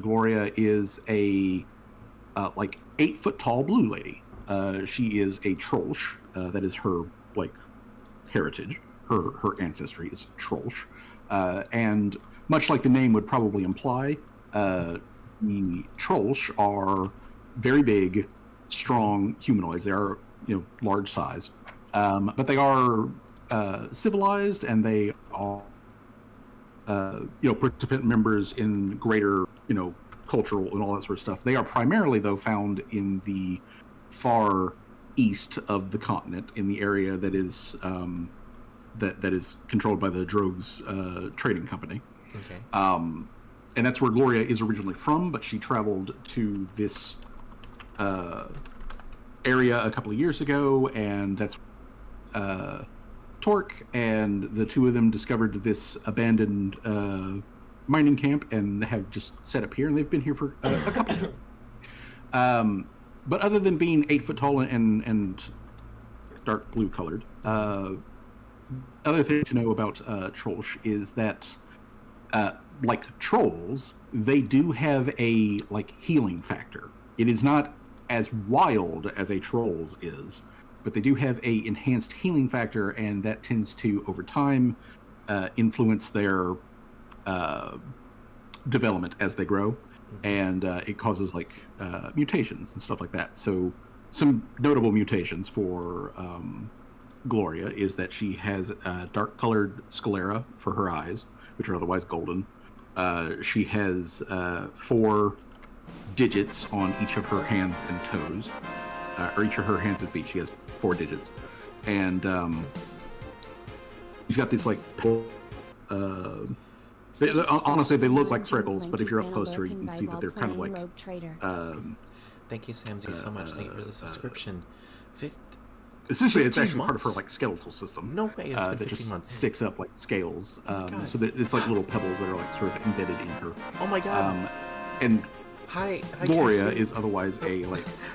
Gloria is a like 8-foot tall blue lady. She is a Trolsch. That is her like heritage. Her ancestry is Trolsch, and much like the name would probably imply, the Trolsch are very big, strong humanoids. They are large size, but they are civilized, and they are participant members in greater cultural and all that sort of stuff. They are primarily though found in the far east of the continent, in the area that is that is controlled by the Drogues trading company. Okay. And that's where Gloria is originally from, but she traveled to this area a couple of years ago, and that's Torque and the two of them discovered this abandoned mining camp and have just set up here, and they've been here for a couple of years. But other than being 8 foot tall and dark blue colored, other thing to know about Trolsch is that like trolls, they do have a healing factor. It is not as wild as a troll's is, but they do have a enhanced healing factor, and that tends to over time influence their development as they grow, and it causes mutations and stuff like that. So some notable mutations for Gloria is that she has dark colored sclera for her eyes, which are otherwise golden. She has 4 digits on each of her hands and toes, or each of her hands and feet. She has 4 digits, and she's got these honestly, they look like freckles, but if you're up close to her, you can see that they're kind of like. Thank you, Samsy, so much. Thank you for the subscription. Essentially, it's actually part of her skeletal system. No way, it's been 15 that just months. sticks up like scales. So that it's like little pebbles that are sort of embedded in her. Oh my god! And hi, Gloria is otherwise a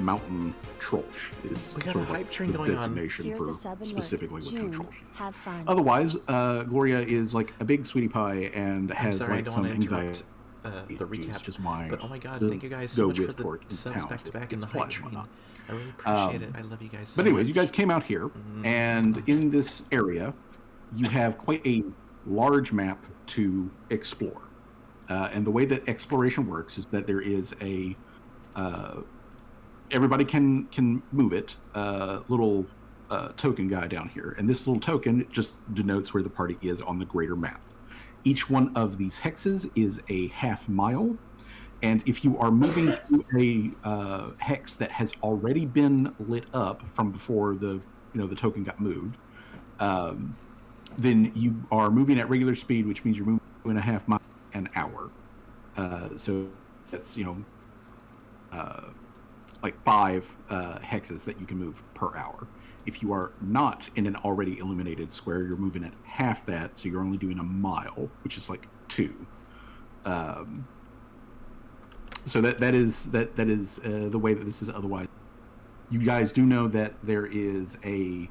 mountain Trolsch. Is we got sort a of hype train the going designation for specifically what kind of Trolsch is. Have fun. Otherwise, Gloria is like a big sweetie pie and has some anxiety. The recap, just why. But oh my god, thank you guys so much for the subs back to back in the hype train. I really appreciate it. I love you guys so much. But anyways, you guys came out here, and in this area, you have quite a large map to explore. And the way that exploration works is that there is a everybody can move it. Little token guy down here, and this little token just denotes where the party is on the greater map. Each one of these hexes is a half mile, and if you are moving to a hex that has already been lit up from before the token got moved, then you are moving at regular speed, which means you're moving 2.5 miles an hour. So that's 5 hexes that you can move per hour. If you are not in an already illuminated square, you're moving at half that, so you're only doing a mile, which is 2. So that is the way that this is. Otherwise, you guys do know that there is a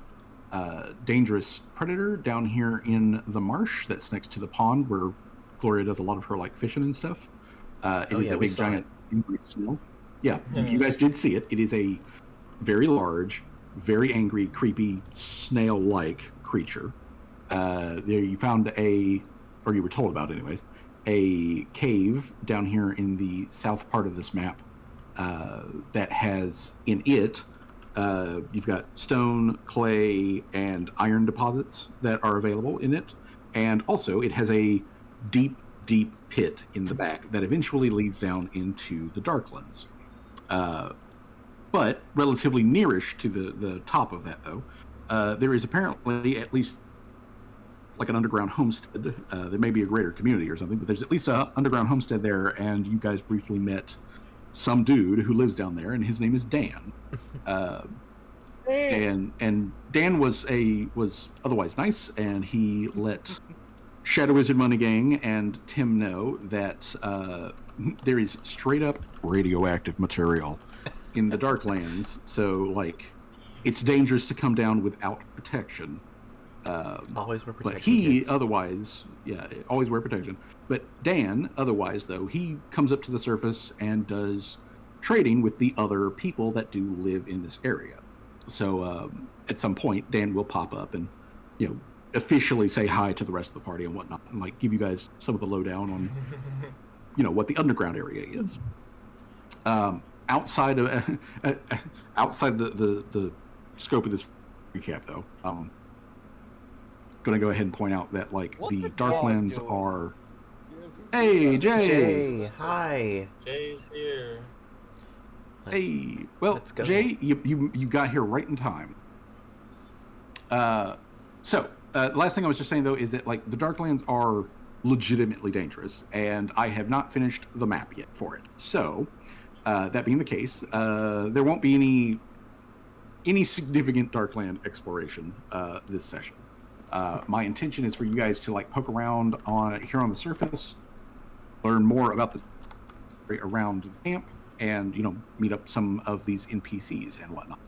dangerous predator down here in the marsh that's next to the pond where Gloria does a lot of her fishing and stuff. It is a big giant snail. Yeah, you guys did see it. It is a very large, very angry, creepy, snail-like creature. There you found or you were told about anyways, a cave down here in the south part of this map that has in it, you've got stone, clay, and iron deposits that are available in it. And also it has a deep, deep pit in the back that eventually leads down into the Darklands. But relatively nearish to the top of that, though, there is apparently at least an underground homestead. There may be a greater community or something, but there's at least an underground homestead there, and you guys briefly met some dude who lives down there, and his name is Dan. And Dan was otherwise nice, and he let Shadow Wizard Money Gang and Tim know that there is straight up radioactive material in the Darklands, so it's dangerous to come down without protection. Always wear protection. But he kids. otherwise, always wear protection. But Dan, otherwise though, he comes up to the surface and does trading with the other people that do live in this area. So at some point, Dan will pop up and, officially say hi to the rest of the party and whatnot, and like give you guys some of the lowdown on, what the underground area is. Outside of the scope of this recap, though, going to go ahead and point out that the Darklands are. Hey, Jay. Jay, hi. Jay's here. Hey, well, Jay, you got here right in time. So last thing I was just saying though is that the Darklands are legitimately dangerous, and I have not finished the map yet for it. So that being the case, there won't be any significant Darkland exploration this session. My intention is for you guys to poke around here on the surface, learn more about the around the camp, and meet up some of these NPCs and whatnot.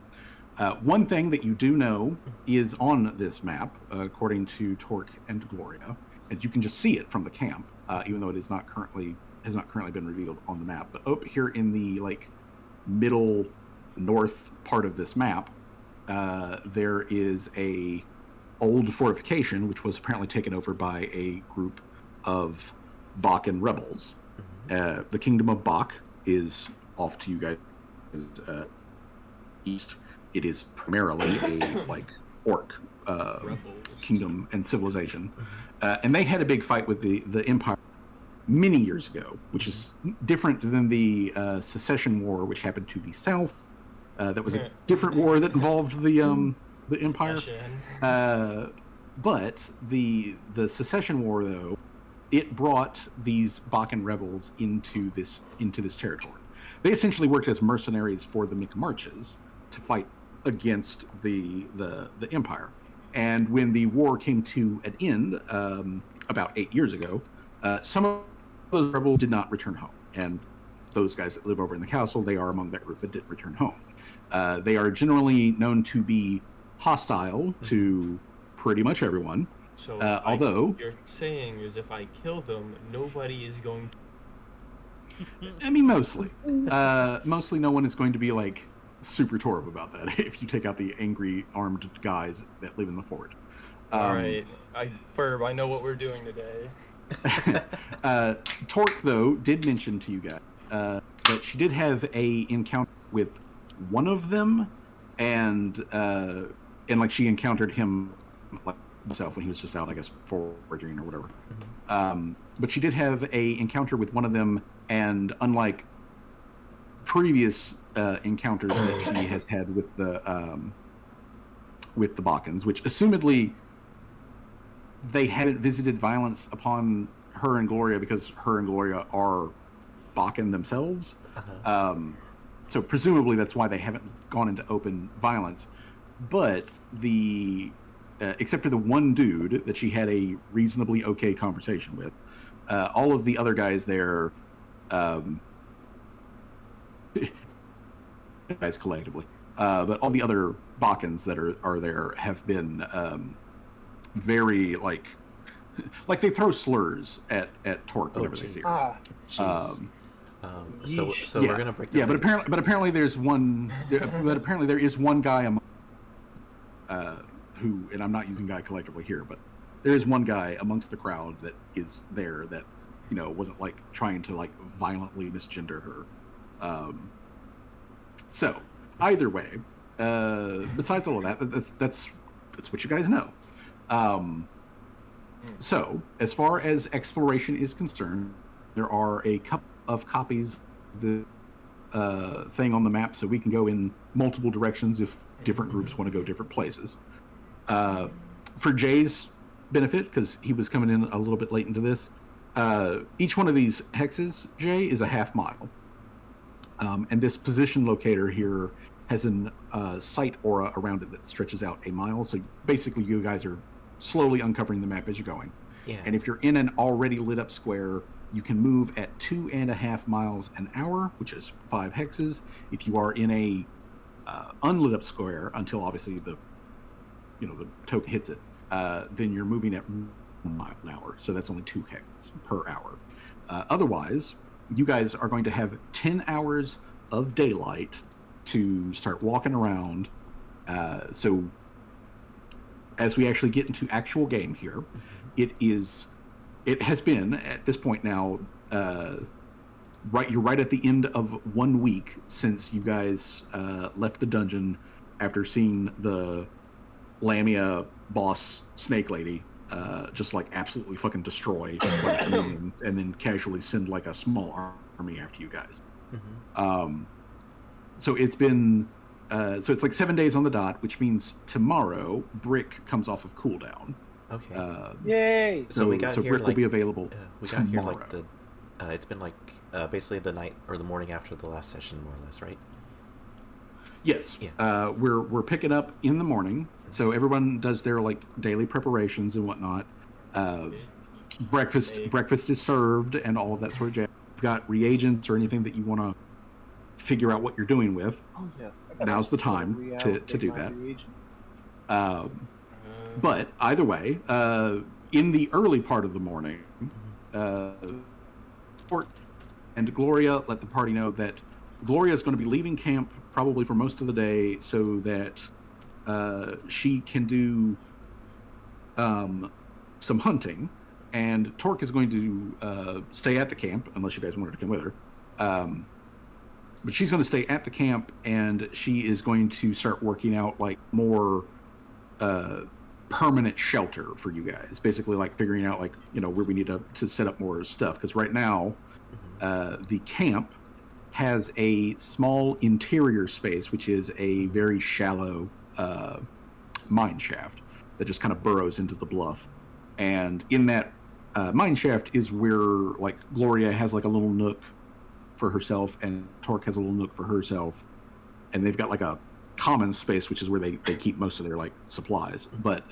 One thing that you do know is on this map, according to Torque and Gloria, and you can just see it from the camp, even though it has not currently been revealed on the map. But up here in the middle north part of this map, there is a old fortification which was apparently taken over by a group of Bakken rebels. The Kingdom of Bak is off to you guys east. It is primarily a orc kingdom and civilization, and they had a big fight with the Empire many years ago, which is different than the Secession War, which happened to the south. That was a different war that involved the Empire. But the Secession War, though, it brought these Bakken rebels into this territory. They essentially worked as mercenaries for the Mi'kmarches to fight against the Empire. And when the war came to an end about 8 years ago, some of those rebels did not return home. And those guys that live over in the castle, they are among that group that didn't return home. They are generally known to be hostile to pretty much everyone. So although you're saying is if I kill them, nobody is going to... I mean, mostly no one is going to be super torb about that if you take out the angry armed guys that live in the fort. All right, Ferb, I know what we're doing today. Torque, though, did mention to you guys that she did have a encounter with one of them, and she encountered him himself when he was just out, I guess, foraging or whatever. But she did have a encounter with one of them, and unlike previous encounters that she has had with the Bakkens, which assumedly they haven't visited violence upon her and Gloria because her and Gloria are Bakken themselves. So presumably that's why they haven't gone into open violence. But except for the one dude that she had a reasonably okay conversation with, all of the other guys there, guys collectively, but all the other Bakkens that are there have been very they throw slurs at Torque whenever they see her. So we're gonna break the but apparently there's one. But apparently there is one guy among who, and I'm not using guy collectively here, but there is one guy amongst the crowd that is there that wasn't trying to violently misgender her. So either way, besides all of that, that's what you guys know. So as far as exploration is concerned, there are a couple of copies of the thing on the map, so we can go in multiple directions if different groups want to go different places. For Jay's benefit, because he was coming in a little bit late into this, each one of these hexes, Jay, is a half mile. And this position locator here has an sight aura around it that stretches out a mile. So basically you guys are slowly uncovering the map as you're going. Yeah. And if you're in an already lit up square, you can move at 2.5 miles an hour, which is 5 hexes. If you are in a unlit up square, until obviously the token hits it, then you're moving at 1 mile an hour. So that's only 2 hexes per hour. Otherwise, you guys are going to have 10 hours of daylight to start walking around. So as we actually get into actual game here, it has been at this point now, you're right at the end of 1 week since you guys left the dungeon after seeing the Lamia boss snake lady just like absolutely fucking destroy like minions, and then casually send like a small army after you guys. So it's been so it's like 7 days on the dot, which means tomorrow Brick comes off of cooldown. Okay. Yay! So we got here Brick like, will be available. We got tomorrow. here like it's been like basically the night or the morning after the last session, more or less, right? Yes. Yeah. We're picking up in the morning, so everyone does their like daily preparations and whatnot. Breakfast is served and all of that sort of jazz. If you've got reagents or anything that you want to figure out what you're doing with, yes. now's the time to do that. But either way, in the early part of the morning, Port and Gloria let the party know that Gloria is going to be leaving camp probably for most of the day so that she can do some hunting, and Torque is going to stay at the camp unless you guys want her to come with her. But she's going to stay at the camp, and she is going to start working out like more permanent shelter for you guys. Basically, like figuring out like where we need to set up more stuff, because right now the camp has a small interior space, which is a very shallow mine shaft that just kind of burrows into the bluff. And in that mine shaft is where like Gloria has like a little nook for herself, and Torque has a little nook for herself, and they've got like a common space, which is where they keep most of their like supplies. But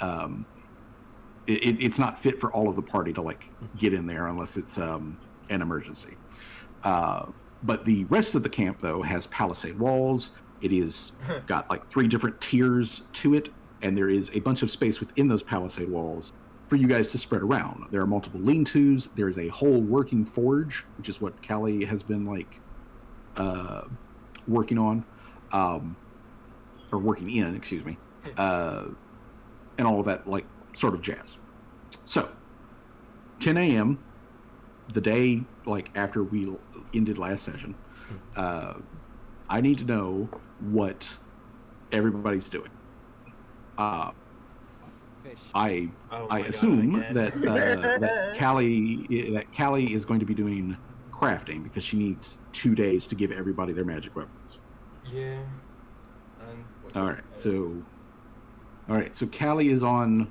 it's not fit for all of the party to like get in there unless it's an emergency. But the rest of the camp, though, has palisade walls. It is got like 3 different tiers to it, and there is a bunch of space within those palisade walls for you guys to spread around. There are multiple lean-tos. There is a whole working forge, which is what Callie has been like working on, or working in, excuse me, and all of that like sort of jazz. So, 10 a.m. the day like after we ended last session, I need to know what everybody's doing. I assume that Callie is going to be doing crafting because she needs 2 days to give everybody their magic weapons. Yeah. All right. So Callie is on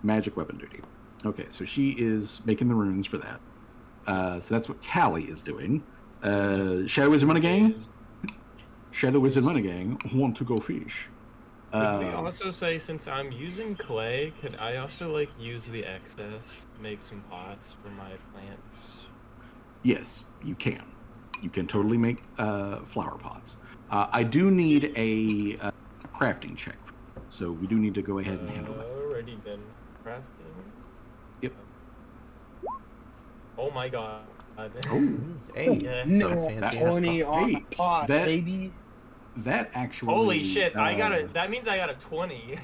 magic weapon duty. Okay, so she is making the runes for that. So that's what Callie is doing. Shadow Wizard Money Gang want to go fish. Could we also say, since I'm using clay, could I also like use the excess, make some pots for my plants? Yes, you can. You can totally make flower pots. I do need a crafting check, so we do need to go ahead and handle that. Already been crafting. Yep. Oh my god. Oh, hey, No, fancy 20 on the pot, baby. That actually. Holy shit! That means I got a 20.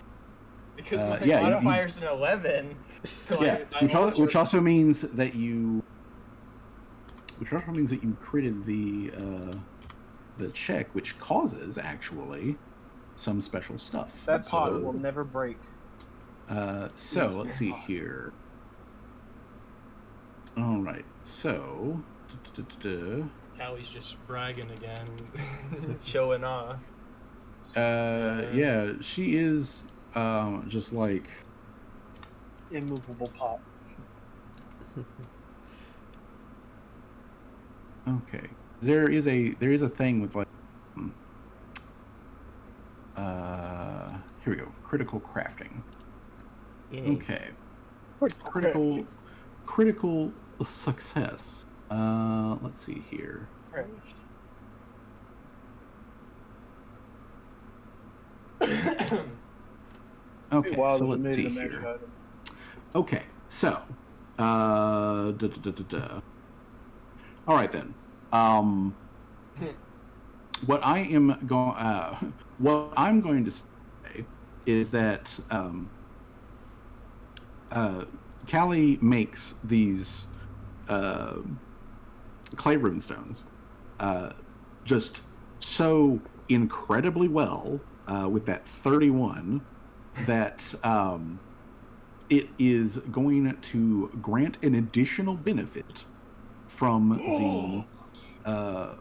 Because my yeah, modifier's an 11. So yeah, which also means that you. Which also means that you critted the check, which causes actually some special stuff. That pot will never break. So let's see here. All right, so. Callie's just bragging again, showing off. Yeah, she is just like Immovable pot. okay. There is a thing with like here we go. Critical crafting. Yay. Okay. Critical success. Let's see here. Okay, so let's see here. Okay, so, all right then. What I am going, what I'm going to say is that Callie makes these clay runestones just so incredibly well with that 31 that it is going to grant an additional benefit from the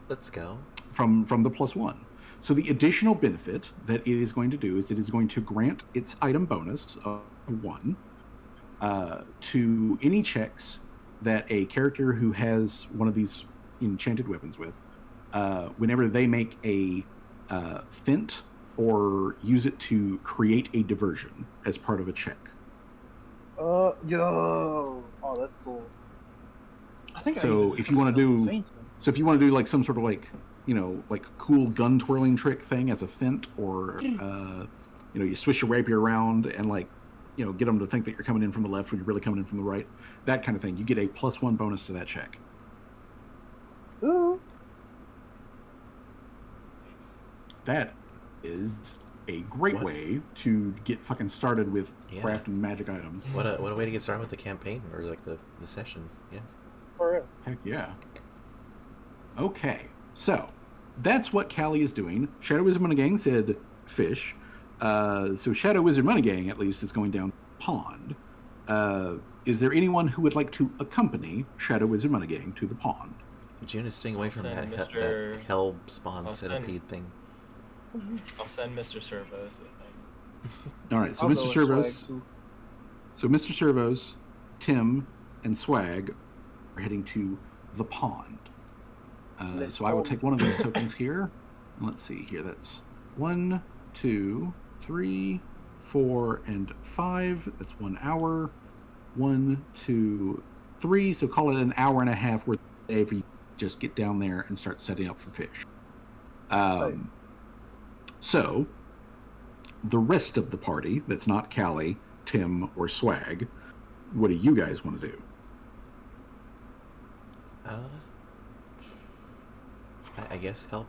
let's go from the +1. So the additional benefit that it is going to do is it is going to grant its item bonus of 1 to any checks that a character who has one of these enchanted weapons with, whenever they make a feint or use it to create a diversion as part of a check. Yo. Oh, that's cool. I think so if you want to do like some sort of like, you know, like cool gun twirling trick thing as a feint, or you know, you switch your rapier around and like, you know, get them to think that you're coming in from the left when you're really coming in from the right, that kind of thing, you get a +1 bonus to that check. Ooh. That is a great way to get fucking started with crafting magic items. What a way to get started with the campaign, or like the session. Yeah. For real. Heck yeah. Okay, so that's what Callie is doing. Shadow Wizard Money Gang said fish. So Shadow Wizard Money Gang, at least, is going down pond. Is there anyone who would like to accompany Shadow Wizard Money Gang to the pond? June is staying away from that hell spawn centipede thing. I'll send Mr. Servos. All right, so Mr. Servos. So Mr. Servos, Tim, and Swag are heading to the pond. So I will take one of those tokens here. Let's see here. That's 1, 2, 3, 4, and 5. That's 1 hour. 1, 2, 3. So call it an hour and a half worth of day if you just get down there and start setting up for fish. So the rest of the party, that's not Callie, Tim, or Swag, what do you guys want to do? I guess help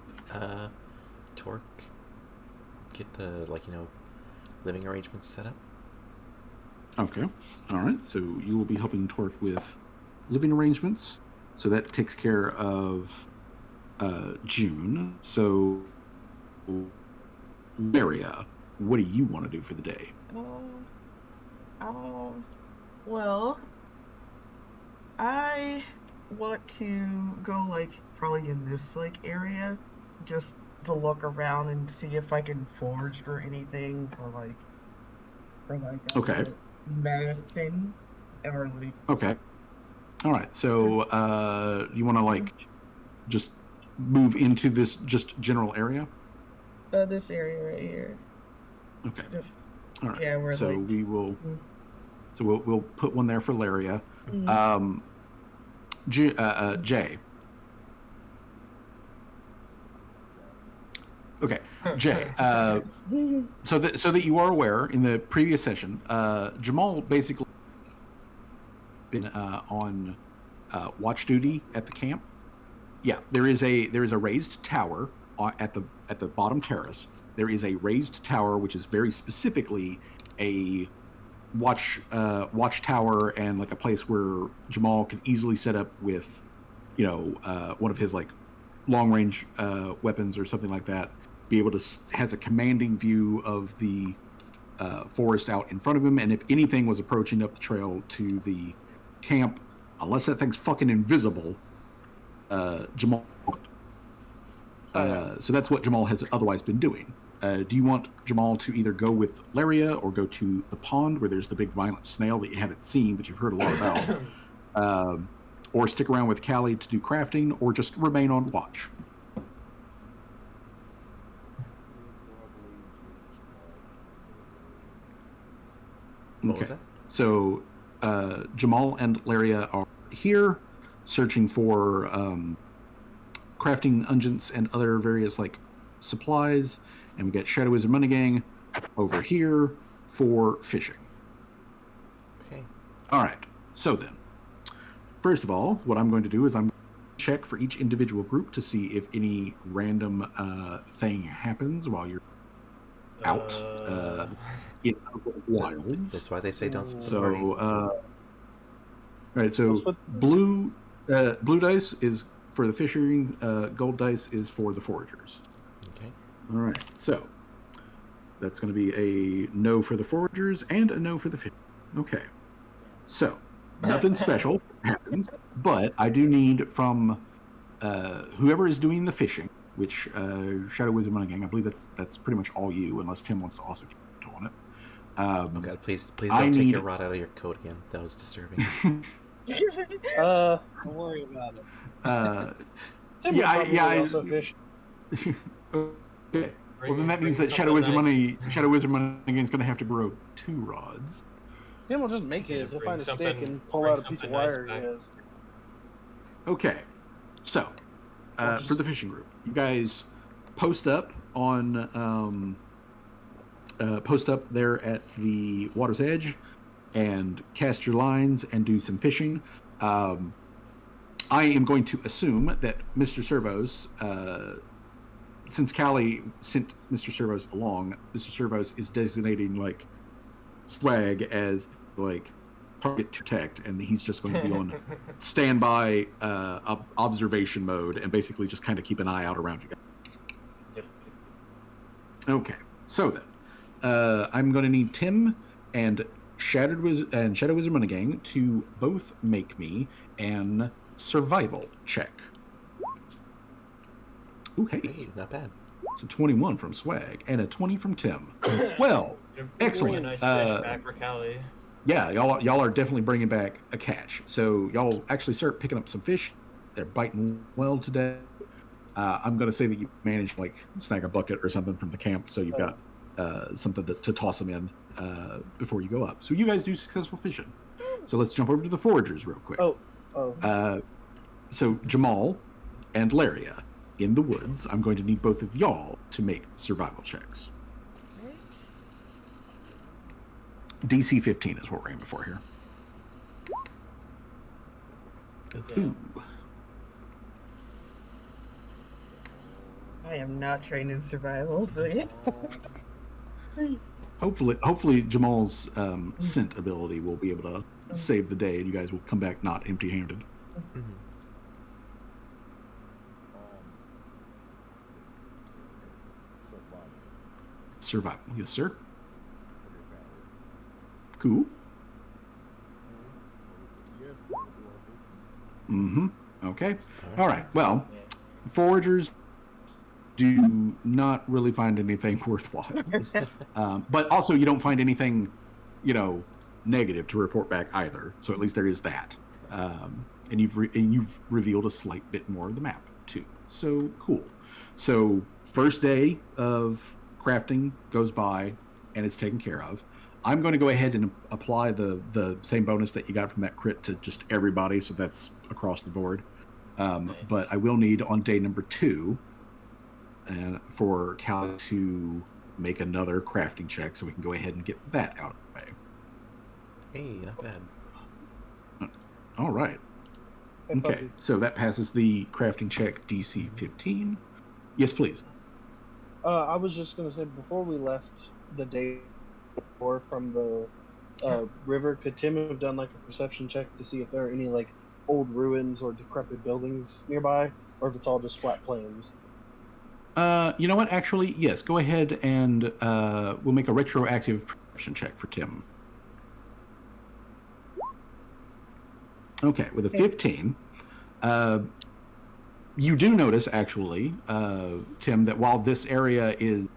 Torque get the, like, you know, living arrangements set up. Okay. All right. So you will be helping Torque with living arrangements. So that takes care of June. So Laria, what do you want to do for the day? Well, I want to go, like, probably in this, like, area, just to look around and see if I can forge for anything okay, medicine or like. Okay. All right. So you want to like just move into this just general area? This area right here. Okay. Just, all right. Yeah, we're so like. We will. So we'll put one there for Laria. Jay. Okay, Jay. So that you are aware, in the previous session, Jamal basically been on watch duty at the camp. Yeah, there is a raised tower at the bottom terrace. There is a raised tower which is very specifically a watch tower, and like a place where Jamal can easily set up with, you know, one of his like long range weapons or something like that. Be able to has a commanding view of the forest out in front of him, and if anything was approaching up the trail to the camp, unless that thing's fucking invisible, Jamal. So that's what Jamal has otherwise been doing. Do you want Jamal to either go with Laria or go to the pond where there's the big violent snail that you haven't seen but you've heard a lot about, or stick around with Callie to do crafting, or just remain on watch? What was that? So Jamal and Laria are here searching for crafting unguents and other various like supplies, and we got Shadow Wizard Money Gang over here for fishing. Okay. All right. So then, first of all, what I'm going to do is I'm going to check for each individual group to see if any random thing happens while you're out in the wilds. That's why they say don't split the So, party. all right. So blue dice is for the fishing. Gold dice is for the foragers. Okay. All right. So that's going to be a no for the foragers and a no for the fishing. Okay. So nothing special happens, but I do need from whoever is doing the fishing, which Shadow Wizard Money Gang, I believe that's pretty much all you, unless Tim wants to also get on it. Oh God, please don't take your rod out of your coat again. That was disturbing. Don't worry about it. Yeah. Also fish. Okay. Well, then that means that Shadow Wizard Money Gang is going to have to grow 2 rods. Tim will just make it. He'll find a stick and pull out a piece of wire he has. Okay. So, for the fishing group, you guys post up on post up there at the water's edge and cast your lines and do some fishing. I am going to assume that Mr. Servos, since Callie sent Mr. Servos along, Mr. Servos is designating like Swag as like target to protect, and he's just going to be on standby observation mode and basically just kind of keep an eye out around you guys. Yep. Okay, so then I'm going to need Tim and Shadow Wizard Money Gang to both make me an survival check. Ooh, hey, not bad. It's a 21 from Swag and a 20 from Tim. Well, excellent. Nice fish back for Callie. Yeah, y'all are definitely bringing back a catch. So y'all actually start picking up some fish. They're biting well today. I'm going to say that you managed like snag a bucket or something from the camp, so you've got something to toss them in before you go up. So you guys do successful fishing. So let's jump over to the foragers real quick. So Jamal and Laria in the woods. I'm going to need both of y'all to make survival checks. DC 15 is what we're aiming for here. Ooh. I am not trained in survival, so yeah. Hopefully Jamal's scent ability will be able to save the day, and you guys will come back not empty-handed. Mm-hmm. Survival, yes, sir. Cool. Okay. All right. Well, foragers do not really find anything worthwhile, but also you don't find anything, negative to report back either. So at least there is that, and you've revealed a slight bit more of the map too. So cool. So first day of crafting goes by, and it's taken care of. I'm going to go ahead and apply the same bonus that you got from that crit to just everybody, so that's across the board. Nice. But I will need on day number 2 for Cal to make another crafting check, so we can go ahead and get that out of the way. Hey, not bad. All right. Okay, so that passes the crafting check DC 15. Yes, please. I was just going to say, before we left the day before from the river, could Tim have done like a perception check to see if there are any like old ruins or decrepit buildings nearby, or if it's all just flat plains? You know what? Actually, yes. Go ahead and we'll make a retroactive perception check for Tim. Okay, with a 15, you do notice actually, Tim, that while this area is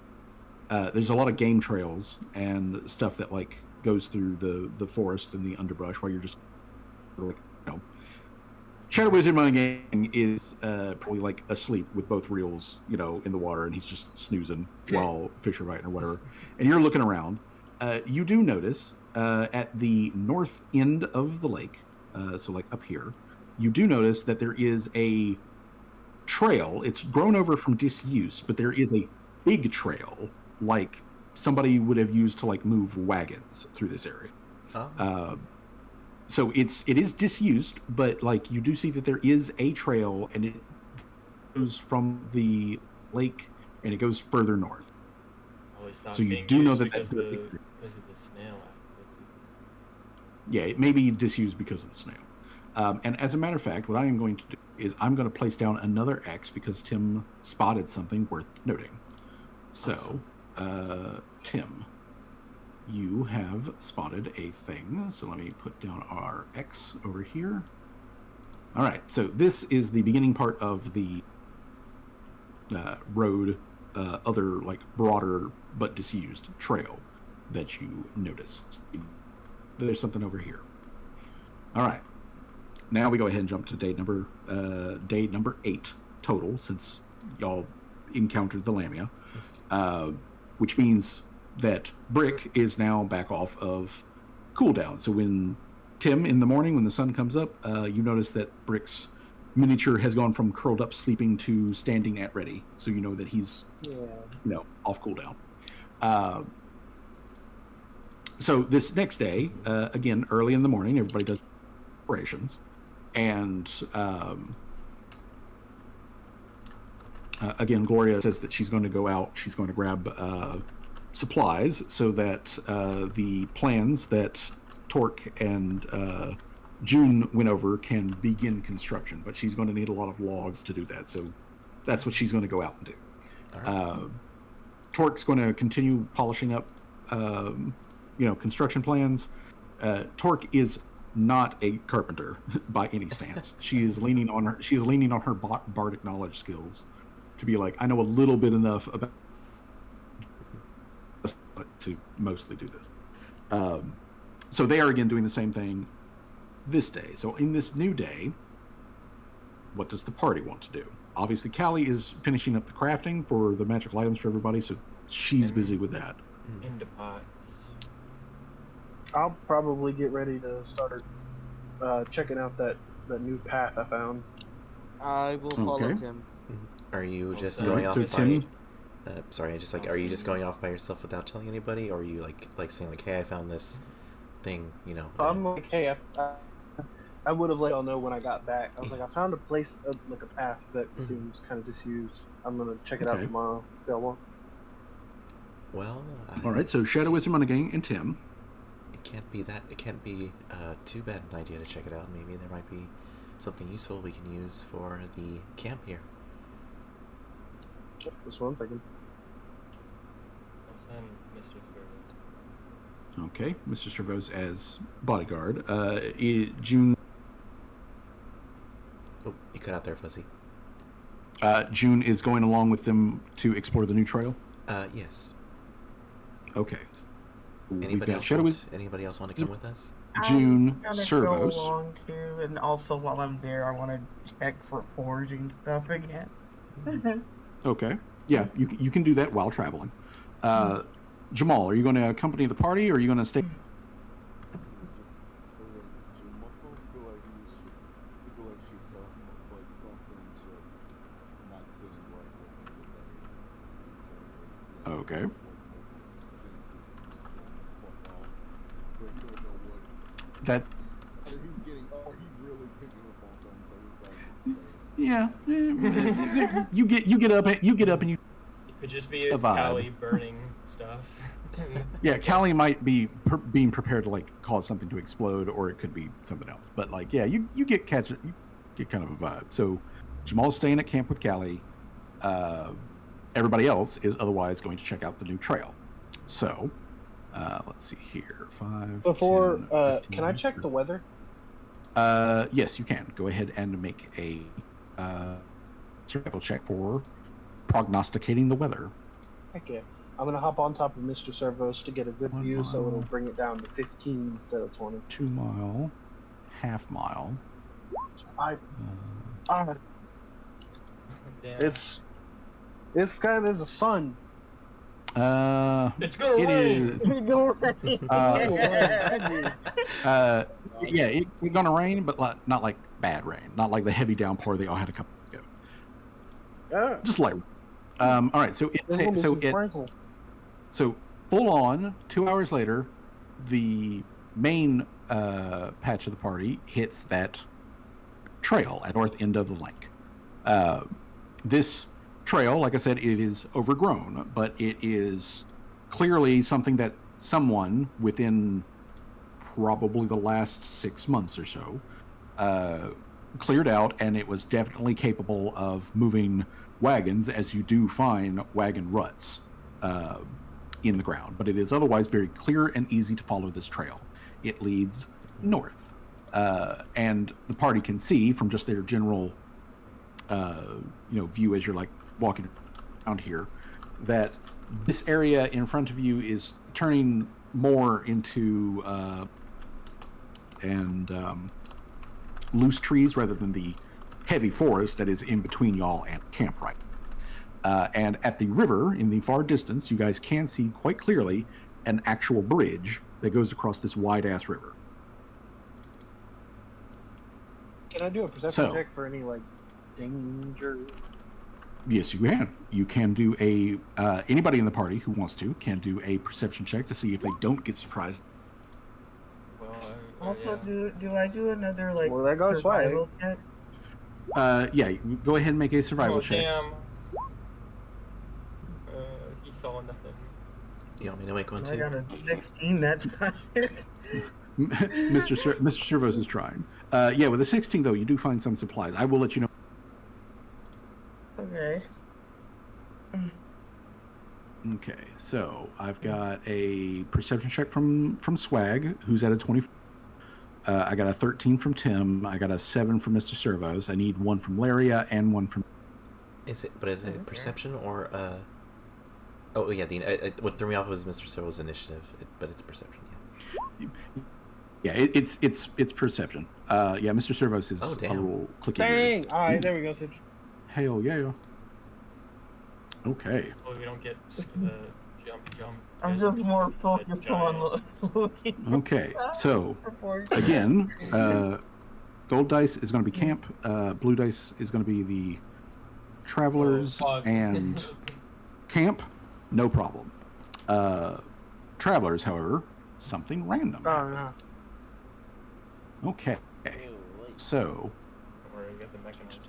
there's a lot of game trails and stuff that like goes through the forest and the underbrush while you're just like, Shadow Wizard Money Gang is probably like asleep with both reels, in the water, and he's just snoozing while fish are biting or whatever. And you're looking around. You do notice at the north end of the lake, so like up here, you do notice that there is a trail. It's grown over from disuse, but there is a big trail like somebody would have used to like move wagons through this area. So it is disused, but like you do see that there is a trail, and it goes from the lake and it goes further north. Always not So you being do know used that because of that the snail activity. yeah, it may be disused because of the snail. And as a matter of fact, what I am going to do is I'm going to place down another X because Tim spotted something worth noting. So, Awesome. Tim, you have spotted a thing. So let me put down our X over here. All right. So this is the beginning part of the road, other like broader but disused trail that you notice. There's something over here. All right. Now we go ahead and jump to day number 8 total, since y'all encountered the Lamia, which means that Brick is now back off of cooldown. So when Tim, in the morning when the sun comes up, you notice that Brick's miniature has gone from curled up sleeping to standing at ready. So you know that he's off cooldown. So this next day, again early in the morning, everybody does operations. And again, Gloria says that she's going to go out. She's going to grab supplies so that the plans that Torque and June went over can begin construction. But she's going to need a lot of logs to do that. So that's what she's going to go out and do. All right. Torque's going to continue polishing up, construction plans. Torque is not a carpenter by any stance. She is leaning on her bardic knowledge skills to be like, I know a little bit enough about to mostly do this. So they are again doing the same thing this day. So in this new day, what does the party want to do? Obviously, Callie is finishing up the crafting for the magical items for everybody, so she's busy with that. Into pots. I'll probably get ready to start checking out that new path I found. I will follow Okay. Tim. Are you just Also, going off so by? Tim, Sorry, just like, are you just going off by yourself without telling anybody, or are you like saying like, hey, I found this thing, I'm like, hey, I would have let y'all know when I got back. I was like, I found a place, like a path that seems kind of disused. I'm gonna check it out tomorrow. If y'all want. Well, all right. So Shadow Wisdom on the gang and Tim. It can't be too bad an idea to check it out. Maybe there might be something useful we can use for the camp here. Just 1 second. I'll send Mr. Ferris. Okay, Mr. Servos as bodyguard. June. Oh, you cut out there, Fuzzy. June is going along with them to explore the new trail. Yes. Okay. Anybody else want to come with us? June, I'm gonna Servos. go along too, and also while I'm there, I want to check for foraging stuff again. Okay. Yeah, you can do that while traveling. Jamal, are you going to accompany the party, or are you going to stay? Okay. That. Yeah. You get up and you. It could just be a vibe. Callie burning stuff. Yeah, Callie might be being prepared to like cause something to explode, or it could be something else. But like, yeah, you get kind of a vibe. So Jamal's staying at camp with Callie. Everybody else is otherwise going to check out the new trail. So let's see here. 5. Before, 10, 15, can I check the weather? Yes, you can. Go ahead and make a survival check for prognosticating the weather. Heck yeah. I'm gonna hop on top of Mr. Servos to get a good 1 view, so mile. it'll bring it down to 15 instead of 20. 2 mile, half mile. 5. Damn. It's kind of the sun. It's gonna It rain. Yeah, it's gonna rain, but not like bad rain, not like the heavy downpour they all had a couple ago. Yeah. Just light. All right, so so full on 2 hours later, the main patch of the party hits that trail at the north end of the lake. This trail, like I said, it is overgrown, but it is clearly something that someone within probably the last 6 months or so cleared out, and it was definitely capable of moving wagons, as you do find wagon ruts in the ground. But it is otherwise very clear and easy to follow this trail. It leads north, and the party can see from just their general view as you're like walking around here that this area in front of you is turning more into loose trees rather than the heavy forest that is in between y'all and camp right. And at the river in the far distance, you guys can see quite clearly an actual bridge that goes across this wide ass river. Can I do a perception check for any like danger? Yes, you can. You can do a anybody in the party who wants to can do a perception check to see if they don't get surprised. Well, Also, yeah. do I do another like Well, there goes survival check? Yeah, go ahead and make a survival check. Damn. He saw nothing. You want me to make one I too? got a 16. That's not it. Mr. Servos is trying. Yeah, with a 16 though, you do find some supplies. I will let you know. Okay. Okay, so I've got a perception check from Swag, who's at a 20. I got a 13 from Tim. I got a 7 from Mr. Servos. I need 1 from Laria and 1 from. Is it perception or Oh yeah, what threw me off was Mr. Servo's initiative, but it's perception. Yeah, it's perception. Yeah, Mr. Servos is Oh, a damn. little clicky. Dang! All right, there we go, Sid. Hell yeah. Okay. Well, we don't get jump. I'm just more focused on looking. Okay. So again, gold dice is going to be camp. Blue dice is going to be the travelers, and camp, no problem. Travelers, however, something random. Okay. So.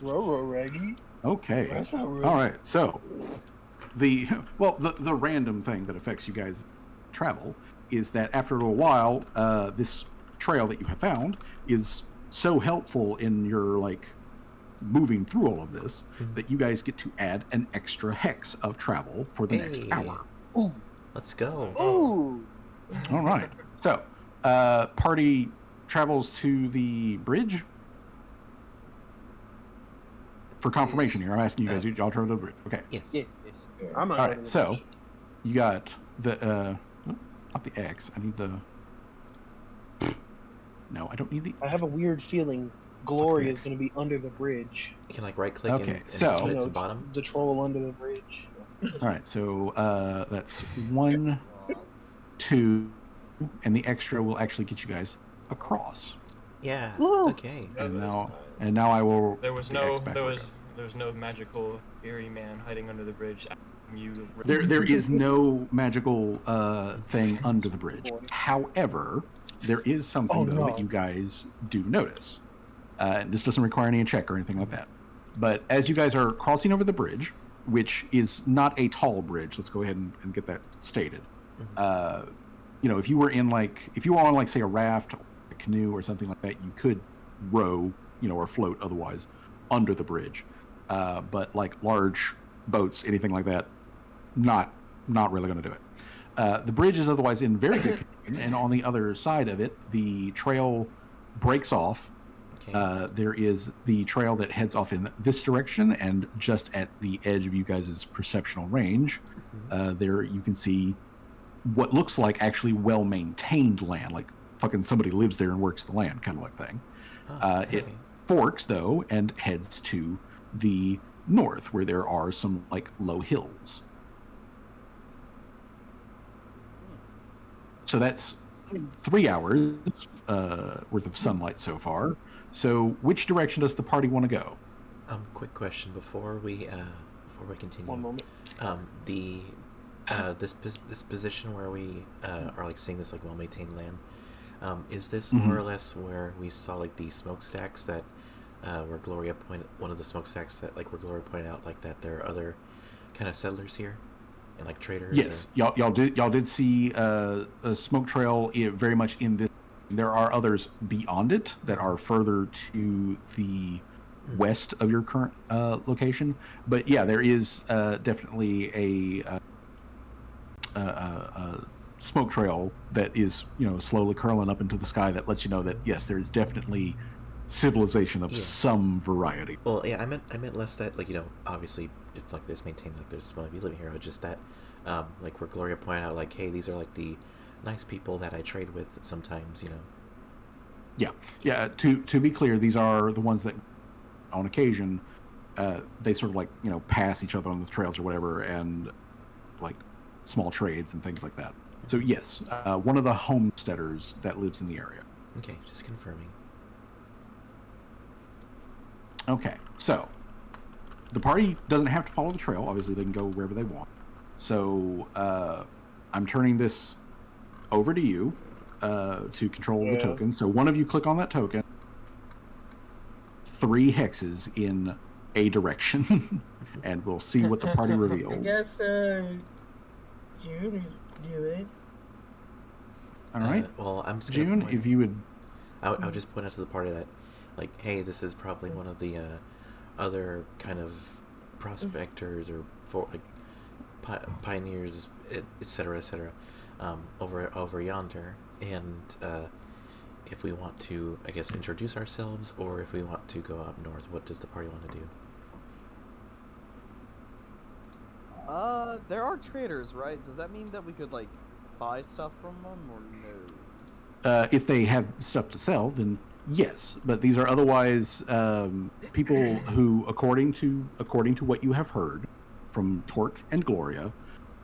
Roro-reggy. Okay. That's not rude. All right. So the random thing that affects you guys travel is that after a little while, this trail that you have found is so helpful in your like moving through all of this that you guys get to add an extra hex of travel for the next hour. Ooh. Let's go. Ooh. All right. So, party travels to the bridge. For confirmation here, I'm asking you guys, y'all travel to the bridge. Okay. Yes. Yeah. I'm not. All right. So, you got the not the X. I need the. No, I don't need the. I have a weird feeling Glory What's is going to be under the bridge. You can like right click Okay, and so- put it to bottom. The troll under the bridge. All right. So that's 1, 2, and the extra will actually get you guys across. Yeah. Woo! Okay. And now I will. There was the no X back there back was up. there was no magical fairy man hiding under the bridge. There is no magical thing under the bridge. However, there is something though that you guys do notice. This doesn't require any check or anything like that. But as you guys are crossing over the bridge, which is not a tall bridge, let's go ahead and get that stated. If you were on like say a raft, or a canoe, or something like that, you could row, or float otherwise under the bridge. But like large boats, anything like that, not really going to do it. The bridge is otherwise in very good condition, and on the other side of it, the trail breaks off. Okay. There is the trail that heads off in this direction, and just at the edge of you guys' perceptional range, there you can see what looks like actually well-maintained land, like fucking somebody lives there and works the land, kind of like thing. It forks though and heads to the north, where there are some like low hills. So that's 3 hours worth of sunlight so far. So which direction does the party want to go? Quick question before we continue. One moment. This position where we are like seeing this like well-maintained land. Is this more or less where we saw like the smokestacks that where Gloria pointed one of the smokestacks that like where Gloria pointed out like that there are other kind of settlers here and like traders? Yes, y'all did see a smoke trail very much in this. There are others beyond it that are further to the west of your current location, but yeah, there is definitely a smoke trail that is slowly curling up into the sky that lets you know that yes, there is definitely civilization of some variety. Well, yeah, I meant less that like obviously if like there's maintained like there's some of you living here, or just that like where Gloria pointed out like, hey, these are like the nice people that I trade with sometimes. Yeah. To be clear, these are the ones that on occasion they sort of like pass each other on the trails or whatever, and like small trades and things like that. So yes, one of the homesteaders that lives in the area. Okay, just confirming. Okay, so the party doesn't have to follow the trail. Obviously, they can go wherever they want. So I'm turning this over to you to control the token. So one of you click on that token. 3 hexes in a direction, and we'll see what the party reveals. I guess June do it. All right. Well, I'm just June, if you would. I would just point out to the party that, like, hey, this is probably one of the other kind of prospectors or for like pioneers, etc., etc., over yonder, and if we want to, I guess, introduce ourselves, or if we want to go up north, what does the party want to do? There are traders, right? Does that mean that we could like buy stuff from them, or no? If they have stuff to sell, then yes. But these are otherwise people who, according to what you have heard from Torque and Gloria,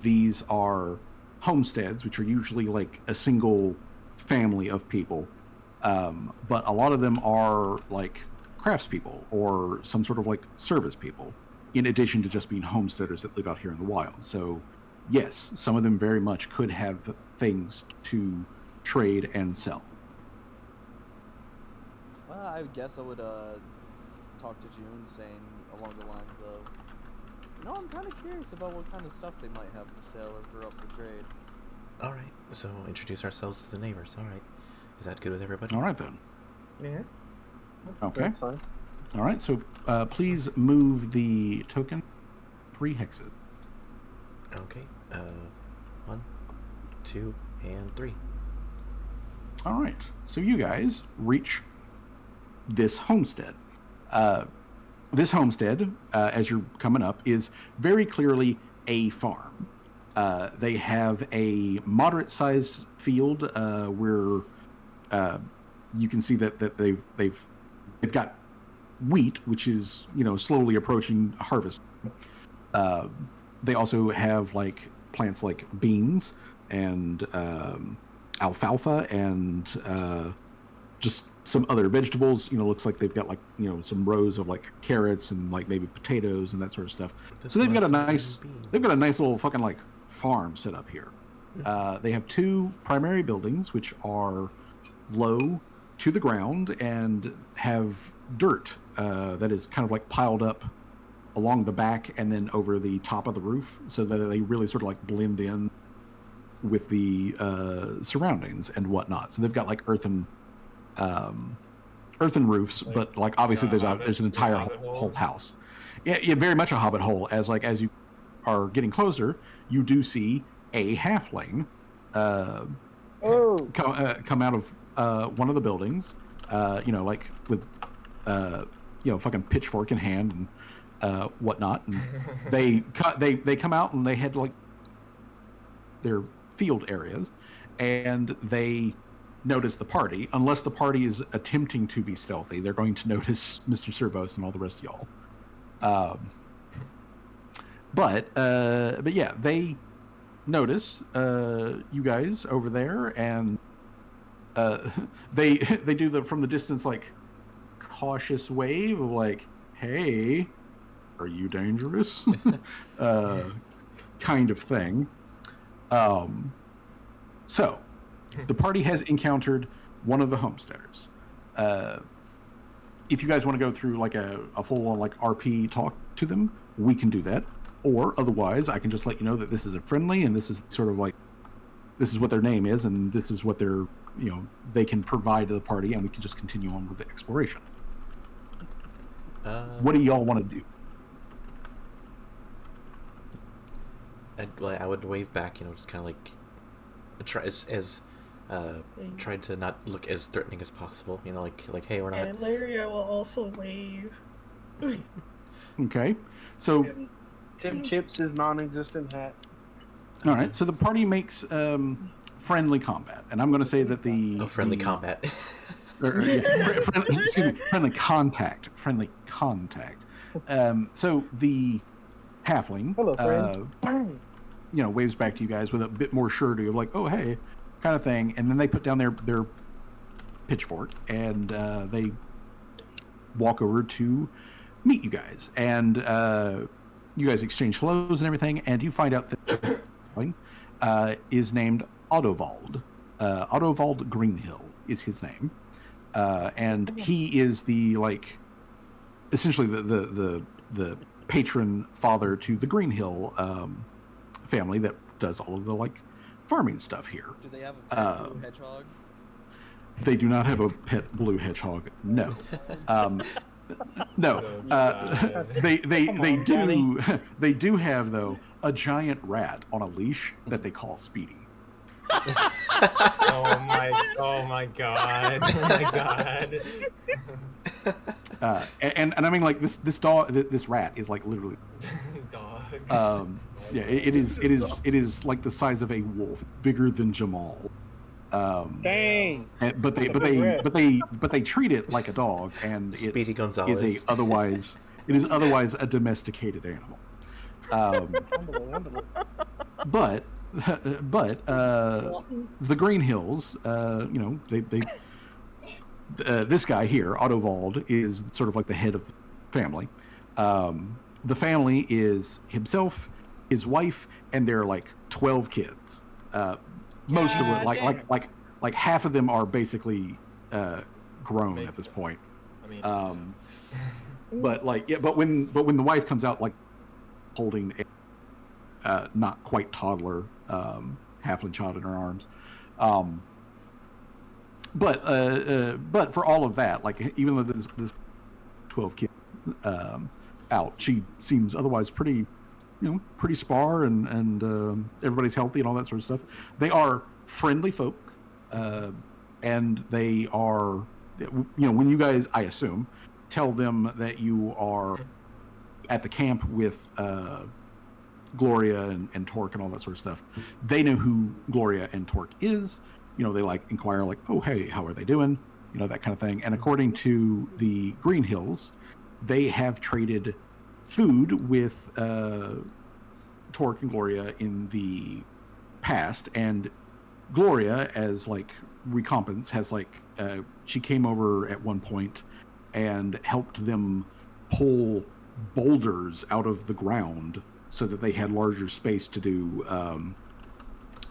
these are homesteads, which are usually like a single family of people. But a lot of them are like craftspeople or some sort of like service people, in addition to just being homesteaders that live out here in the wild. So yes, some of them very much could have things to trade and sell. Well, I guess I would talk to June, saying along the lines of, I'm kind of curious about what kind of stuff they might have for sale if we're up for trade. All right, so introduce ourselves to the neighbors. All right, is that good with everybody? All right then. Yeah. Okay. That's fine. All right. So please move the token 3 hexes. Okay. 1, 2, and 3. All right. So you guys reach this homestead. This homestead, as you're coming up, is very clearly a farm. They have a moderate-sized field where you can see that they've got wheat, which is slowly approaching harvest. They also have like plants like beans and alfalfa and just some other vegetables. Looks like they've got like some rows of like carrots and like maybe potatoes and that sort of stuff. So they've got a nice little fucking like farm set up here. They have 2 primary buildings which are low to the ground and have dirt that is kind of like piled up along the back and then over the top of the roof, so that they really sort of like blend in with the surroundings and whatnot. So they've got like earthen roofs, but like obviously there's an entire whole house. Yeah, very much a hobbit hole. As you are getting closer, you do see a halfling come out of one of the buildings, like with fucking pitchfork in hand and whatnot. And they come out and they head like their field areas, and they notice the party. Unless the party is attempting to be stealthy, they're going to notice Mr. Servos and all the rest of y'all. But yeah, they notice you guys over there, and they do from the distance like cautious wave of like, hey, are you dangerous? Kind of thing. So the party has encountered one of the homesteaders. If you guys want to go through like a full-on like RP talk to them, we can do that. Or otherwise, I can just let you know that this is a friendly, and this is sort of like, this is what their name is, and this is what they're, they can provide to the party, and we can just continue on with the exploration. What do y'all want to do? I would wave back, just kind of like try to not look as threatening as possible. Like hey, we're not. And Larry, I will also wave. Okay, so Tim tips his non-existent hat. all right, so the party makes friendly combat, and I'm going to say that friendly combat. Friendly contact. So the halfling, Hello, friend. Waves back to you guys with a bit more surety of like, oh hey, kind of thing, and then they put down their pitchfork and they walk over to meet you guys, and you guys exchange hellos and everything, and you find out that is named Ottovald. Ottovald Greenhill is his name. And he is essentially the patron father to the Greenhill family that does all of the farming stuff here. Do they have a pet blue hedgehog? They do not have a pet blue hedgehog. No. No. They do have though a giant rat on a leash that they call Speedy. Oh my god. And I mean this dog, this rat is literally Dog. Yeah, it is like the size of a wolf, bigger than Jamal. Dang. But they treat it like a dog, and Speedy Gonzalez is otherwise a domesticated animal. But the Green Hills, this guy here, Ottovald, is sort of like the head of the family. The family is himself, his wife, and their 12 kids. Most of them, like half of them are basically grown at this point. I mean, but when the wife comes out holding a not quite toddler halfling child in her arms, but for all of that, even though this 12 kids out, she seems otherwise pretty spar, and everybody's healthy and all that sort of stuff. They are friendly folk, and they are, when you guys, I assume, tell them that you are at the camp with Gloria and Torque and all that sort of stuff, they know who Gloria and Torque is. They inquire oh hey, how are they doing, that kind of thing. And according to the Green Hills, they have traded food with Torque and Gloria in the past, and Gloria, as recompense, has she came over at one point and helped them pull boulders out of the ground so that they had larger space to do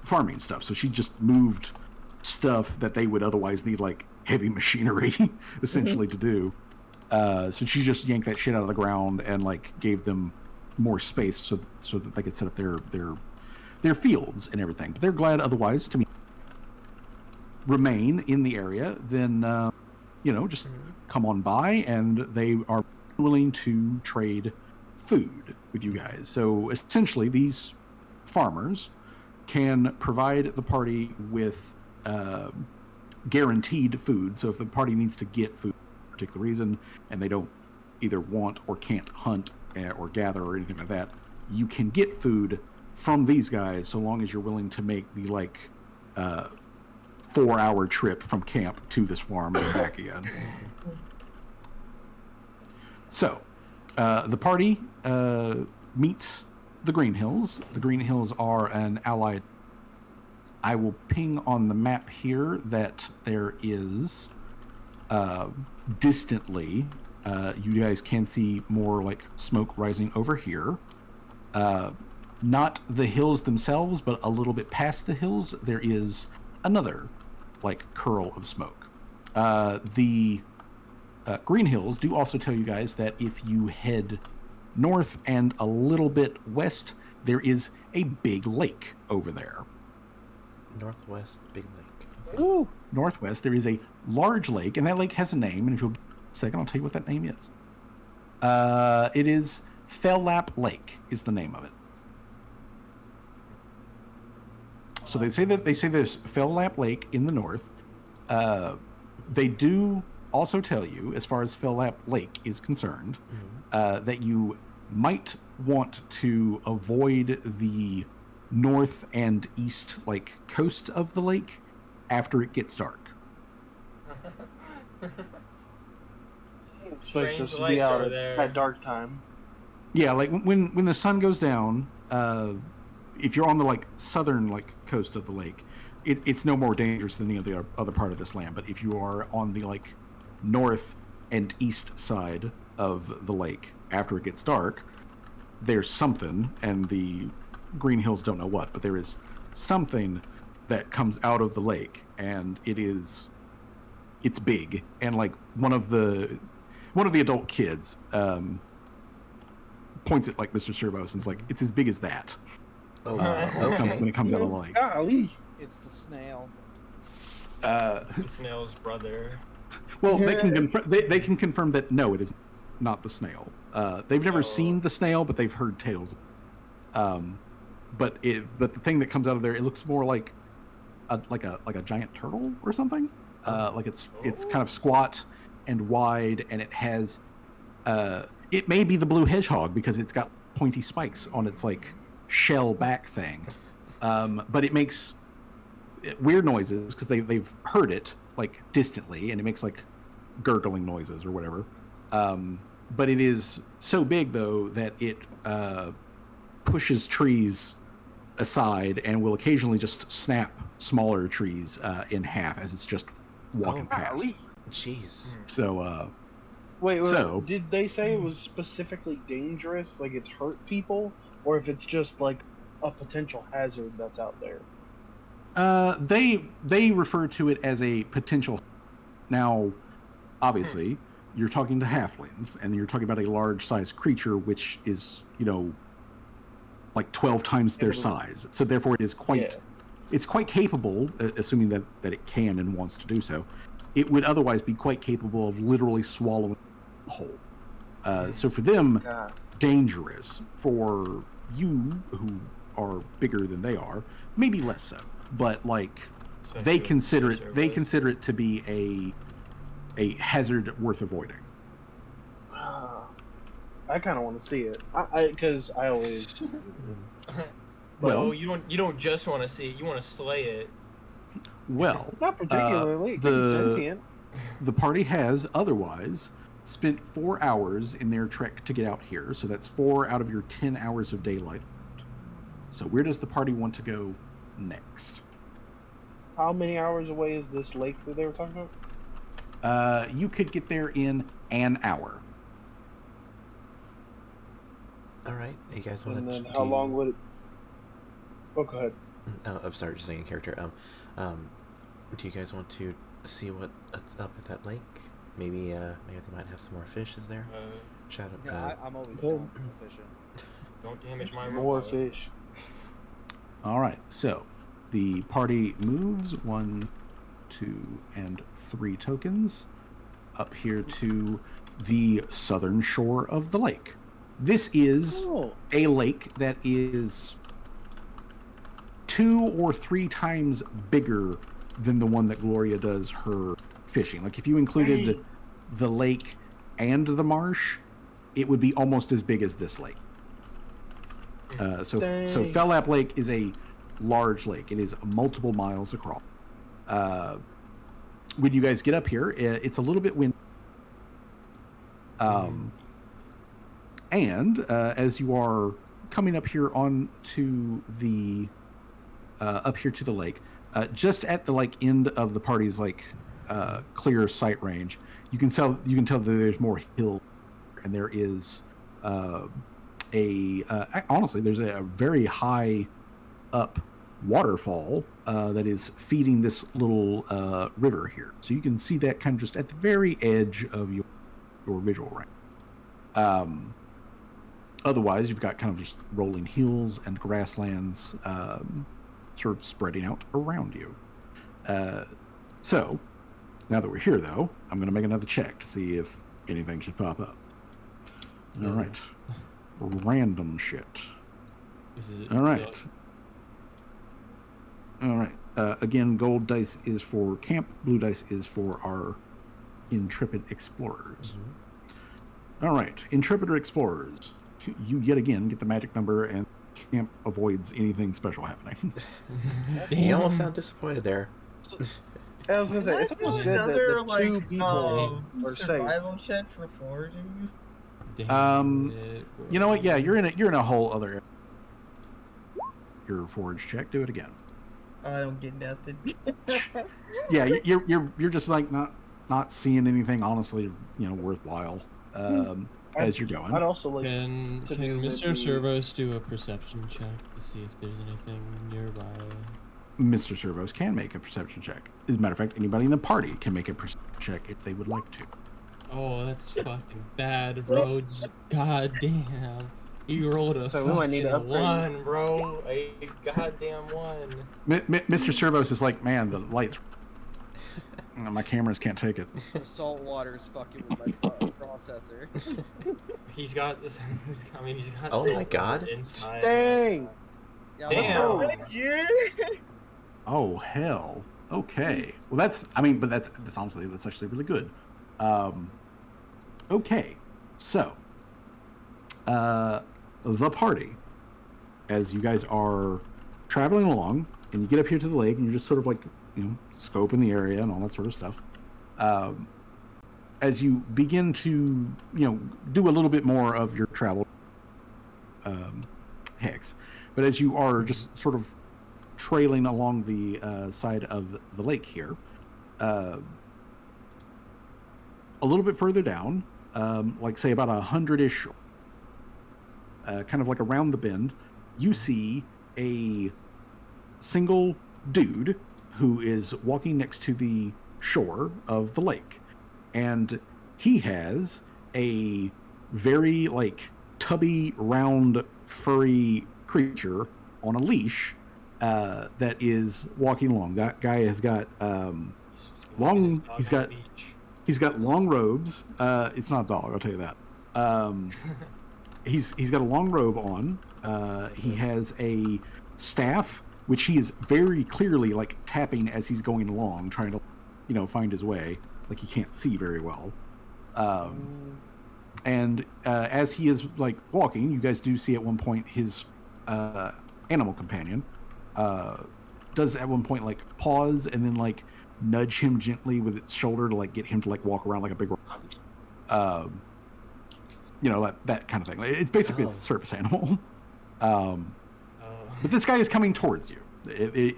farming stuff. So she just moved stuff that they would otherwise need heavy machinery essentially to do. So she just yanked that shit out of the ground and gave them more space so that they could set up their fields and everything. But they're glad otherwise to remain in the area. Then just come on by, and they are willing to trade food with you guys. So essentially, these farmers can provide the party with guaranteed food. So if the party needs to get food for a particular reason, and they don't either want or can't hunt or gather or anything like that, you can get food from these guys so long as you're willing to make the 4-hour trip from camp to this farm and back again. So the party meets the Green Hills. The Green Hills are an allied. I will ping on the map here that there is distantly, you guys can see more smoke rising over here. Not the hills themselves, but a little bit past the hills, there is another like curl of smoke. The Green Hills do also tell you guys that if you head north and a little bit west, there is a big lake over there. Northwest Big Lake. Okay. Ooh. Northwest, there is a large lake, and that lake has a name. And if you'll give me a second, I'll tell you what that name is. It is Fellap Lake is the name of it. So they say there's Fellap Lake in the north. They do also tell you, as far as Fellap Lake is concerned, that you might want to avoid the north and east like coast of the lake after it gets dark. Expects us Strange to be lights out over at there. that dark time. Yeah, like when the sun goes down, if you're on the like southern like coast of the lake, it's no more dangerous than any of the other part of this land. But if you are on the like north and east side of the lake after it gets dark, there's something, and the Green Hills don't know what, but there is something that comes out of the lake, and it's big, and like one of the adult kids points at like Mr. Servos and is like, it's as big as that. Oh, When okay. it comes out of the lake. Golly. It's the snail. It's the snail's brother. Well, they can confirm that no, it is not the snail. They've never seen the snail, but they've heard tales. But the thing that comes out of there, it looks more like a giant turtle or something. Like it's kind of squat and wide, and it has it may be the blue hedgehog because it's got pointy spikes on its like shell back thing. But it makes weird noises because they've heard it like distantly, and it makes like gurgling noises or whatever. But it is so big though that it pushes trees aside and will occasionally just snap smaller trees in half as it's just walking past. Golly. Jeez. So Wait, So- did they say it was specifically dangerous, like it's hurt people, or if it's just like a potential hazard that's out there? they refer to it as a potential. Now, obviously, you're talking to halflings, and you're talking about a large-sized creature, which is, like 12 times their size. So therefore, it is quite, it's quite capable, assuming that it can and wants to do so. It would otherwise be quite capable of literally swallowing a whole. So for them, God. dangerous. For you, who are bigger than they are, maybe less so. But like, they consider it to be a hazard worth avoiding. I kind of want to see it, because I always. Well, you don't just want to see it; you want to slay it. Well, Not particularly. It can be sentient. the party has otherwise spent 4 hours in their trek to get out here, so that's 4 out of your 10 hours of daylight. So where does the party want to go next? How many hours away is this lake that they were talking about? You could get there in an hour. All right. You guys want And to? then how long would it? Oh, go ahead. Oh, I'm sorry, just saying a character. Do you guys want to see what's up at that lake? Maybe they might have some more fishes there. Shout out. Yeah, I'm always Cool. down for fishing. Don't damage my More robot. fish. All right, so the party moves 1, 2, and 3 tokens up here to the southern shore of the lake. This is Oh. a lake that is 2 or 3 times bigger than the one that Gloria does her fishing. Like if you included Dang. the lake and the marsh, it would be almost as big as this lake. So Dang. Fellap Lake is a large lake. It is multiple miles across. When you guys get up here, it's a little bit windy. And as you are coming up here to the lake, just at the like end of the party's like clear sight range, you can tell that there's more hill, and there is honestly there's a very high up waterfall that is feeding this little river here. So you can see that kind of just at the very edge of your visual range. Otherwise, you've got kind of just rolling hills and grasslands sort of spreading out around you. So, now that we're here, though, I'm going to make another check to see if anything should pop up. All right. Random shit. All right. All right. Again, gold dice is for camp. Blue dice is for our intrepid explorers. All right. Intrepid Explorers. You yet again get the magic number, and camp avoids anything special happening. You almost sound disappointed there. I was gonna say it's almost good that another the two people are safe. survival check for foraging. You know what? Yeah, you're in a whole other. Your forage check. Do it again. I don't get nothing. Yeah, you're just like not seeing anything honestly, worthwhile as you're going. I'd also like Can to do with Mr. the- Servos do a perception check to see if there's anything nearby? Mr. Servos can make a perception check. As a matter of fact, anybody in the party can make a perception check if they would like to. Oh, that's fucking bad, bro. God damn. You rolled a So we might need to fucking upgrade. 1, bro. A goddamn 1. Mr. Servos is like, man, the lights. My cameras can't take it. The salt water is fucking with my processor. He's got this. He's got. Oh my silver God. Inside. Dang! Yeah, Damn. Oh hell. Okay. Well, that's honestly that's actually really good. Okay. So, the party, as you guys are traveling along, and you get up here to the lake, and you're just sort of like scoping the area and all that sort of stuff. As you begin to do a little bit more of your travel, Hex, but as you are just sort of trailing along the side of the lake here, a little bit further down, like say about 100-ish, kind of like around the bend, you see a single dude who is walking next to the shore of the lake, and he has a very tubby, round, furry creature on a leash that is walking along. That guy has got long. He's got long robes. It's not a dog, I'll tell you that. He's got a long robe on. He has a staff, which he is very clearly tapping as he's going along, trying to find his way. Like he can't see very well. And as he is walking, you guys do see at one point his animal companion does at one point pause and then nudge him gently with its shoulder to get him to walk around like a big rock. That kind of thing. It's basically it's a service animal. But this guy is coming towards you.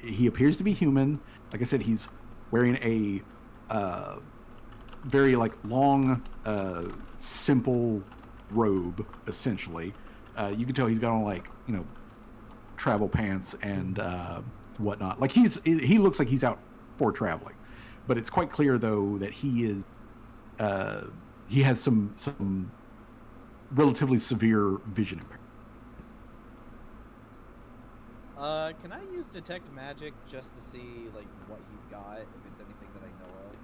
He appears to be human. Like I said, he's wearing a very long, simple robe, essentially. You can tell he's got on travel pants and whatnot. He looks like he's out for traveling, but it's quite clear though that he has some relatively severe vision impairment. Can I use detect magic just to see what he's got, if it's anything that I know of?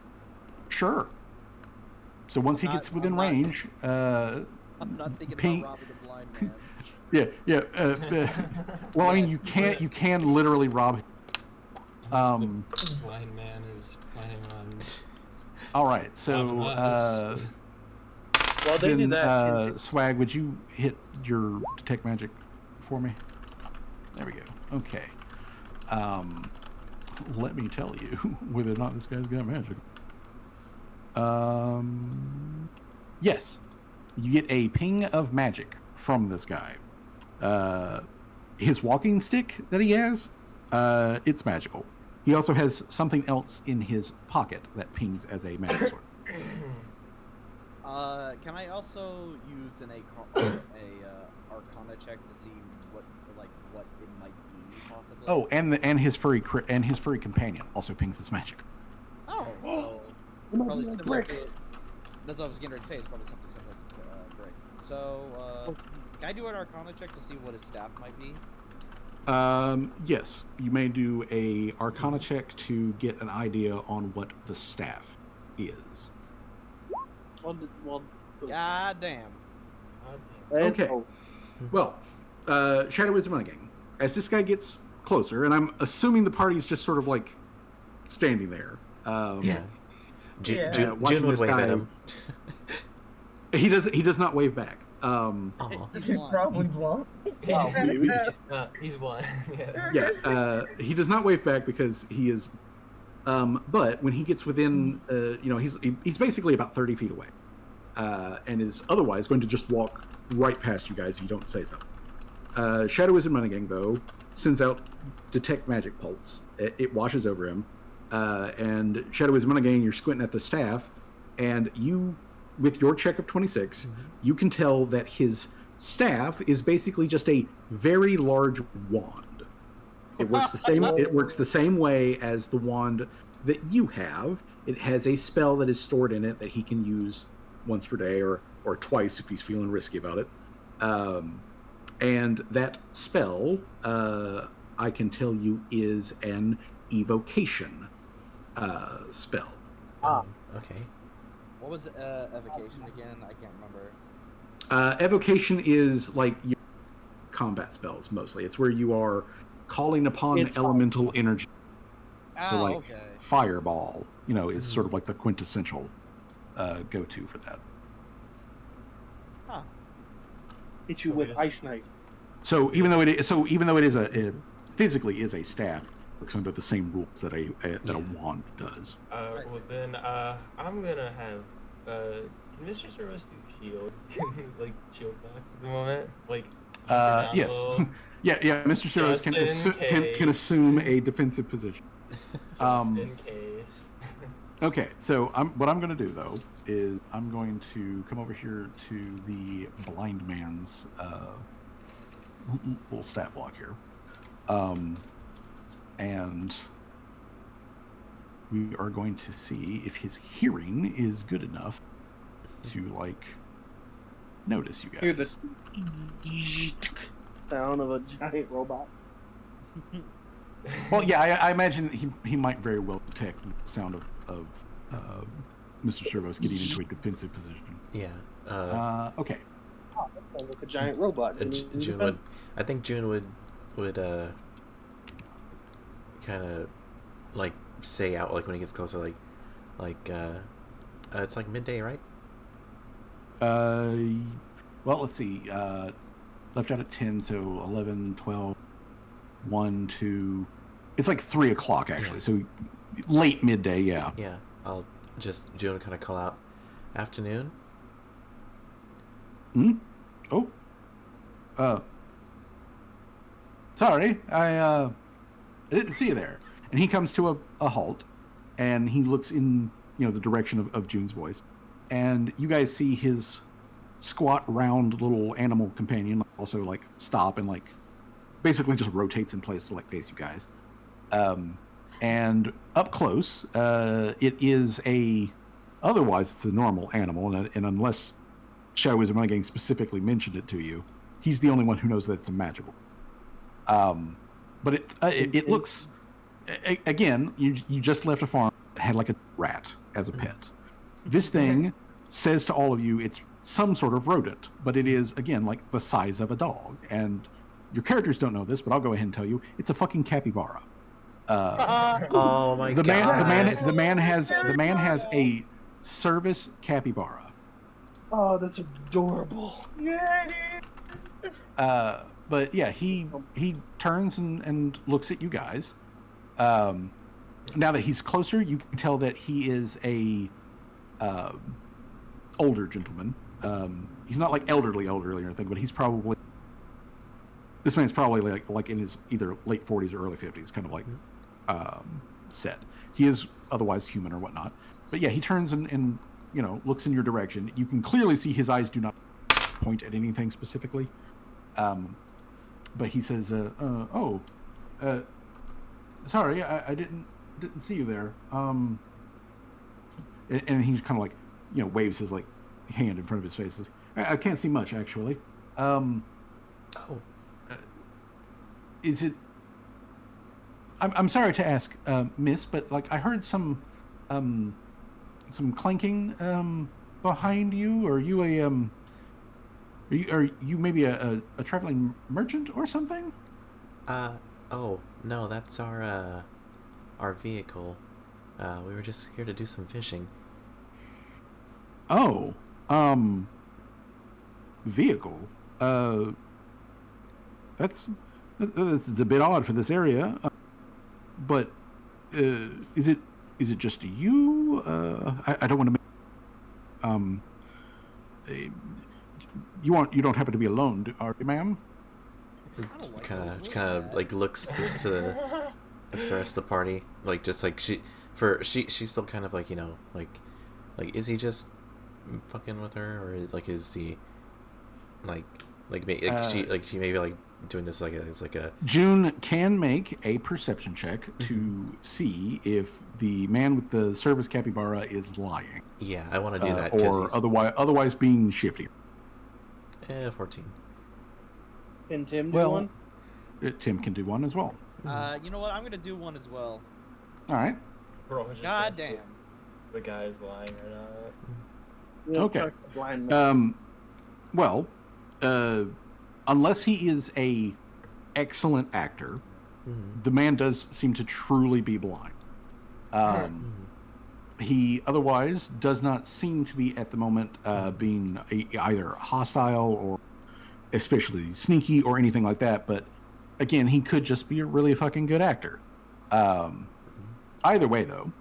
Sure. So once he gets within range, I'm not thinking about robbing a blind man. yeah. Well, I mean, you can literally rob. The blind man is planning on. All right, so Well, they do then that. Swag, would you hit your detect magic for me? There we go. Okay. Let me tell you whether or not this guy's got magic. Yes, you get a ping of magic from this guy. His walking stick that he has, it's magical. He also has something else in his pocket that pings as a magic sword. Can I also use an Arcana check to see what it might be possibly. Oh, and his furry companion also pings its magic. Oh, so It might probably be like similar brick. to. That's what I was getting ready to say. It's probably something similar to Brick. So, can I do an Arcana check to see what his staff might be? Yes, you may do a Arcana check to get an idea on what the staff is. Well, God damn. Okay. Well, Shadow Wisdom again. As this guy gets closer, and I'm assuming the party's just sort of like standing there. Yeah. June watching would this wave guy. at him. He does not wave back. Aw. He's He blind. probably won't. Wow, maybe. He's blind. Yeah. Yeah, he does not wave back because he is. But when he gets within, he's basically about 30 feet away, and is otherwise going to just walk right past you guys if you don't say something. Shadow Wisdom Running though sends out Detect Magic Pulse. It washes over him, and Shadow Wisdom Running, you're squinting at the staff, and you, with your check of 26, you can tell that his staff is basically just a very large wand. It works the same. It works the same way as the wand that you have. It has a spell that is stored in it that he can use once per day or twice if he's feeling risky about it. And that spell, I can tell you, is an evocation spell. Okay. What was evocation again? I can't remember. Evocation is like your combat spells mostly. It's where you are calling upon It's elemental energy. So like okay. fireball, is sort of like the quintessential go-to for that. Huh. Hit you with Ice Knife. So even though it is it physically is a staff, it works under the same rules that a wand does. Well then, I'm gonna have. Can Mr. Service do shield? Like shield back at the moment? Like. Yes. Yeah. Mr. Service can assume a defensive position. Just in case. Okay, so what I'm going to do though is I'm going to come over here to the blind man's little stat block here, and we are going to see if his hearing is good enough to like notice you guys. Hear the sound of a giant robot. Well, yeah, I imagine he might very well detect the sound of Mr. Servos getting into a defensive position. Yeah. Okay. Oh, that sounds like a giant robot. June would. I think June would kind of like say out like when he gets closer, like it's like midday, right? Well, let's see. Left out at 10, so 11, 12, 1, 2. It's like 3 o'clock actually. So late midday. Yeah. Yeah. I'll just June kind of call out afternoon. Oh. Sorry, I didn't see you there. And he comes to a halt, and he looks in the direction of June's voice, and you guys see his squat, round little animal companion also like stop and like basically just rotates in place to like face you guys. And up close, it is otherwise it's a normal animal, and unless Shadow Wizard Money Gang specifically mentioned it to you, he's the only one who knows that it's a magical. But it looks, again, you just left a farm that had like a rat as a pet. This thing says to all of you it's some sort of rodent, but it is, again, like the size of a dog. And your characters don't know this, but I'll go ahead and tell you, it's a fucking capybara. Oh my god! The man has a service capybara. Oh, that's adorable. Yeah, it is. But yeah, he turns and looks at you guys. Now that he's closer, you can tell that he is a older gentleman. He's not like elderly or anything, but this man's probably like in his either late 40s or early 50s, kind of like set. He is otherwise human or whatnot. But yeah, he turns and looks in your direction. You can clearly see his eyes do not point at anything specifically. But he says, Sorry, I didn't see you there. And he's kind of like, waves his like hand in front of his face. I can't see much actually. Oh, Is it? I'm sorry to ask, Miss, but like I heard some clanking behind you. Are you a are you maybe a traveling merchant or something? oh, no, that's our vehicle. We were just here to do some fishing. Oh, vehicle. That's a bit odd for this area. But is it just you? I don't want to make. Eh, you don't happen to be alone, are you, ma'am? I don't like Kind those of really kind of bad. like looks to the rest of the party, like just like she's still kind of like like is he just fucking with her, or like is he like she maybe like doing this like it's like a June can make a perception check to see if the man with the service capybara is lying, yeah, I want to do that because or he's otherwise being shifty. 14. Can Tim do Well, one? Tim can do one as well. You know what? I'm gonna do one as well. All right. Bro, just God ask if damn. the guy's lying or not. Yeah, Okay. check the blind man. Well, unless he is a excellent actor, the man does seem to truly be blind. He otherwise does not seem to be at the moment being either hostile or especially sneaky or anything like that. But again, he could just be a really fucking good actor. Either way, though,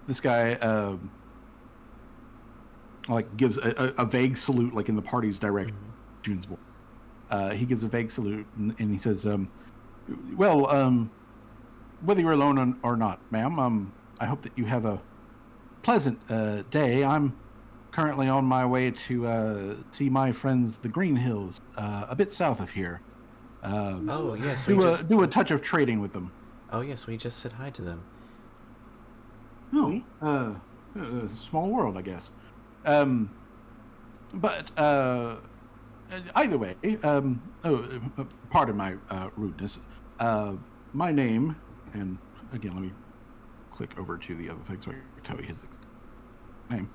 this guy like gives a vague salute, like in the party's direct June's voice. He gives a vague salute and he says, "Well, whether you're alone or not, ma'am, I hope that you have a pleasant day. I'm currently on my way to see my friends, the Green Hills, a bit south of here. Oh yes, Do a touch of trading with them." oh yes, we just said hi to them. Oh, small world, I guess. But either way, pardon my rudeness. My name, and again, let me click over to the other thing so I can tell you his name.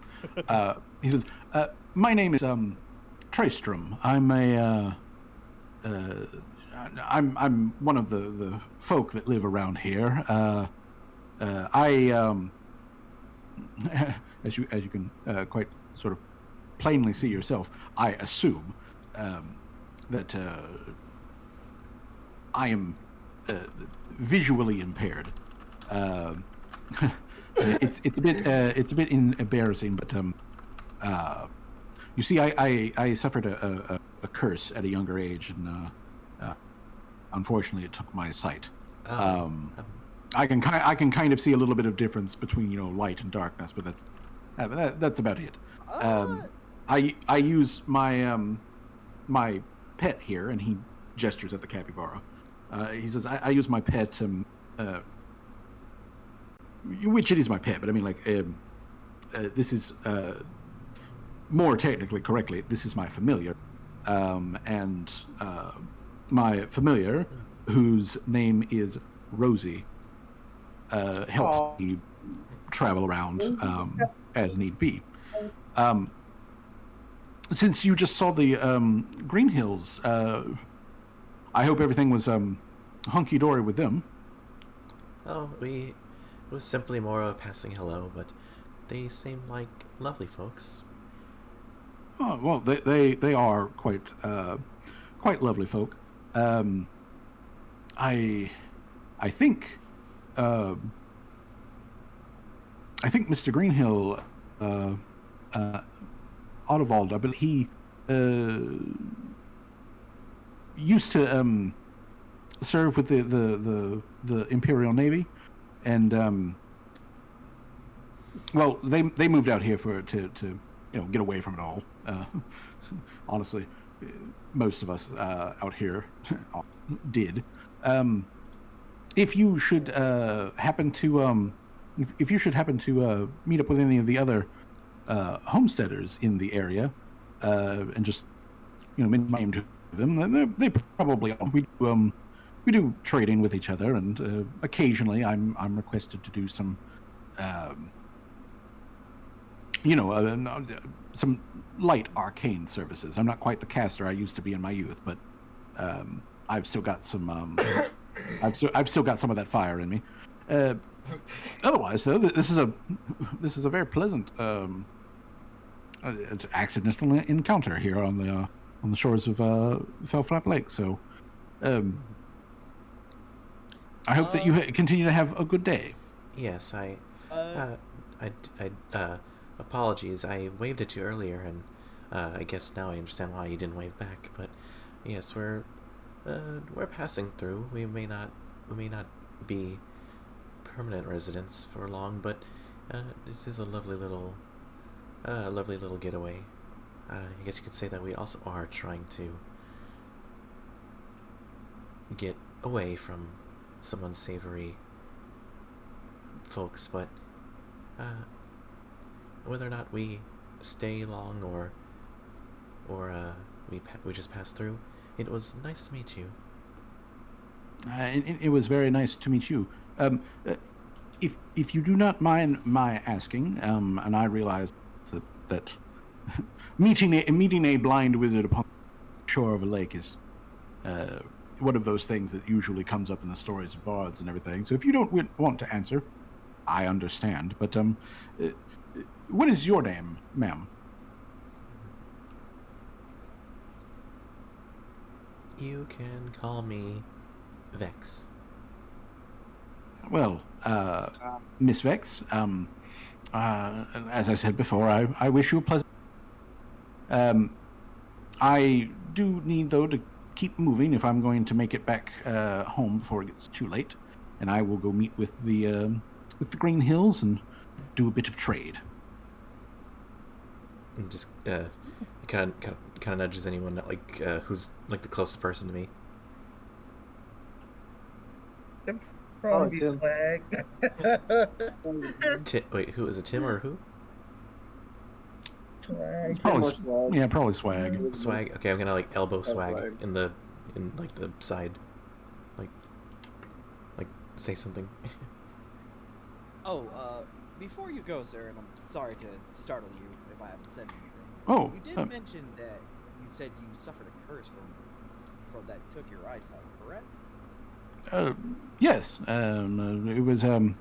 He says, "My name is Tristram. I'm one of the folk that live around here. As you can quite sort of plainly see yourself, I assume that I am visually impaired. It's a bit embarrassing, but you see, I suffered a curse at a younger age, and unfortunately, it took my sight. I can kind of see a little bit of difference between light and darkness, but that's about it. I use my my pet here, and he gestures at the capybara. He says, I use my pet, which it is my pet, but I mean, like, this is, more technically correctly, this is my familiar. And my familiar, whose name is Rosie, helps me travel around as need be. Since you just saw the Green Hills, I hope everything was hunky-dory with them. Oh, it was simply more of a passing hello, but they seem like lovely folks. Oh, well, they are quite lovely folk. I think Mr. Greenhill, Ottovald, I believe he used to serve with the Imperial Navy, and well, they moved out here to get away from it all. Honestly, most of us out here did. If you should happen to if you should happen to meet up with any of the other homesteaders in the area, and just mention my name to them, then they probably are. We do trading with each other, and occasionally I'm requested to do some some light arcane services. I'm not quite the caster I used to be in my youth, but I've still got some I've still got some of that fire in me. Otherwise, though, this is a very pleasant accidental encounter here on the shores of Fellflap Lake. So, I hope that you continue to have a good day. Yes, apologies. I waved at you earlier, and I guess now I understand why you didn't wave back. But yes, we're passing through. We may not be permanent residents for long, but this is a lovely little getaway. I guess you could say that we also are trying to get away from some unsavory folks, but whether or not we stay long or we just pass through, it was nice to meet you. It was very nice to meet you. If you do not mind my asking, and I realize that meeting a blind wizard upon the shore of a lake is one of those things that usually comes up in the stories of bards and everything. So if you don't want to answer, I understand. But what is your name, ma'am? You can call me Vex. Well, Miss Vex, as I said before, I wish you a pleasant. I do need, though, to keep moving if I'm going to make it back home before it gets too late, and I will go meet with the Green Hills and do a bit of trade. And just kind of nudges anyone that who's like the closest person to me. Probably Tim. Swag. Wait, who is it? Tim or who? Swag. It's probably Swag. Swag. Okay, I'm gonna elbow Swag in the side, like say something. Before you go, sir, and I'm sorry to startle you if I haven't said anything. Oh, You did mention that you said you suffered a curse from that took your eyesight, correct? yes. It was a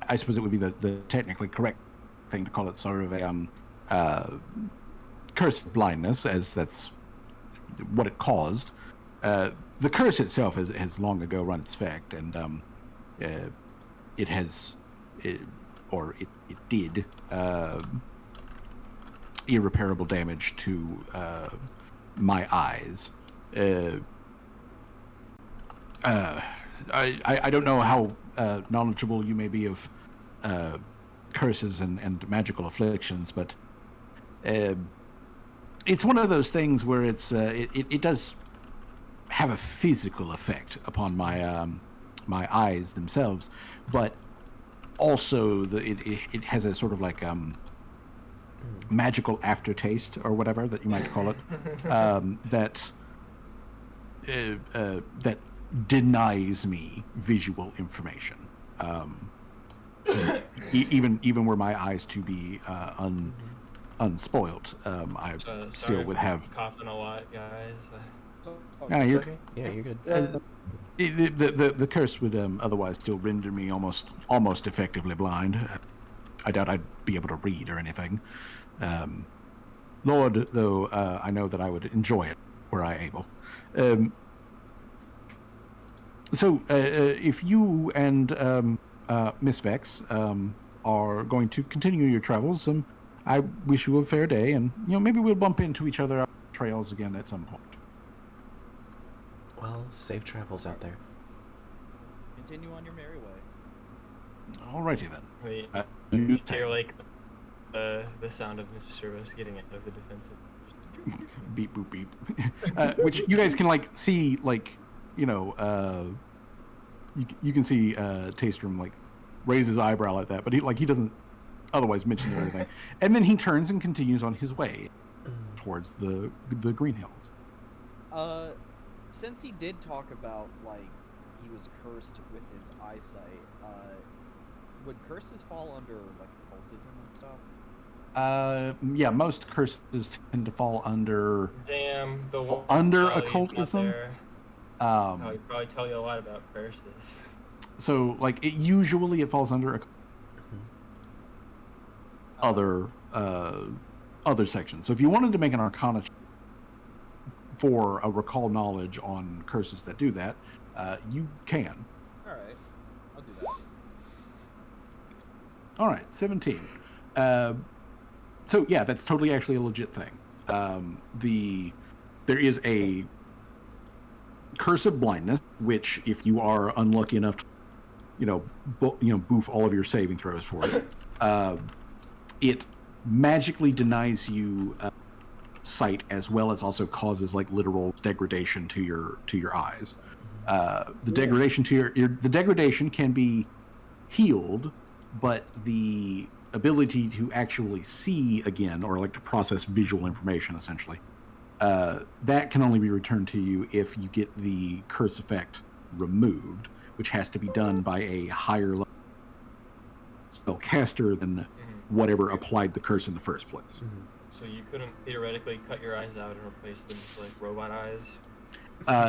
I suppose it would be the technically correct thing to call it, sort of a curse of blindness, as that's what it caused. The curse itself has long ago run its effect, and it did irreparable damage to my eyes. I don't know how knowledgeable you may be of curses and magical afflictions, but it's one of those things where it does have a physical effect upon my eyes themselves, but also it has a sort of like magical aftertaste or whatever that you might call it, that denies me visual information, even were my eyes to be unspoilt. I still would have coughing a lot, guys. you're Okay. Yeah, you're good. the curse would otherwise still render me almost effectively blind. I doubt I'd be able to read or anything. Lord, though, I know that I would enjoy it were I able. So, if you and Miss Vex are going to continue your travels, I wish you a fair day, and maybe we'll bump into each other on trails again at some point. Well, safe travels out there. Continue on your merry way. Alrighty then. Wait, You hear like the sound of Mr. Service getting out of the defensive. Beep boop beep. Which you guys can like see, like, you can see Tasterum like raise his eyebrow at that, but he doesn't otherwise mention it or anything. And then he turns and continues on his way towards the Green Hills. Since he did talk about like he was cursed with his eyesight, would curses fall under like occultism and stuff? Yeah, most curses tend to fall under under occultism. He'd probably tell you a lot about curses. So like it falls under other sections. So if you wanted to make an Arcana for a recall knowledge on curses that do that, you can. All right, I'll do that. All right, 17. So yeah, that's totally actually a legit thing. There is a curse of blindness, which if you are unlucky enough to, boof all of your saving throws for it, it magically denies you sight, as well as also causes like literal degradation to your eyes. The degradation the degradation can be healed, but the ability to actually see again, or like to process visual information, essentially, that can only be returned to you if you get the curse effect removed, which has to be done by a higher level spellcaster than whatever applied the curse in the first place. So you couldn't theoretically cut your eyes out and replace them with like robot eyes?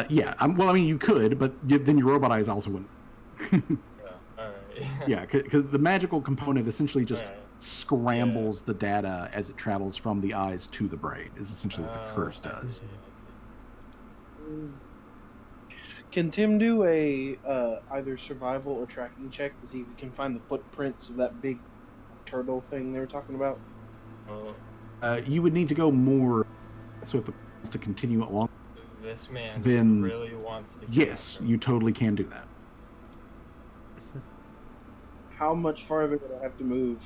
Yeah. Well, I mean, you could, but then your robot eyes also wouldn't. Yeah, because the magical component essentially just scrambles the data as it travels from the eyes to the brain, is essentially what the curse does. I see. Can Tim do a either survival or tracking check to see if he can find the footprints of that big turtle thing they were talking about? You would need to go more, so if the to continue along. This man then really wants to. Yes, you totally can do that. How much farther would I have to move?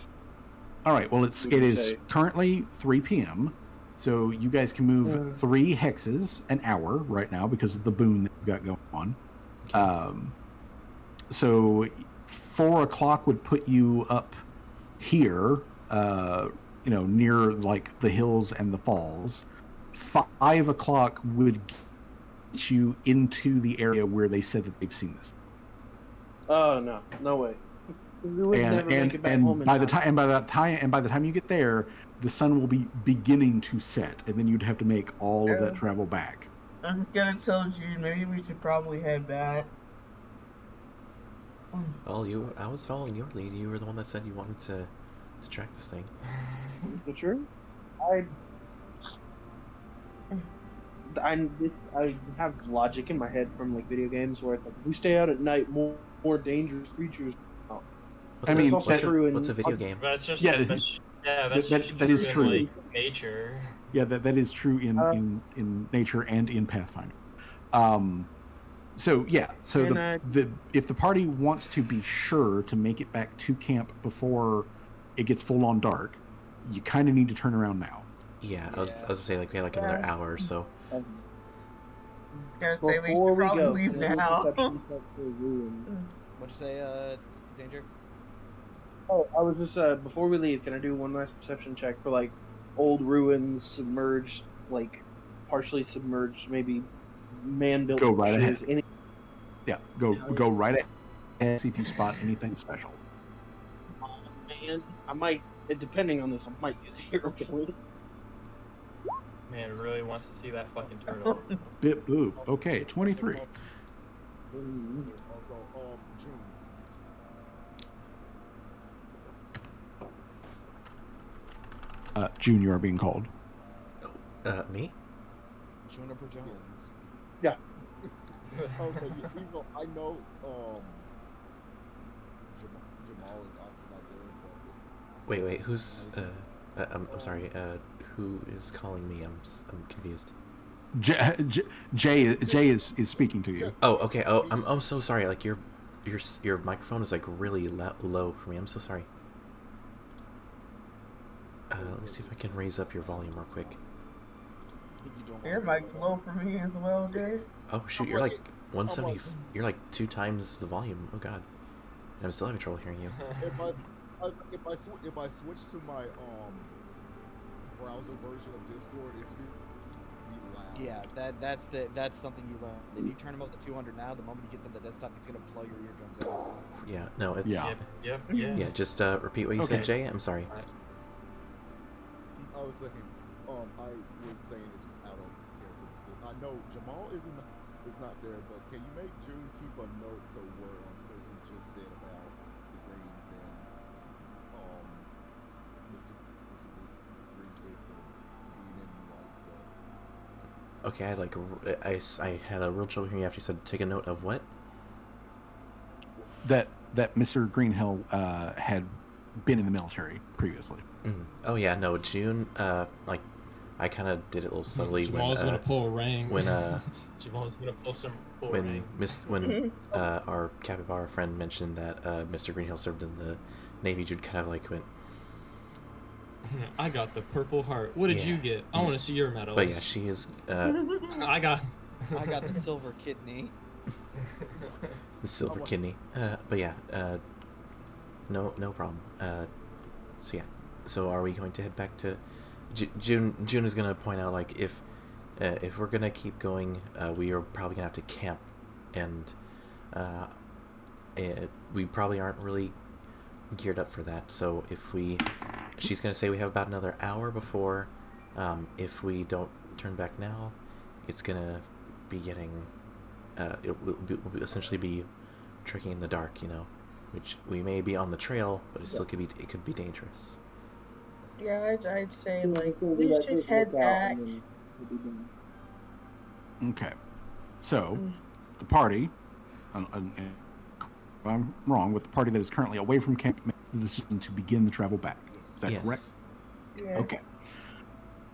All right. Well, it is currently 3 p.m. So you guys can move 3 hexes an hour right now because of the boon that you've got going on. So 4 o'clock would put you up here, near like the hills and the falls. 5 o'clock would get you into the area where they said that they've seen this. Oh no way. And by the time you get there, the sun will be beginning to set, and then you'd have to make all of that travel back. I was gonna tell June, maybe we should probably head back. Well, I was following your lead. You were the one that said you wanted to track this thing. Sure. I have logic in my head from like video games where it's like, if we stay out at night, more dangerous creatures. What's a video game? That's just that is true. In, like, nature. Yeah, that is true in nature and in Pathfinder. If the party wants to be sure to make it back to camp before it gets full on dark, you kind of need to turn around now. Yeah, I was gonna say like we had like another hour or so. Gotta say we should probably leave now. What'd you say, Danger? Oh, I was just before we leave, can I do one last perception check for like old ruins, submerged, like partially submerged, maybe man-built? Go right ahead. Go right ahead and see if you spot anything special. Man, I might, depending on this, I might use hero point. Man really wants to see that fucking turtle. Bit boop. Okay, 23. June, you are being called. Me? Juniper Jones. Yeah. Okay, I know Jamal is obviously not there. Wait, who's I'm sorry, who is calling me? I'm confused. Jay is speaking to you. Oh, okay. Oh, I'm so sorry. Like your microphone is like really low for me. I'm so sorry. Let me see if I can raise up your volume real quick. I think you don't Your want mic's low for me as well, Jay. Oh shoot, I'm you're like like- 170. I'm like- You're like 2 times the volume. Oh god, and I'm still having trouble hearing you. If I switch to my browser version of Discord, it's gonna be loud. Yeah, that's something you learn. If you turn him up to 200 now, the moment he gets on the desktop, he's gonna plug your eardrums out. Yeah, no, it's Yeah. Yep. yeah. Just repeat what you Okay. said, Jay. I'm sorry. I was saying, I was saying it just out of character. So I know Jamal is not there, but can you make June keep a note to where Cersei just said about the Greens and Mr. Greens being in like the Okay, I had a real trouble hearing you after you said take a note of what? That Mr. Greenhill had been in the military previously. Oh yeah, no, June. Like, I kind of did it a little subtly Jamal's gonna pull a rank. when Jamal's gonna pull some when our Capybara friend mentioned that Mr. Greenhill served in the Navy. Jude kind of like went. I got the Purple Heart. What did Yeah. you get? I want to see your medals. But yeah, she is I got. I got the silver kidney. the silver kidney. But yeah, no problem. So yeah, so are we going to head back to June? June is gonna point out like if we're gonna keep going, we are probably gonna have to camp, and we probably aren't really geared up for that. So she's gonna say we have about another hour before. If we don't turn back now, it's gonna be getting. We'll essentially be trekking in the dark, which we may be on the trail, but it could be dangerous. Yeah, I'd say like we should head back. Okay. So, the party, if I'm wrong, with the party that is currently away from camp, makes the decision to begin the travel back. Is that Yes. correct? Yeah. Okay.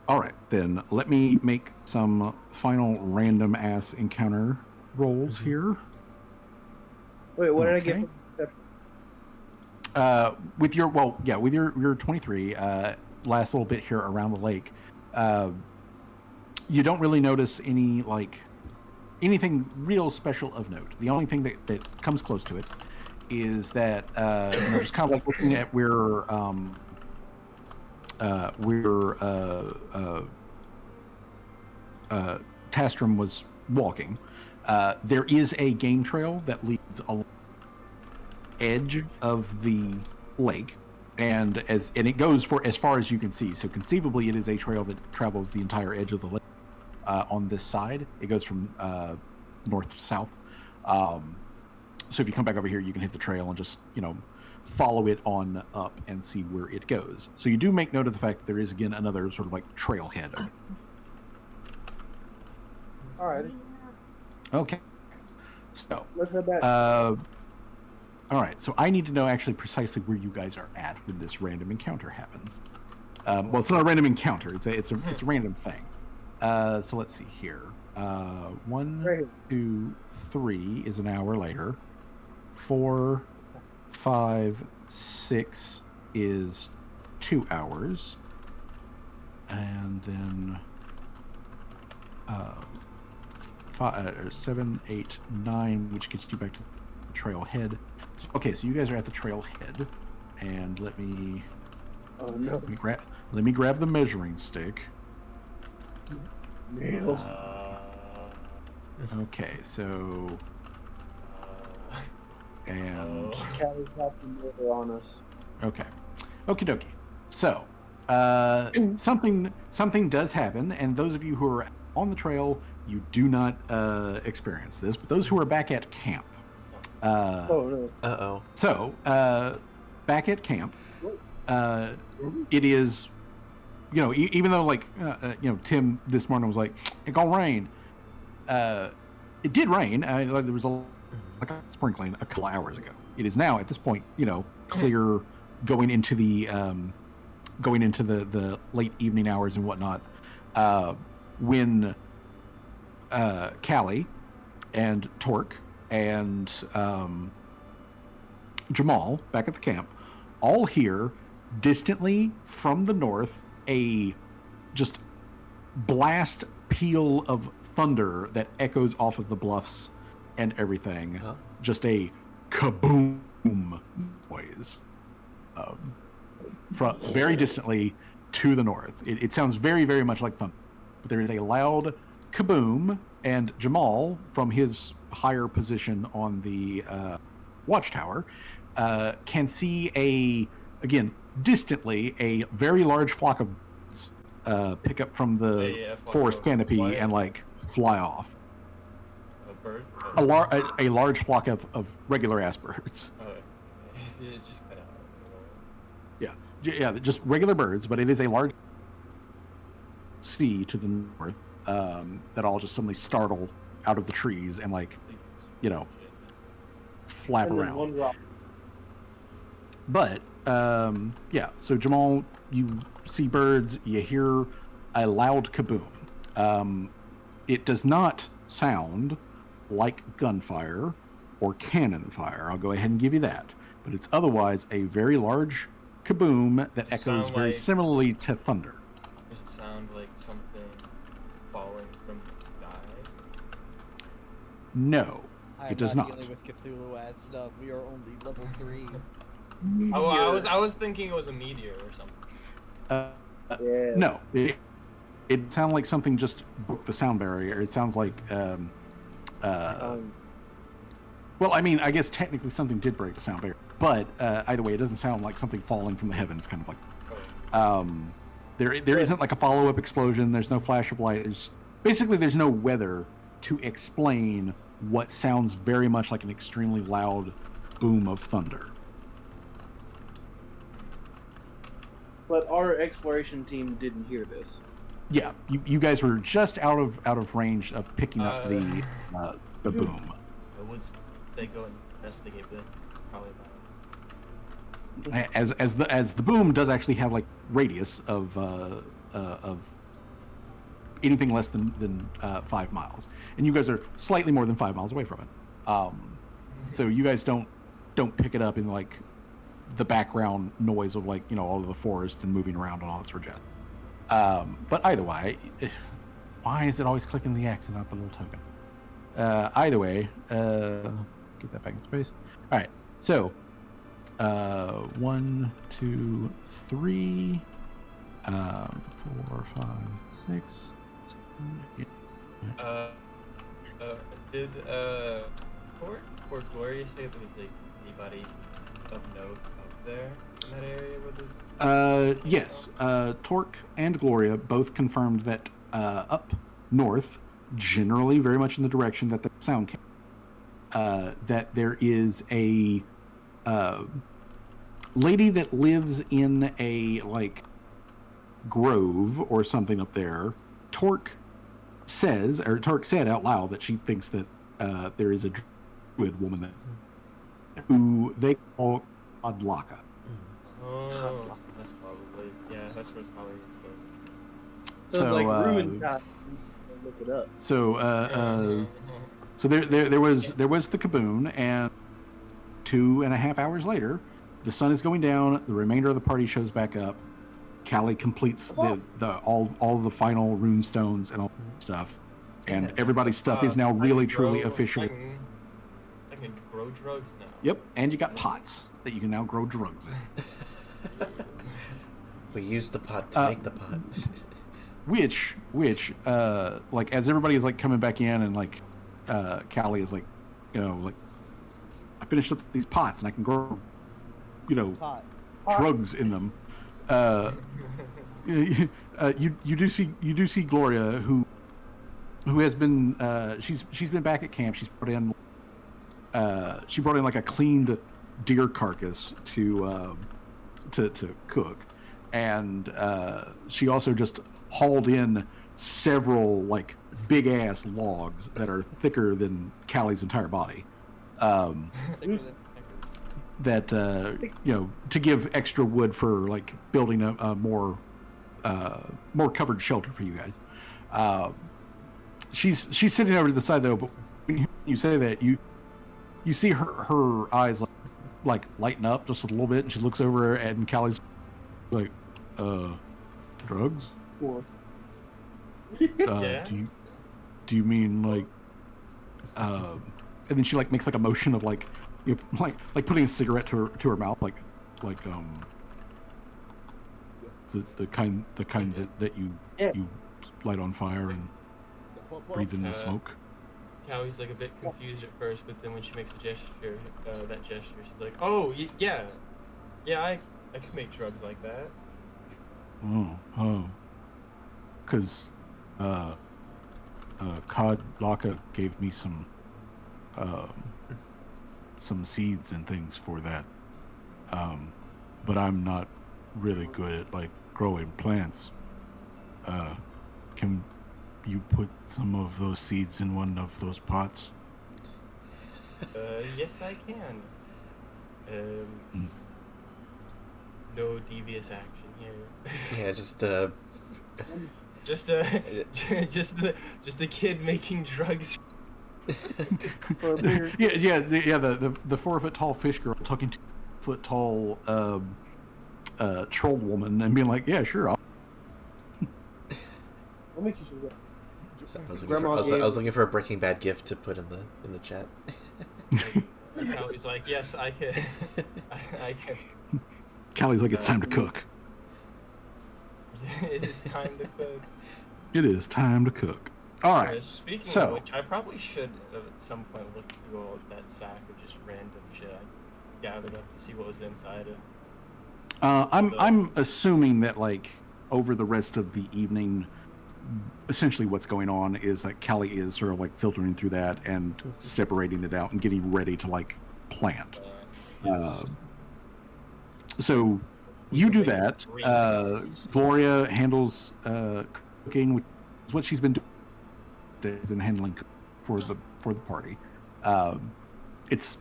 All right, then let me make some final random ass encounter rolls here. Wait, what did I get? Okay. For With your 23 last little bit here around the lake, you don't really notice anything real special of note. The only thing that comes close to it is that just kind of like looking at where Tastrum was walking. There is a game trail that leads along the edge of the lake, and it goes for as far as you can see. So conceivably, it is a trail that travels the entire edge of the lake. On this side, it goes from north to south. So if you come back over here, you can hit the trail and just follow it on up and see where it goes. So you do make note of the fact that there is again another sort of like trailhead. all right, Okay. So let's head back. all right. So I need to know actually precisely where you guys are at when this random encounter happens. Well, it's not a random encounter. It's a random thing. So let's see here. 1, Right here. 2, 3 is an hour later. 4, 5, 6 is 2 hours, and then 7, 8, 9, which gets you back to the trailhead. Okay, so you guys are at the trailhead, and let me grab the measuring stick. Neil. Okay, so and Callie's having murder on us. okay, okie dokie. So something does happen, and those of you who are on the trail, you do not experience this. But those who are back at camp, Oh no. so back at camp, it is. Even though Tim this morning was like, "It's gonna rain," it did rain. There was a sprinkling a couple hours ago. It is now at this point, clear, going into the late evening hours and whatnot. When Callie and Torque and Jamal back at the camp all hear distantly from the north, a just blast peal of thunder that echoes off of the bluffs and everything. Huh? Just a kaboom noise from very distantly to the north. It sounds very, very much like thunder. But there is a loud kaboom, and Jamal, from his higher position on the watchtower, can see distantly, a very large flock of birds pick up from the A flock forest of canopy what? and like fly off. A bird? A large flock of regular ass birds. Oh, it just cut out. Yeah, just regular birds, but it is a large sea to the north that all just suddenly startle out of the trees and like, flap And then around. one drop. But so Jamal, you see birds, you hear a loud kaboom. It does not sound like gunfire or cannon fire. I'll go ahead and give you that. But it's otherwise a very large kaboom that Does it echoes sound very like- similarly to thunder. Does it sound like something falling from the sky? No, I'm it does not not. dealing with Cthulhu ass stuff. We are only level 3. I was thinking it was a meteor or something. Yeah. No, it sounded like something just broke the sound barrier. It sounds like, well, I mean, I guess technically something did break the sound barrier, but either way, it doesn't sound like something falling from the heavens, kind of like. There isn't like a follow-up explosion. There's no flash of light. There's no weather to explain what sounds very much like an extremely loud boom of thunder. But our exploration team didn't hear this. Yeah, you guys were just out of range of picking up the boom. I would say go investigate, but it's probably not. As the boom does actually have like radius of anything less than 5 miles, and you guys are slightly more than 5 miles away from it. So you guys don't pick it up in like the background noise of like all of the forest and moving around and all that sort of jazz. But either way, why is it always clicking the X and not the little token? Either way, get that back in space. All right, so 1, 2, 3, 4, 5, 6, 7, 8. Did or Gloria say there was like anybody of note up there in that area with the... Yes, Torque and Gloria both confirmed that up north, generally very much in the direction that the sound came, that there is a lady that lives in a like grove or something up there. Torque said out loud that she thinks that there is a druid woman who they call Adlaka. Oh, that's probably... Yeah, that's what's probably... So, it's like ruined God. Look it up. So there was the kaboom, and 2.5 hours later, the sun is going down. The remainder of the party shows back up. Callie completes all the final rune stones and all that stuff, and everybody's stuff is now really truly officially. I can grow drugs now. Yep, and you got pots that you can now grow drugs in. We use the pot to make the pot. Which, like, as everybody is like coming back in, and like, Callie is like, like, I finished up these pots and I can grow, drugs in them. You do see Gloria who has been she's been back at camp. She brought in like a cleaned deer carcass to cook, and she also just hauled in several like big ass logs that are thicker than Callie's entire body. That to give extra wood for like building a more covered shelter for you guys. She's sitting over to the side though, but when you say that, you see her eyes like lighten up just a little bit, and she looks over and Callie's, Like, drugs? Or Yeah. Do you mean like, and then she like makes like a motion of like, like putting a cigarette to her mouth, like the kind that you Yeah. you light on fire and breathe in the Uh, smoke. Callie's like a bit confused at first, but then when she makes a gesture, that gesture, she's like, "Oh, yeah, I can make drugs like that." Oh, because Cod Laka gave me some seeds and things for that. But I'm not really good at like growing plants. Can you put some of those seeds in one of those pots? Yes, I can. No devious action here. Yeah, just just a kid making drugs. for a bigger. The 4 foot tall fish girl talking to 4 foot tall troll woman and being like, yeah, sure, I'll. What makes you so so I Grandma was gave- looking for a Breaking Bad gift to put in the chat. Callie's like, yes, I can. I can. Callie's like, it's time to cook. It is time to cook. It is time to cook. All right. Speaking so- of which, I probably should at some point look through all of that sack of just random shit I gathered up to see what was inside it. I'm assuming that like over the rest of the evening, essentially what's going on is that Callie is sort of like filtering through that and separating it out and getting ready to like plant. Yes. So you do that. Gloria handles cooking, which is what she's been doing and handling for the party. It's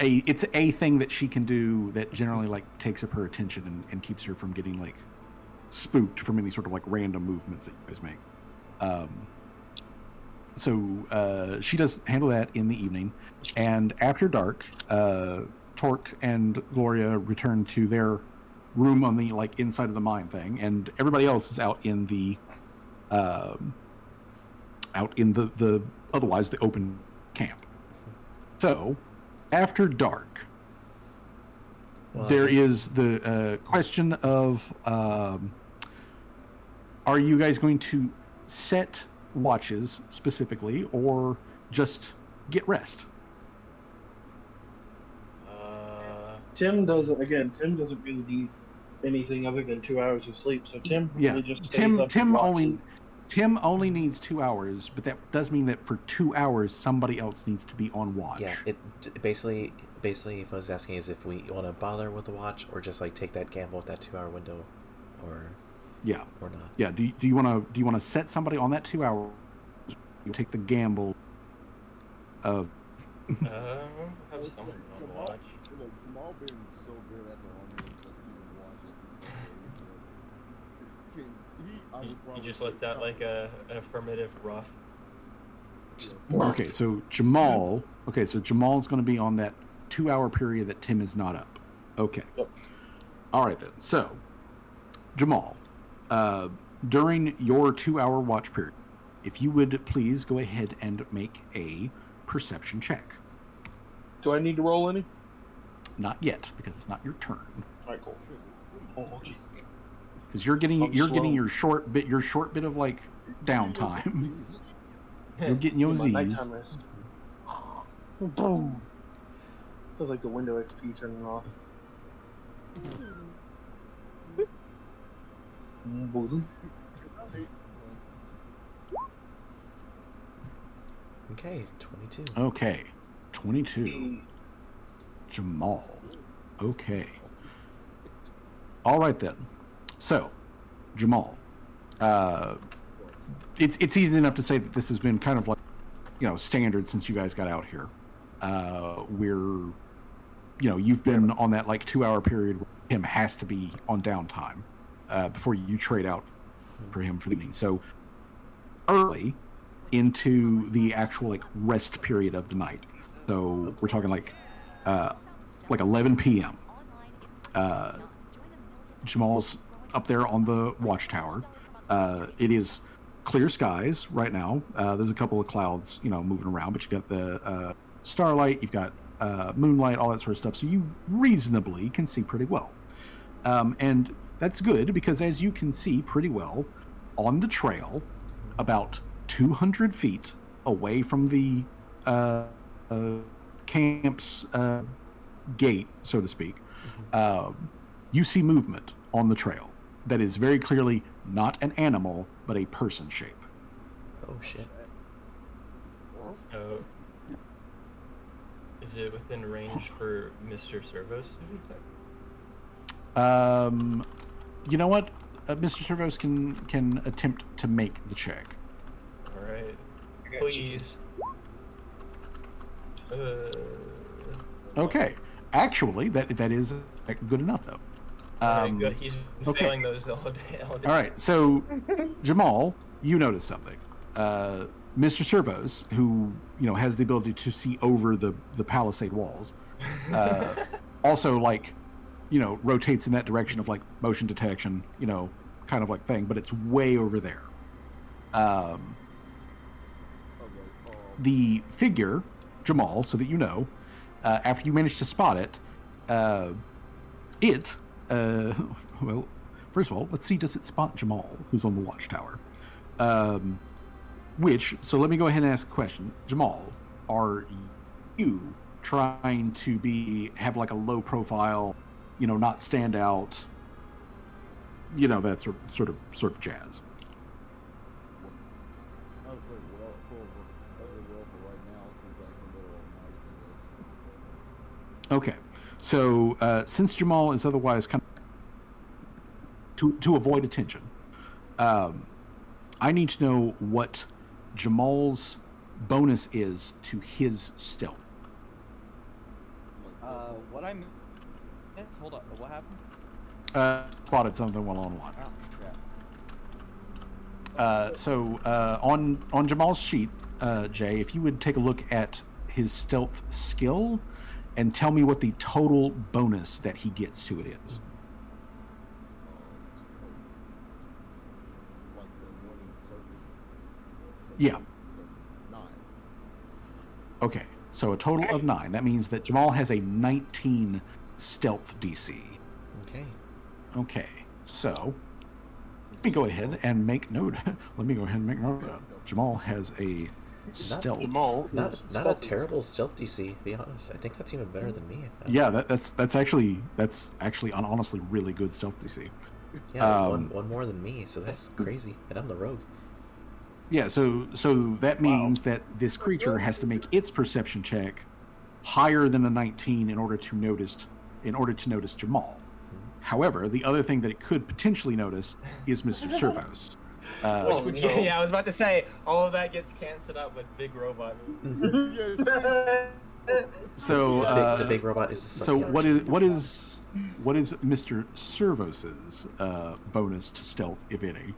a thing that she can do that generally like takes up her attention and keeps her from getting like spooked from any sort of like random movements that you guys make. So she does handle that in the evening, and after dark, Torque and Gloria return to their room on the like inside of the mine thing, and everybody else is out in the otherwise the open camp. So after dark, Well, there is the question of are you guys going to set watches specifically or just get rest? Tim doesn't really need anything other than 2 hours of sleep. So Tim Yeah, really just stays up Tim and only needs 2 hours, but that does mean that for 2 hours somebody else needs to be on watch. Yeah, it basically if I was asking is if we want to bother with the watch or just like take that gamble with that 2 hour window, or not. Yeah. Do you want to set somebody on that 2 hour? You take the gamble of. Have someone on watch. Look, Jamal been so good at the moment, just keeping watch at this point. Can he? I would He probably just say lets out like an affirmative rough. Okay, so Jamal's going to be on that 2 hour period that Tim is not up. Okay. Yep. All right then. So, Jamal, during your 2 hour watch period, if you would please go ahead and make a perception check. Do I need to roll any? Not yet, because it's not your turn. All right, cool. Oh, jeez. Because you're getting I'm getting slow. your short bit of like downtime. You're getting your My Z's. nighttime rest. Boom. Feels like the window XP turning off. Boom. Okay, 22. Okay, 22. Jamal. Okay. All right then. So, Jamal. It's easy enough to say that this has been kind of like, standard since you guys got out here. You've been on that like 2 hour period where him has to be on downtime before you trade out for him for the evening. So early into the actual like rest period of the night. So we're talking like 11 p.m. Jamal's up there on the watchtower. It is clear skies right now. There's a couple of clouds, moving around, but you got the starlight, you've got moonlight, all that sort of stuff. So you reasonably can see pretty well. And that's good because as you can see pretty well on the trail, about 200 feet away from the camp's gate, so to speak, you see movement on the trail that is very clearly not an animal, but a person shape. Oh shit. Oh. Is it within range for Mr. Servos to detect? You know what? Mr. Servos can attempt to make the check. All right. Please. Okay. Actually, that is good enough, though. Good. He's been failing those all day. All right. So, Jamal, you notice something. Mr. Servos, who has the ability to see over the palisade walls, also rotates in that direction of motion detection, kind of thing, but it's way over there. The figure, Jamal, so that after you manage to spot it, well, first of all, let's see, does it spot Jamal, who's on the watchtower? So let me go ahead and ask a question. Jamal, are you trying to have a low profile, not stand out, that sort of jazz? I was like, well, for right now, because in the middle of the night, I guess. Okay, so since Jamal is otherwise kind of to avoid attention, I need to know what Jamal's bonus is to his stealth. What I meant? Hold up. What happened? Spotted something one-on-one. Oh, crap. So on Jamal's sheet, Jay, if you would take a look at his stealth skill and tell me what the total bonus that he gets to it is. Like the one in the circle. Yeah. 9. Okay, so a total of 9. That means that Jamal has a 19 stealth DC. Okay. Okay, so let me go ahead and make note. Let me go ahead and make note of that. Jamal has a stealth. Not a terrible stealth DC, to be honest. I think that's even better than me. Yeah, that's actually honestly really good stealth DC. Yeah, one more than me, so that's crazy. And I'm the rogue. Yeah, so that means that this creature has to make its perception check higher than a 19 in order to notice Jamal. However, the other thing that it could potentially notice is Mr. Servos. Yeah, I was about to say, all of that gets canceled out with big robot. So the big robot is. So what is Mr. Servos's bonus to stealth, if any?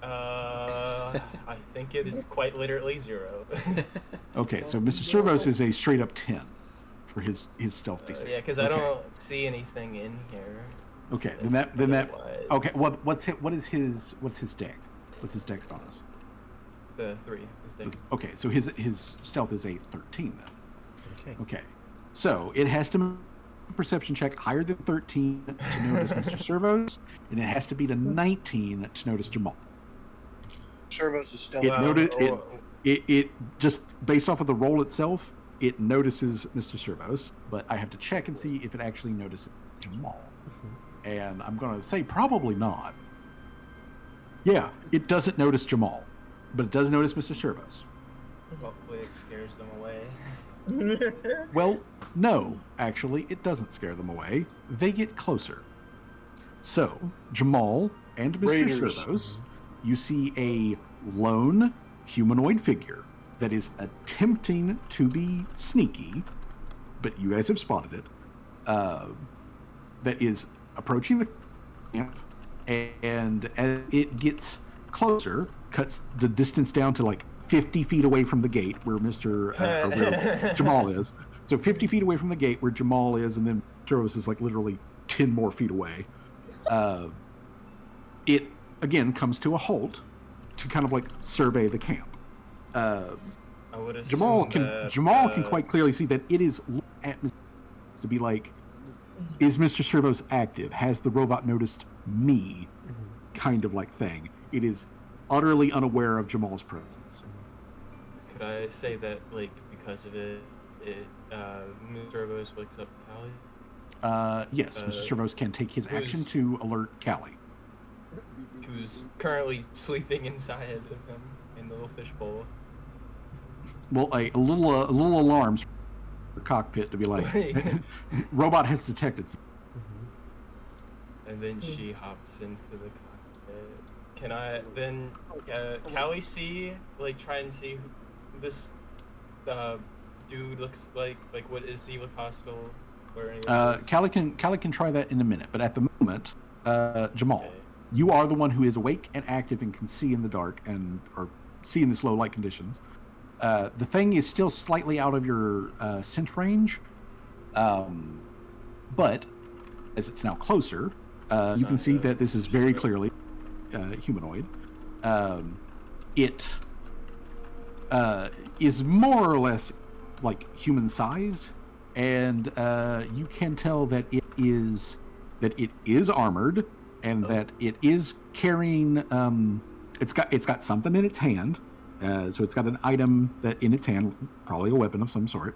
I think it is quite literally 0. Okay, so Mr. Servos is a straight up 10 for his stealth DC. Yeah, because I don't see anything in here. Okay, then that. Okay, what's his dex? What's his dex bonus? The 3. His dex. Okay, so his stealth is a 13 then. Okay. Okay, so it has to make a perception check higher than 13 to notice Mr. Servos, and it has to beat a 19 to notice Jamal. Servos is stealth. It just based off of the roll itself, it notices Mr. Servos, but I have to check and see if it actually notices Jamal. And I'm going to say probably not. Yeah, it doesn't notice Jamal, but it does notice Mr. Servos. Hopefully it scares them away. Well, no, actually, it doesn't scare them away. They get closer. So, Jamal and Mr. Servos, you see a lone humanoid figure that is attempting to be sneaky, but you guys have spotted it, that is approaching the camp, and as it gets closer, cuts the distance down to 50 feet away from the gate where where Jamal is. So 50 feet away from the gate where Jamal is, and then Servos is literally 10 more feet away. it again comes to a halt to kind of like survey the camp. I would assume Jamal can quite clearly see that it is looking at Mr. to be like, is Mr. Servos active? Has the robot noticed me? Kind of like thing. It is utterly unaware of Jamal's presence. Could I say that, like, because of it, Mr. Servos wakes up Callie? Yes, Mr. Servos can take his action to alert Callie, who's currently sleeping inside of him in the little fishbowl. Well, a little alarms for cockpit to be like, robot has detected. And then she hops into the cockpit. Can I then, Callie see, like, try and see who this dude looks like? Like, what is he look hostile? Or Callie can try that in a minute, but at the moment, Jamal, Okay. you are the one who is awake and active and can see in the dark or see in this low light conditions. The thing is still slightly out of your scent range, but as it's now closer, you can see that this is very clearly humanoid. It is more or less like human-sized, and you can tell that it is armored, and that it is carrying. It's got something in its hand. So it's got an item that in its hand, probably a weapon of some sort.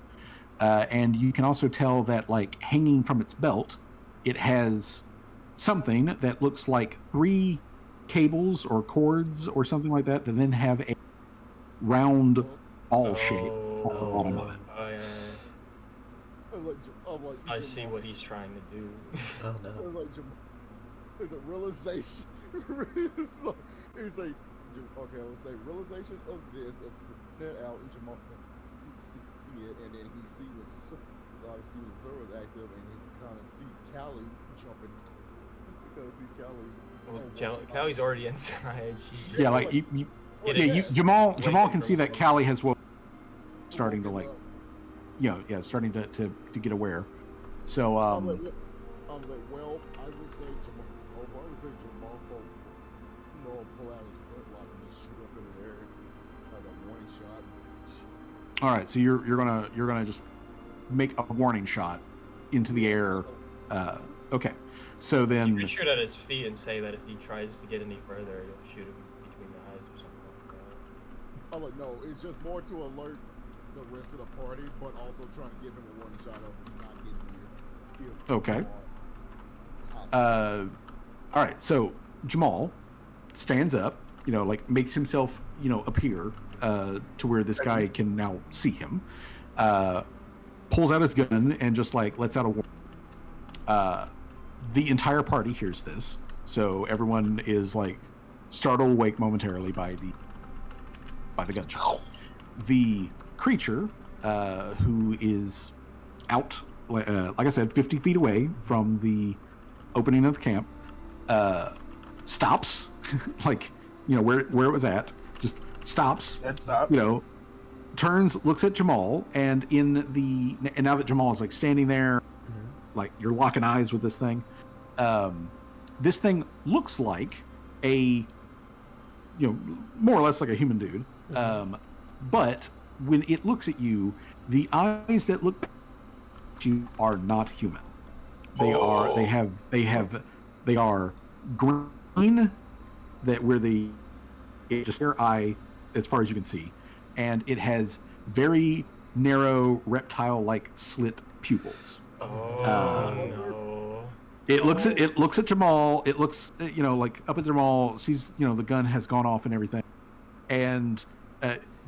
And you can also tell that, like, hanging from its belt, it has something that looks like 3 cables or cords or something like that then have a round ball shape on the bottom of it. I see what he's trying to do. Oh no. There's a realization. He's like, okay, I would say realization of this, of that out, and Jamal see it, and then he see Mr. Servos active, and he kind of see Callie jumping. He's gonna see Callie. Well, Callie's already inside. She's just, Yeah, like Jamal can see that Callie has starting to like, starting to get aware. So I'm like, well, I would say Jamal. I would say Jamal pull out his flintlock and just shoot up in the air as a warning shot. all right, so you're gonna just make a warning shot into the air. Okay, so then you can shoot at his feet and say that if he tries to get any further, you'll shoot him between the eyes or something like that. I'm like, no, it's just more to alert the rest of the party, but also trying to give him a warning shot of not getting here. Okay. All right, so Jamal stands up, like makes himself, appear to where this guy can now see him. Pulls out his gun and just like lets out a warning. The entire party hears this, so everyone is like startled awake momentarily by the gunshot. The creature, who is out, like I said, 50 feet away from the opening of the camp, stops, like, where it was at, just stops, turns, looks at Jamal, and now that Jamal is like standing there, like you're locking eyes with this thing, this thing looks like a, more or less like a human dude, but when it looks at you, the eyes that look at you are not human. They are green, that where it's just their eye as far as you can see, and it has very narrow reptile-like slit pupils. No. It looks at Jamal. It looks, like up at Jamal. Sees, the gun has gone off and everything, and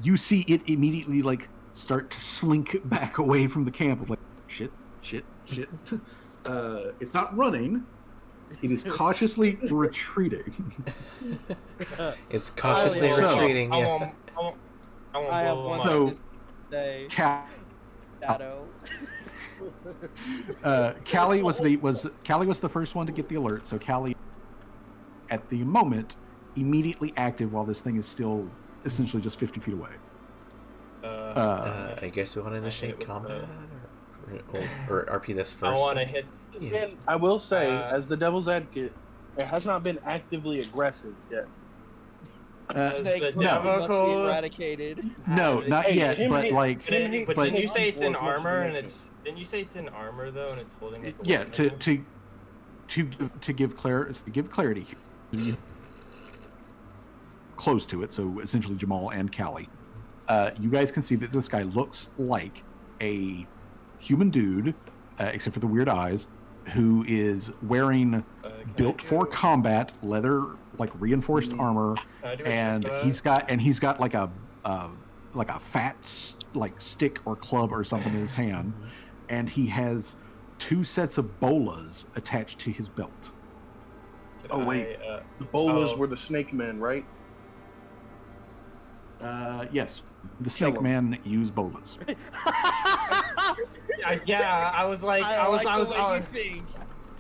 you see it immediately like start to slink back away from the camp. Like shit. It's not running. It is cautiously retreating. It's cautiously retreating. I Yeah. won't blow him to up. say shadow. Callie was the first one to get the alert. So Callie, at the moment, immediately active while this thing is still essentially just 50 feet away. I guess we want to initiate combat or RP this first. I want to hit. And I will say, as the devil's advocate, It has not been actively aggressive yet. Snake the purple must be chemical- eradicated. No, not Hey, yet. Tim But hate- like, Tim hates But but- didn't you say it's in for as much as he armor and makes it's? Didn't you say it's in armor though and it's holding like a yeah, weapon? to give clarity, close to it. So essentially, Jamal and Callie, you guys can see that this guy looks like a human dude, except for the weird eyes, who is wearing Can built I for do- combat leather, like reinforced armor, can I do a check and for that? he's got like a fat like stick or club or something in his hand, and he has 2 sets of bolas attached to his belt. Could Oh, wait. I, The bolas Oh. were the snake men, right? Yes, the Kill snake him. man use bolas. yeah, I was like, I like the way you think.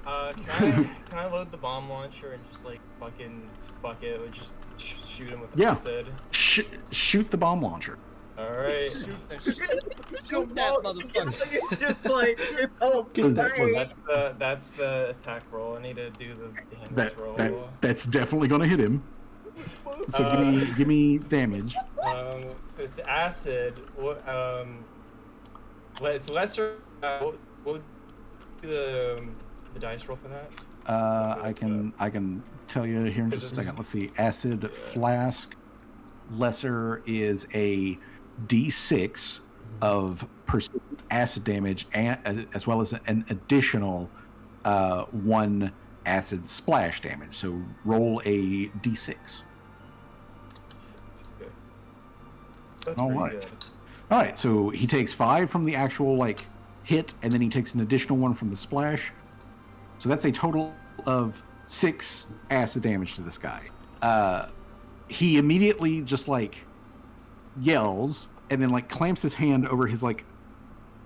Can I load the bomb launcher and just like fucking fuck it, or just shoot him with the Yeah. acid? Shoot the bomb launcher. All right. Shoot that motherfucker. It's just like, oh, That's the attack roll. I need to do the damage roll. That's definitely gonna hit him. So give me damage. It's acid. What? It's lesser. What would be the dice roll for that? I can tell you here in just a second. Let's see. Acid flask. Lesser is a D6 of persistent acid damage, and as well as an additional 1 acid splash damage. So roll a D6. Okay. That's All pretty right. good. All right, so he takes 5 from the actual like hit, and then he takes an additional 1 from the splash. So that's a total of 6 acid damage to this guy. He immediately just like yells, and then like clamps his hand over his like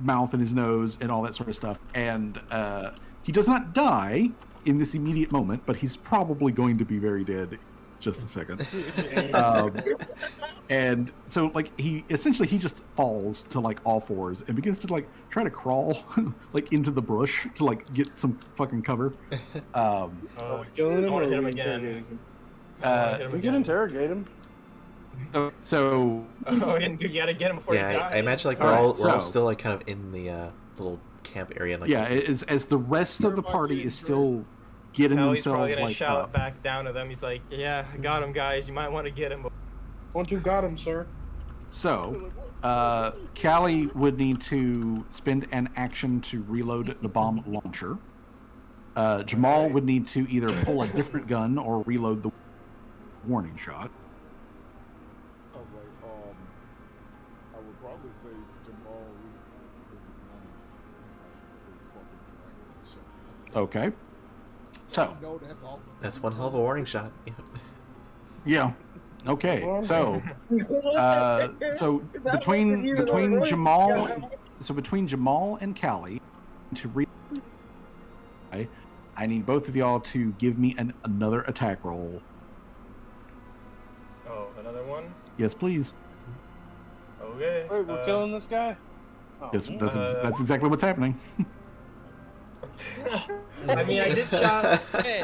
mouth and his nose and all that sort of stuff. And he does not die in this immediate moment, but he's probably going to be very dead in just a second. And so like he just falls to like all fours and begins to like try to crawl like into the bush to like get some fucking cover. killing I him want or to hit him we again. interrogating him? I wanna hit him We can again. interrogate him. So Oh, and you gotta get him before he Yeah, dies. I imagine like Alright, we're all so- still like kind of in the little camp area. And, like, yeah, this is- as the rest of the party is still getting Callie's probably themselves gonna like shout up. back down to them. He's like, "Yeah, I got him, guys. You might want to get him." One, two, got him, sir. So, Callie would need to spend an action to reload the bomb launcher. Jamal would need to either pull a different gun or reload the warning shot. I'm like, I would probably say Jamal is his name. His fucking dragon shot. Okay. So, No, that's all. that's one hell of a warning shot. yeah. Okay. So, between Jamal and Callie to I need both of y'all to give me another attack roll. Oh, another one. Yes, please. Okay. Wait, we're killing this guy? Oh, That's man. that's exactly what's happening. I mean, I did shout. Hey,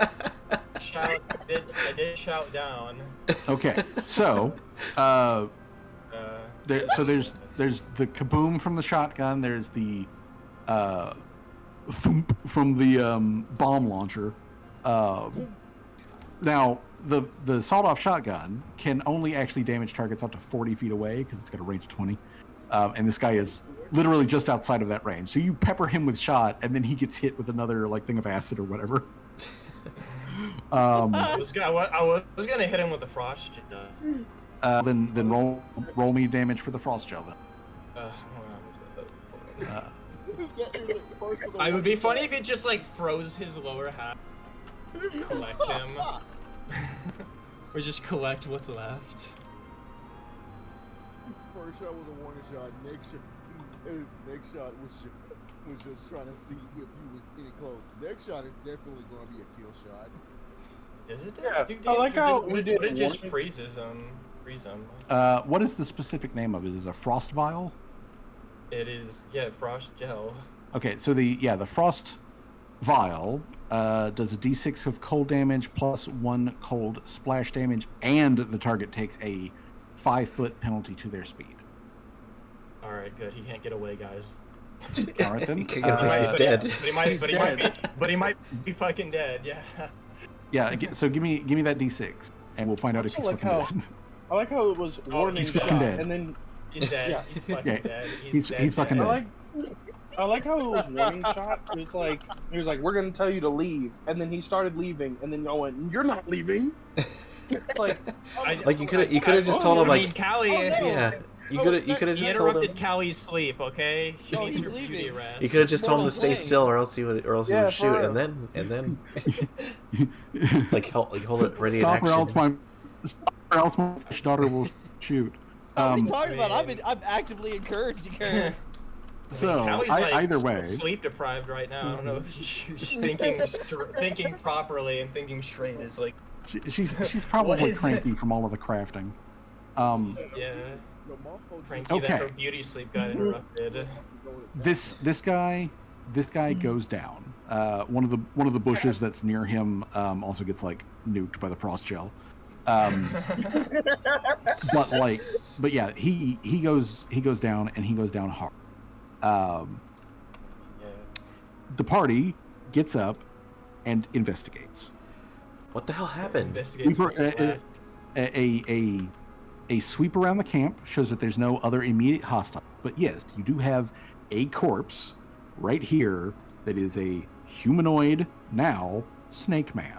I did shout down. Okay. So, there's the kaboom from the shotgun. There's the thump from the bomb launcher. Now, the sawed-off shotgun can only actually damage targets up to 40 feet away because it's got a range of 20. And this guy is literally just outside of that range. So you pepper him with shot, and then he gets hit with another like thing of acid or whatever. I was gonna hit him with the frost gel. Then roll me damage for the frost gel. Then. It would be funny if it just like froze his lower half. Collect him. Or just collect what's left. First shot was a warning shot. Next shot was just trying to see if you was any close. Next shot is definitely going to be a kill shot. Is it? Yeah, Dude, I like how we did it just warning. freezes him. Freeze him. What is the specific name of it? Is it a frost vial? It is, yeah, frost gel. Okay, so the frost vial does a d6 of cold damage plus 1 cold splash damage, and the target takes a 5-foot penalty to their speed. All right, good. He can't get away, guys. All right then. He can't get away, he's dead. But he might be fucking dead. Yeah. Yeah. So give me that d6, and we'll find out if he's fucking dead. I like how it was warning he's shot, fucking dead. and then He's dead. Yeah. He's fucking Yeah, dead. he's fucking dead. dead. I like how it was warning shot. It's like he was like, "We're gonna tell you to leave," and then he started leaving, and then y'all went, "You're not leaving." Like, Like you could have just told him I mean, like Callie. yeah. You could have He just told interrupted him. Callie's sleep. Okay. She No, needs he's her beauty leaving. rest. You could have just told him to Mortal stay Plane. still, or else he would Yeah, shoot, for and then hold it ready Stop, in or else action. or else my daughter will shoot. What are you Um, talking about? I'm actively encouraging her. so Callie's either way, sleep deprived right now. I don't know if she's thinking properly and thinking straight is like. she's probably is cranky from all of the crafting. Yeah. Yo, Marco, Cranky Okay. that her beauty sleep got interrupted. This guy goes down. One of the bushes that's near him also gets like nuked by the frost gel. But yeah, he goes down, and he goes down hard. Yeah. The party gets up and investigates. What the hell happened? Investigates what's left. A sweep around the camp shows that there's no other immediate hostile. But yes, you do have a corpse right here that is a humanoid, now Snake Man.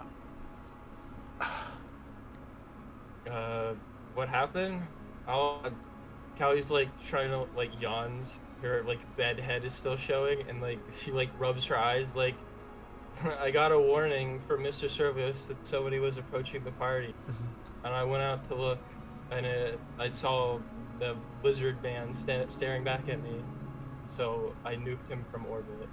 What happened? Callie's like trying to like yawns. Her like bed head is still showing, and like she like rubs her eyes. Like, I got a warning from Mr. Service that somebody was approaching the party, and I went out to look, and I saw the lizard man staring back at me, so I nuked him from orbit.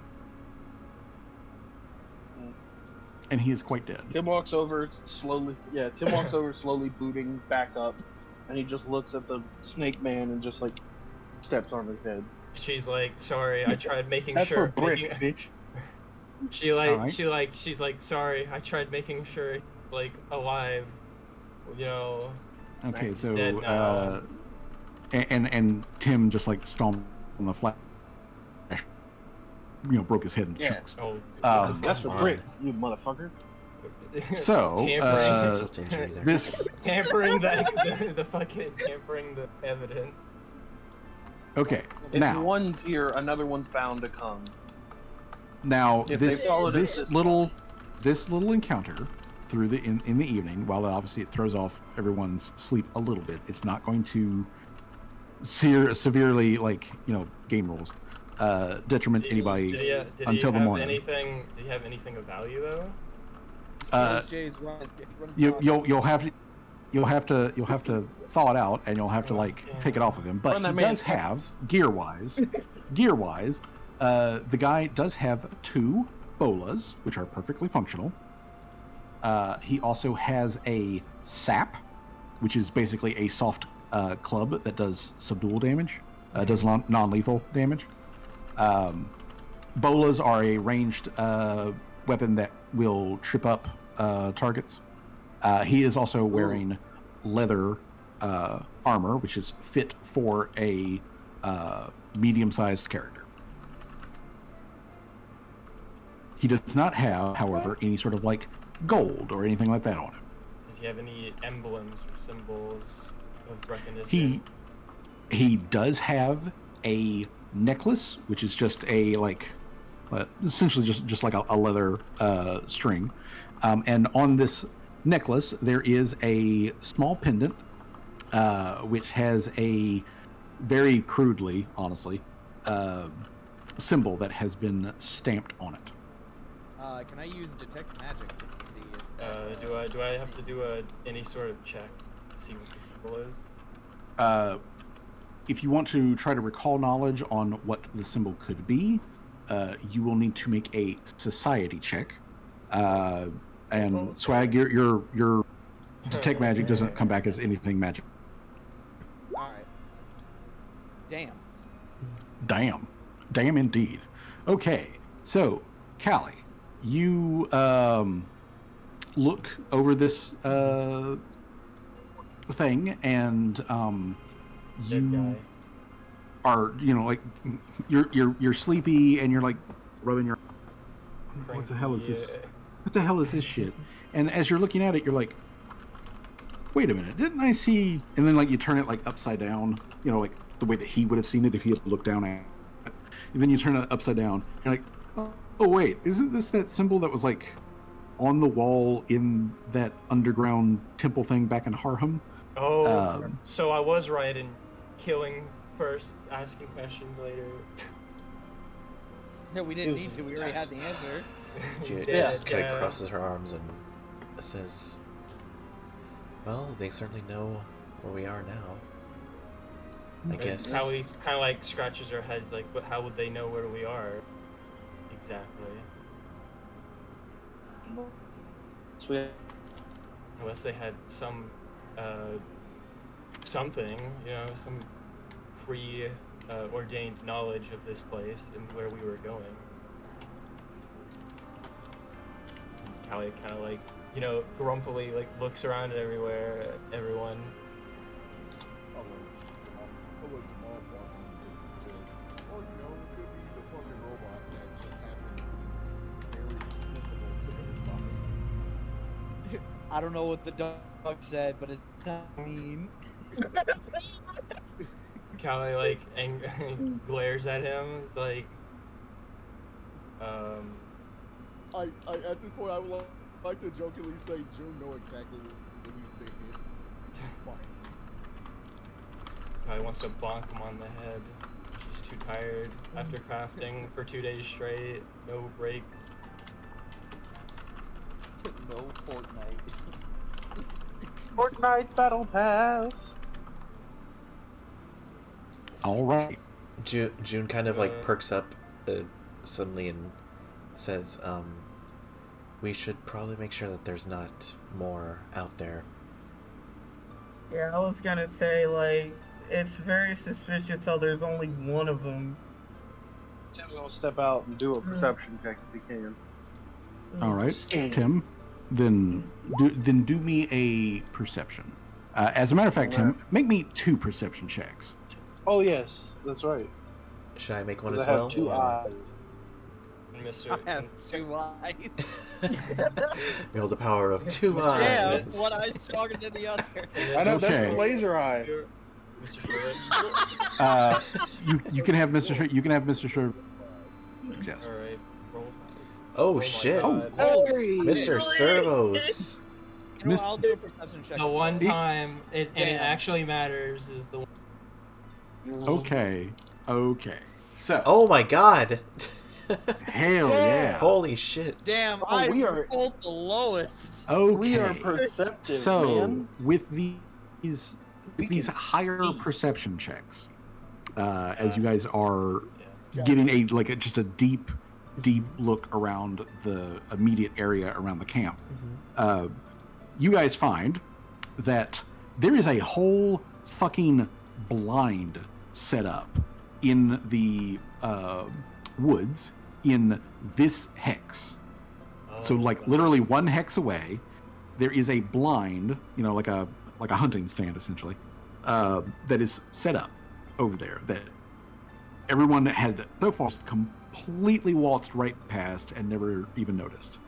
And he is quite dead. Tim walks over slowly. Yeah, Tim walks over slowly, booting back up, and he just looks at the Snake Man and just like steps on his head. She's like, sorry, I tried making That's sure. for brick, bitch. She's like, sorry, I tried making sure he's like alive, you know. Okay, He's so dead now. and Tim just like stomped on the flat, broke his head into Yeah. chunks. Oh, That's for Come brick, on. you motherfucker. So Tampering- Insult to injury there. this tampering the fucking tampering the evidence. okay If now one's here, another one's bound to come. now If they followed us this this little encounter through in the evening, while obviously it throws off everyone's sleep a little bit, it's not going to severely game rules detriment anybody until the morning. Did he have anything of value though? You'll have to thaw it out, and you'll have to take it off of him. But Run that he man's does have gear wise, the guy does have 2 bolas, which are perfectly functional. He also has a sap, which is basically a soft club that does subdual damage, does non-lethal damage. Bolas are a ranged weapon that will trip up targets. He is also wearing leather armor, which is fit for a medium-sized character. He does not have, however, any sort of gold or anything like that on him. Does he have any emblems or symbols of recognition? He does have a necklace, which is just a essentially just like a leather string, and on this necklace there is a small pendant, which has a very crudely, honestly, symbol that has been stamped on it. Can I use detect magic to see if? Do I have to do any sort of check to see what the symbol is? If you want to try to recall knowledge on what the symbol could be, you will need to make a society check. And Swag, your detect magic doesn't come back as anything magic. All right. Damn indeed. Okay, so Callie, you look over this thing, and Dead you guy. are, like you're sleepy, and you're like rubbing your. What the hell is this? Cranky. What the hell is this shit? And as you're looking at it, you're like, wait a minute, didn't I see? And then like you turn it like upside down, like the way that he would have seen it if he had looked down at it. And then you turn it upside down. You're like, oh wait, isn't this that symbol that was like on the wall in that underground temple thing back in Harham? Oh, so I was right in killing first, asking questions later. No, we didn't need to. We already had the answer. She Yeah. just kind Yeah. of crosses her arms and says, "Well, they certainly know where we are now. I And guess." Callie's kind of like scratches her head, like, but how would they know where we are? Exactly. Sweet. Unless they had some, something, some ordained knowledge of this place and where we were going. Callie kind of like, grumpily like looks around at everyone. I'll let Jamal bark and say, or it could be the fucking robot that just happened to be very visible to everybody. I don't know what the dog said, but it sounds mean. Callie like glares at him. It's like, I at this point I would like to jokingly say June know exactly what he's saying. It's fine. Callie wants to bonk him on the head. She's too tired after crafting for 2 days straight, no breaks. No Fortnite. Fortnite Battle Pass. All right. June kind of like perks up suddenly and says, "We should probably make sure that there's not more out there." Yeah, I was gonna say, like, it's very suspicious how there's only one of them. Tim's gonna step out and do a perception check if he can. All right, Scan. Tim. Then do me a perception. As a matter of fact, Tim, make me 2 perception checks. Oh yes, that's right. Should I make one 'Cause as I have well? 2 eyes. And Mr. I have 2 eyes. Behold the power of 2 Yeah, eyes. one eye's stronger than the other. I know Okay. that's the laser eye. Mr. Short. You can have Mr. You can have Mr. Sherv. Yes. All right. Roll. Oh my shit, God. Hey! Mr. Servos. You know, I'll do a perception check. The as one well. time and it Damn. actually matters is the one. Okay. So. Oh my god. Hell yeah. Holy shit. Damn, Oh, I we are- rolled the lowest. Okay. We are perceptive, So man. with these higher perception checks, as you guys are getting just a deep look around the immediate area around the camp, you guys find that there is a whole fucking blind set up in the woods in this hex. So like literally 1 hex away, there is a blind, like a hunting stand essentially, that is set up over there that everyone had so far completely waltzed right past and never even noticed.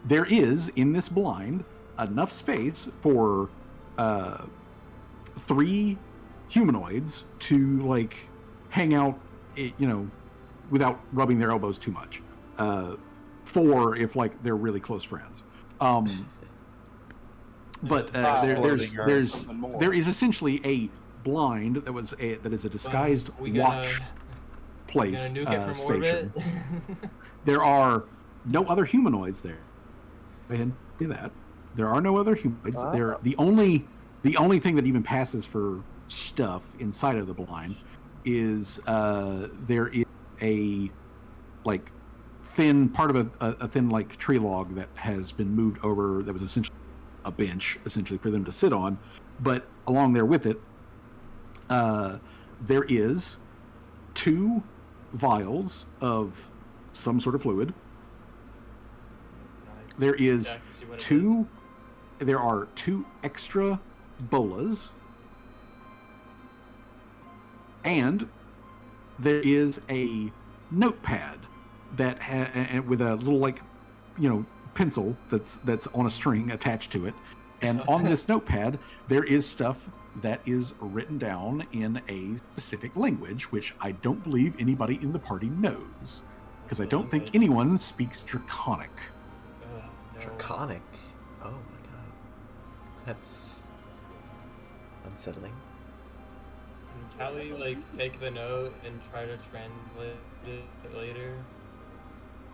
There is in this blind enough space for 3 humanoids to like hang out, without rubbing their elbows too much. 4 if like they're really close friends. But there is essentially a blind that is a disguised watch place Gonna nuke it from station. orbit. There are no other humanoids there. Go ahead, do that. There are no other humanoids. They're the only thing that even passes for stuff inside of the blind is there is a like thin part of a thin like tree log that has been moved over, that was essentially a bench essentially for them to sit on, but along there with it there is 2 vials of some sort of fluid, there is Jack, you see what it is? two. There are 2 extra bolas, and there is a notepad that with a little pencil that's on a string attached to it. And on this notepad, there is stuff that is written down in a specific language, which I don't believe anybody in the party knows, because I don't think anyone speaks Draconic. No. Draconic. Oh my god, that's unsettling. Can Callie take the note and try to translate it later?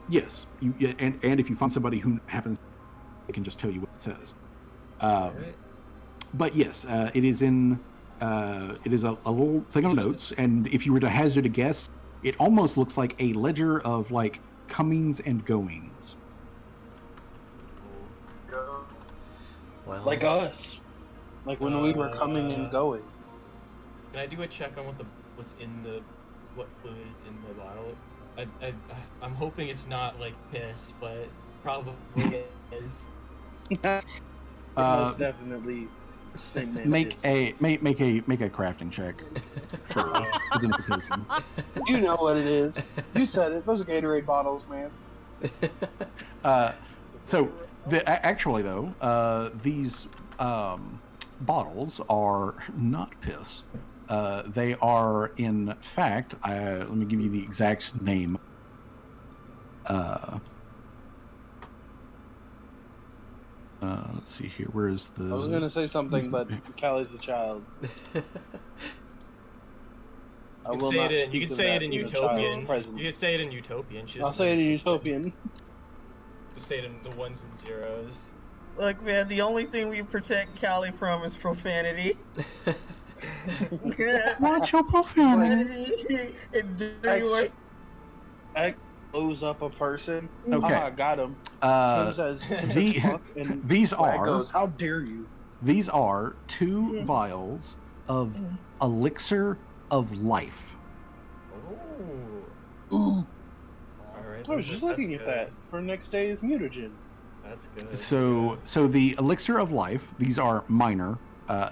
Yes, and if you find somebody who happens, they can just tell you what it says. Right. But yes, it is in. It is a little thing of notes, and if you were to hazard a guess, it almost looks like a ledger of comings and goings. Well, Like us. Like when we were coming and going. Can I do a check on what fluid is in the bottle? I'm hoping it's not piss, but probably is. Most definitely. Make a crafting check for identification. You know what it is. You said it. Those are Gatorade bottles, man. So actually though, these bottles are not piss. They are, in fact, let me give you the exact name. Let's see here. Where is the? I was gonna say something, but Callie's a child. You can say it in Utopian. You can say it in Utopian. I'll say it in Utopian. Just say it in the ones and zeros. Look, man, the only thing we protect Callie from is profanity. Watch your profanity. And dirty work. I blows up a person. Okay. I got him. These are. Goes, how dare you? These are 2 vials of elixir of life. Ooh. Ooh. Alright. I was just looking at that. For next day's mutagen. That's good. So the elixir of life. These are minor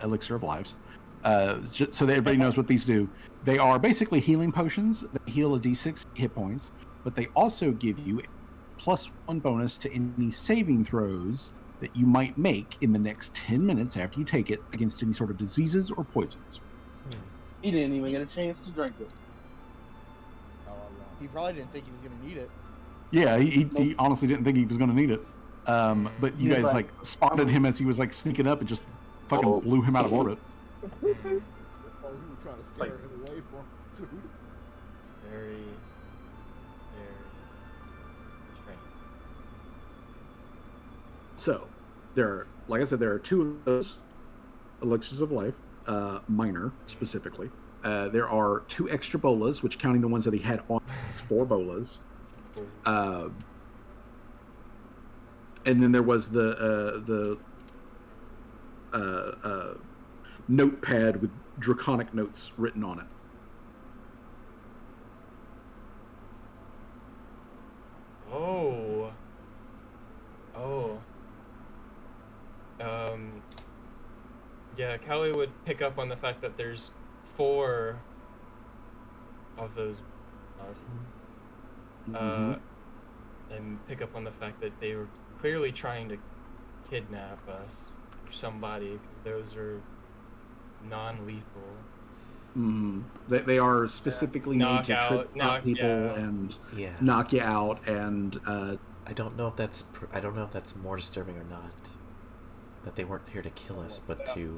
elixir of lives. So that everybody knows what these do. They are basically healing potions that heal a d6 hit points, but they also give you a +1 bonus to any saving throws that you might make in the next 10 minutes after you take it against any sort of diseases or poisons. He didn't even get a chance to drink it. He probably didn't think he was going to need it. Yeah, he honestly didn't think he was going to need it. But you guys spotted him as he was sneaking up and just fucking blew him out of orbit. Oh, he was trying to scare him away from too. Very strange. So, like I said, there are 2 of those elixirs of life, minor specifically. There are 2 extra bolas, which counting the ones that he had on, it's 4 bolas. And then there was the notepad with draconic notes written on it. Oh. Yeah, Callie would pick up on the fact that there's 4 of those, and pick up on the fact that they were clearly trying to kidnap us, or somebody, because those are non-lethal. They are specifically made to trip out people and knock you out, and I don't know if that's more disturbing or not. That they weren't here to kill us, but to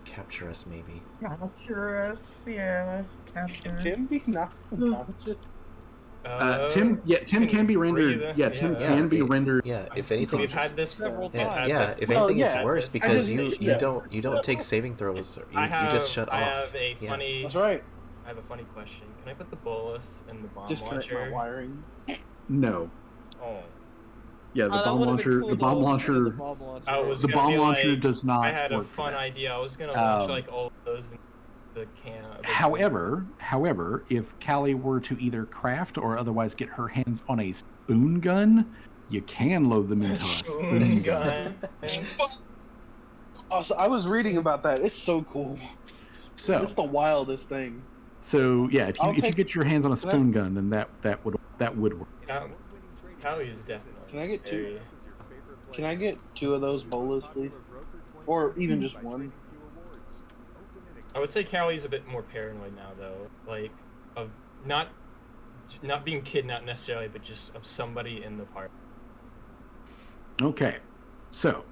capture us, maybe. Capture us, yeah. Capture. Tim be not captured. Tim can be rendered. Yeah, Tim can be rendered. Yeah, if anything, we've had this several times. Yeah, if anything, it's worse because you don't take saving throws. You just shut off. I have a funny. That's right. I have a funny question. Can I put the bolus in the bomb Disconnect launcher? my wiring. No. Oh. Yeah, the bomb launcher. The bomb launcher. The bomb launcher does not. I had a work fun idea. I was gonna launch all of those in the can. However, if Callie were to either craft or otherwise get her hands on a spoon gun, You can load them into a spoon gun. Also, I was reading about that. It's so cool. So It's the wildest thing. So yeah, if you get your hands on a Can I- spoon gun, then that would work. Callie is definitely. Can I get two? very- Can I get 2 of those bolas, please? Or even just one? I would say Callie's a bit more paranoid now, though. Like, of not being kidnapped necessarily, but just of somebody in the party. Okay, so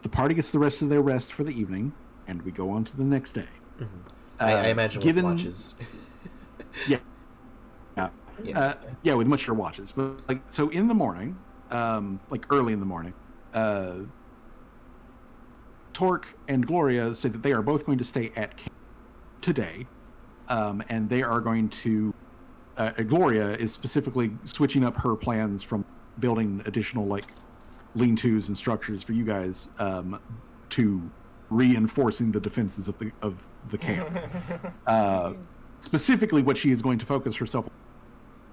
the party gets the rest of their rest for the evening, and we go on to the next day. Mm-hmm. I imagine with watches. Yeah. Yeah, with much your watches. But like, so in the morning, like early in the morning, Torque and Gloria say that they are both going to stay at camp today, and they are going to. Gloria is specifically switching up her plans from building additional like lean-tos and structures for you guys to reinforcing the defenses of the camp. Specifically, what she is going to focus herself on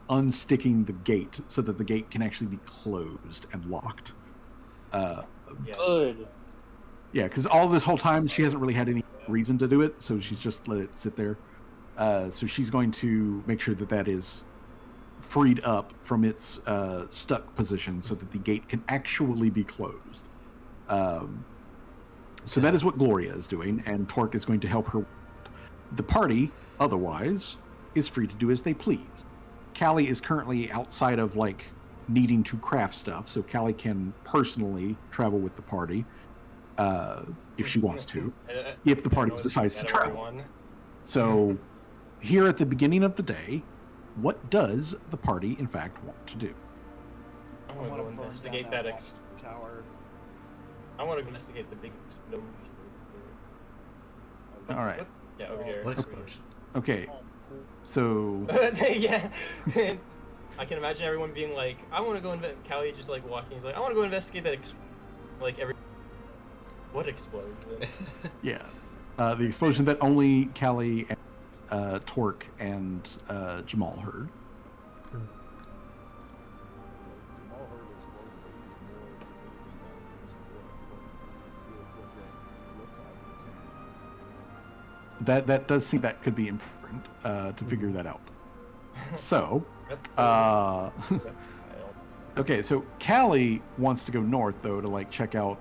unsticking the gate so that the gate can actually be closed and locked. Good. Yeah, because all this whole time she hasn't really had any reason to do it, so she's just let it sit there. So she's going to make sure that that is freed up from its stuck position so that the gate can actually be closed. So that is what Gloria is doing, and Torque is going to help her. The party, otherwise, is free to do as they please. Callie is currently outside of like needing to craft stuff, so Callie can personally travel with the party if she wants to, if the party decides to travel. So here at the beginning of the day, what does the party in fact want to do? I want to go investigate that tower. I want to investigate the big explosion. All right. Yeah, over here. What explosion? Okay. So yeah. I can imagine everyone being like, I want to go Callie just like walking. He's like, I want to go investigate that like every. What explosion? Yeah. The explosion that only Callie, and, Torque, and Jamal heard. Jamal heard the explosion, but That does seem that could be important to figure that out. So, okay, so Callie wants to go north though to like check out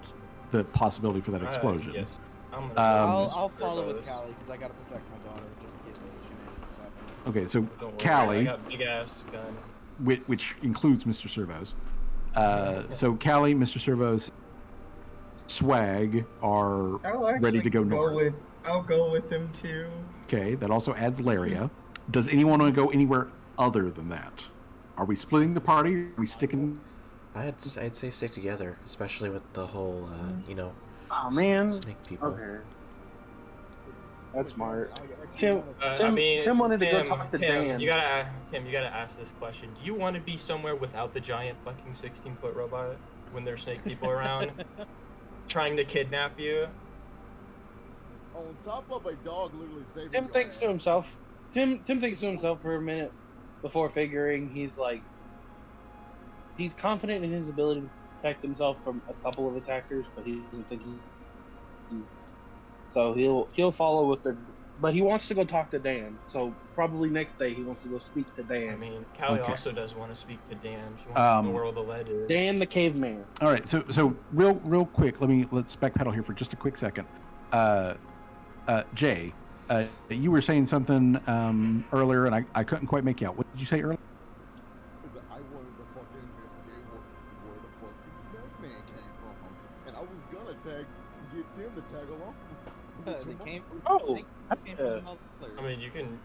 the possibility for that explosion. Yes. I'll follow with Callie because I gotta protect my daughter just in case any shenanigans happen. Okay, so Don't worry, Callie, I got big ass gun. which includes Mr. Servos. So Callie, Mr. Servos, Swag are ready to go north. I'll go with him too. Okay, that also adds Laria. Does anyone want to go anywhere other than that? Are we splitting the party? Are we sticking? I'd say stick together, especially with the whole, Oh man. snake people. Okay. That's smart. Tim, Tim wanted to go talk to Dan. You gotta ask this question. Do you want to be somewhere without the giant fucking 16-foot robot when there's snake people around, trying to kidnap you? on top of a dog literally saving Tim your thinks to ass. himself. Tim thinks to himself for a minute before figuring he's confident in his ability to protect himself from a couple of attackers, but he doesn't think so he'll follow with the. But he wants to go talk to Dan. So probably next day he wants to go speak to Dan. I mean, Callie Okay. also does want to speak to Dan. She wants to know where all the lead is. Dan the caveman. All right, so real quick, let's backpedal here for just a quick second. Jay, you were saying something earlier, and I couldn't quite make you out. What did you say earlier? Is that I wanted to fucking investigate where the fucking snack man came from, and I was gonna get Tim to tag along. They came. Oh, They came from another player. I mean, you can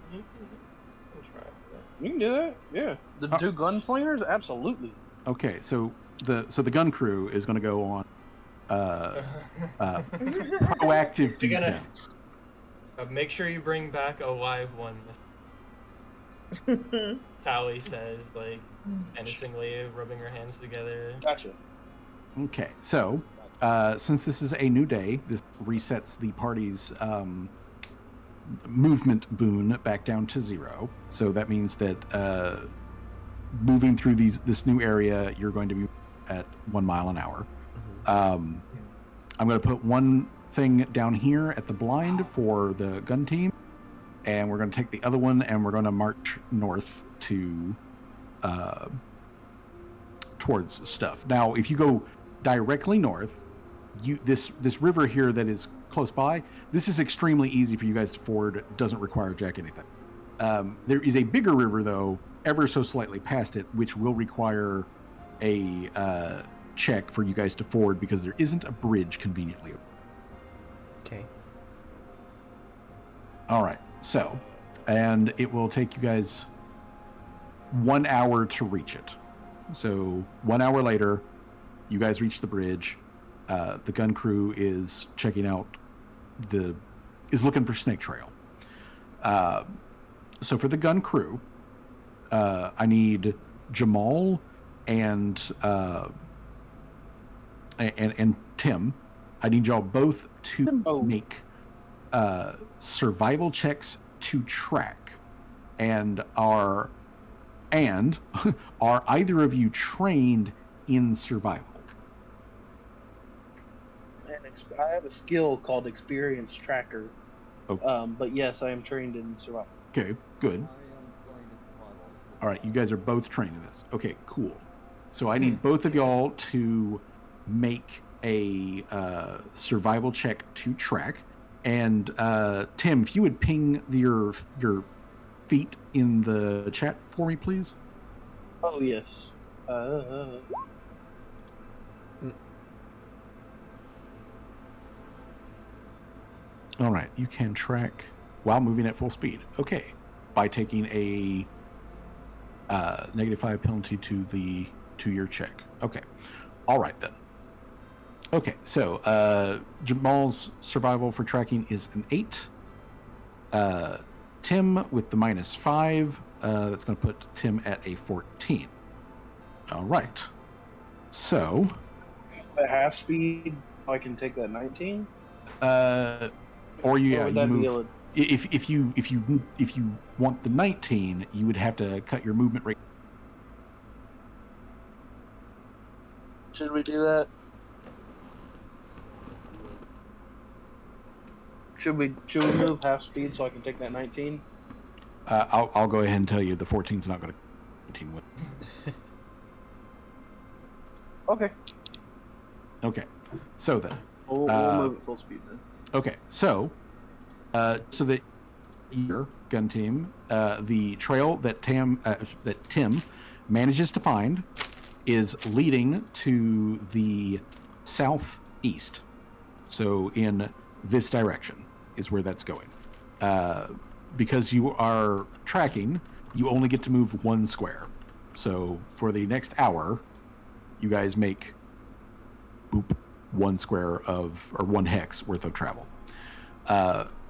try that. you can do that. Yeah, the two gunslingers, absolutely. Okay, so the gun crew is going to go on proactive You're gonna- defense. Make sure you bring back a live one. Callie says, like, menacingly, rubbing her hands together. Gotcha. Okay, so since this is a new day, this resets the party's movement boon back down to 0. So that means that moving through this new area, you're going to be at 1 mile an hour. I'm going to put one thing down here at the blind for the gun team, and we're going to take the other one, and we're going to march north to towards stuff. Now, if you go directly north, this river here that is close by, this is extremely easy for you guys to ford. It doesn't require jack anything. There is a bigger river, though, ever so slightly past it, which will require a check for you guys to ford because there isn't a bridge conveniently. Okay. All right. So, and it will take you guys 1 hour to reach it. So 1 hour later, you guys reach the bridge. The gun crew is checking out is looking for snake trail. So for the gun crew, I need Jamal and Tim. I need y'all both to make survival checks to track, and are either of you trained in survival? I have a skill called Experience Tracker. Oh. But yes, I am trained in survival. Okay, good. I am trained in survival. All right, you guys are both trained in this. Okay, cool. So I need both of y'all to make a survival check to track. And Tim, if you would ping your feet in the chat for me, please. Oh yes. All right, you can track while moving at full speed. Okay, by taking a -5 penalty to your check. Okay, all right then. Okay, so Jamal's survival for tracking is an 8. Tim with the -5, that's going to put Tim at a 14. All right. So, At half speed, I can take that 19. or you, Or yeah, would you that be move. If you want the 19, you would have to cut your movement rate. Should we do that? Should we move half speed so I can take that 19? I'll go ahead and tell you the 14's not going to continue with. Okay. Okay, so then. We'll move at full speed then. Okay, so that your gun team, the trail that Tim manages to find is leading to the southeast. So in this direction is where that's going. Because you are tracking, you only get to move 1 square. So for the next hour, you guys make 1 square or 1 hex worth of travel.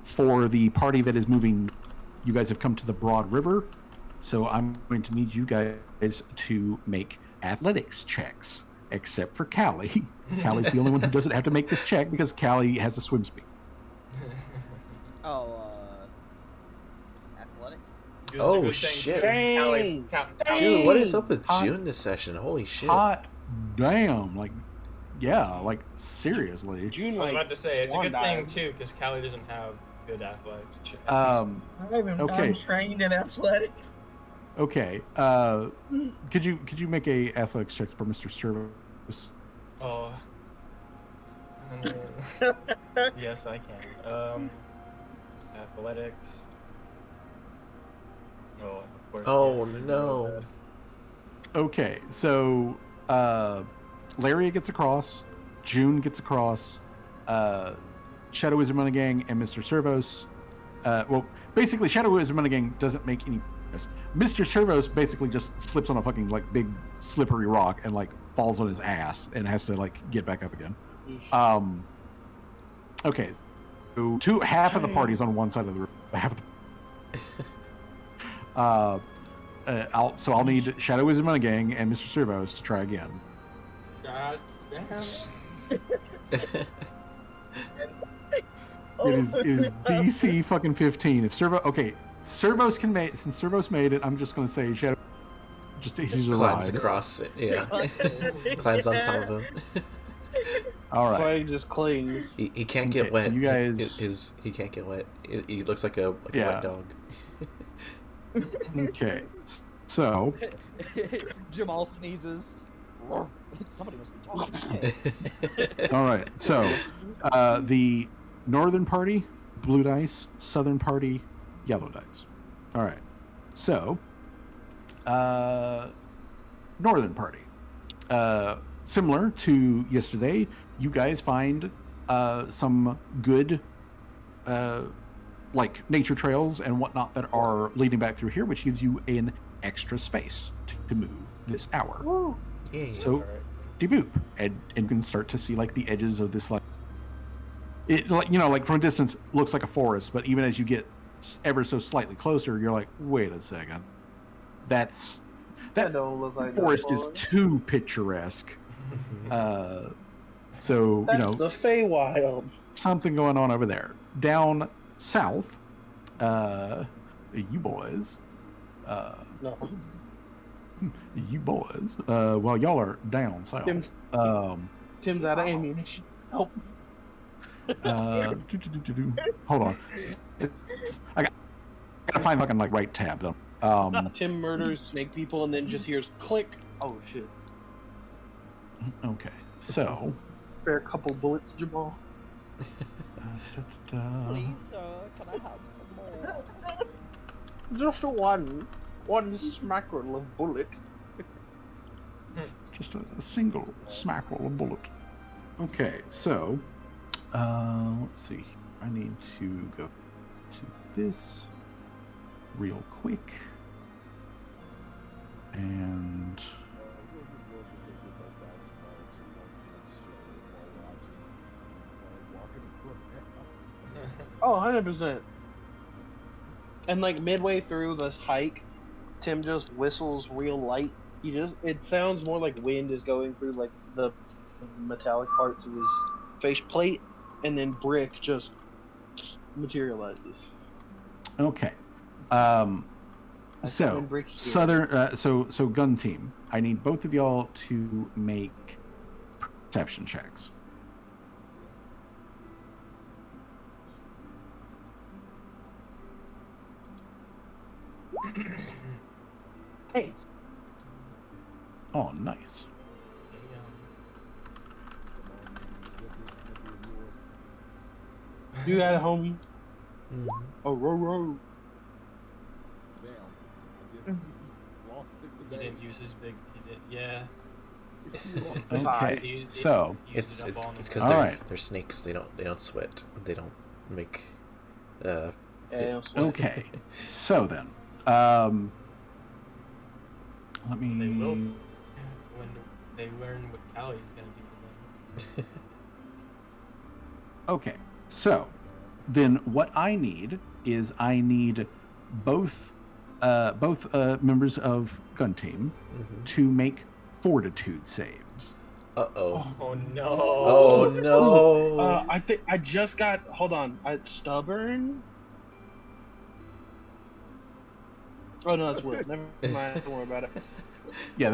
For the party that is moving, you guys have come to the Broad River, so I'm going to need you guys to make athletics checks, except for Callie. Callie's the only one who doesn't have to make this check because Callie has a swim speed. Athletics? Oh, shit. Dude, what is up with June this session? Holy shit. Hot damn, like, yeah, like, seriously. June, I was like, about to say, it's a good swan thing, dive. too, because Callie doesn't have good athletics. I'm Okay. trained in athletics. Okay, could you make a athletics check for Mr. Service? Oh. Yes, I can. Athletics. Oh, of course. Oh, yeah. no. Okay, so Larry gets across, June gets across, Shadow Wizard Money Gang and Mr. Servos. Well, basically, Shadow Wizard Money Gang doesn't make any progress. Mr. Servos basically just slips on a fucking like big slippery rock and like falls on his ass and has to like get back up again. Okay, so half of the party's on one side of the room. Half of the I'll need Shadow Wizard Money Gang and Mr. Servos to try again. God damn. It is DC fucking 15. If Servos can make, since Servos made it, I'm just gonna say Shadow. just easy to Climbs ride. across it. Yeah. Climbs on top of him. All That's why right. he just clings. He can't Okay, get wet. so you guys- He can't get wet. He looks like a Yeah. wet dog. Okay. So Jamal sneezes. Somebody must be talking. Shit. all right. So the northern party, blue dice. Southern party, yellow dice. All right. So northern party. Similar to yesterday, you guys find some good like nature trails and whatnot that are leading back through here, which gives you an extra space to move this hour. Yeah. So deboop, and you can start to see like the edges of this, like it, like, you know, like from a distance looks like a forest, but even as you get ever so slightly closer, you're like, wait a second, that don't look like forest no is forest. too picturesque. So That's you know, the Feywild. something going on over there. Down south, you boys, No. while y'all are down south, Tim's out of ammunition. Help. hold on, I gotta find fucking like right tab though. Tim murders snake people and then just hears click. Oh shit. Okay, so Spare a couple bullets, Jamal. Please, sir, can I have some more? Just one smackerel of bullet. just a single smack roll of bullet. Okay, so let's see. I need to go to this real quick, and Oh, 100%. And like midway through this hike, Tim just whistles real light. It sounds more like wind is going through like the metallic parts of his face plate, and then brick just materializes. okay. found So brick here. southern, so gun team. I need both of y'all to make perception checks. Hey, Oh, nice. you got a homie? Mhm. Oh, row. Damn. I guess he lost it He today. didn't use his big. He did. Yeah. He lost it. Okay, He so used It's it up on it's him. because All they're right. they're snakes. They don't sweat. They don't make. Yeah, okay, so then, let me. They will when they learn what Callie's gonna do to them. Okay, so then what I need is both members of gun team Mhm. to make fortitude saves. Uh-oh. Oh no. Oh no. I think I just got. Hold on. Stubborn. Oh no, that's will. Never mind. Don't worry about it. Yeah,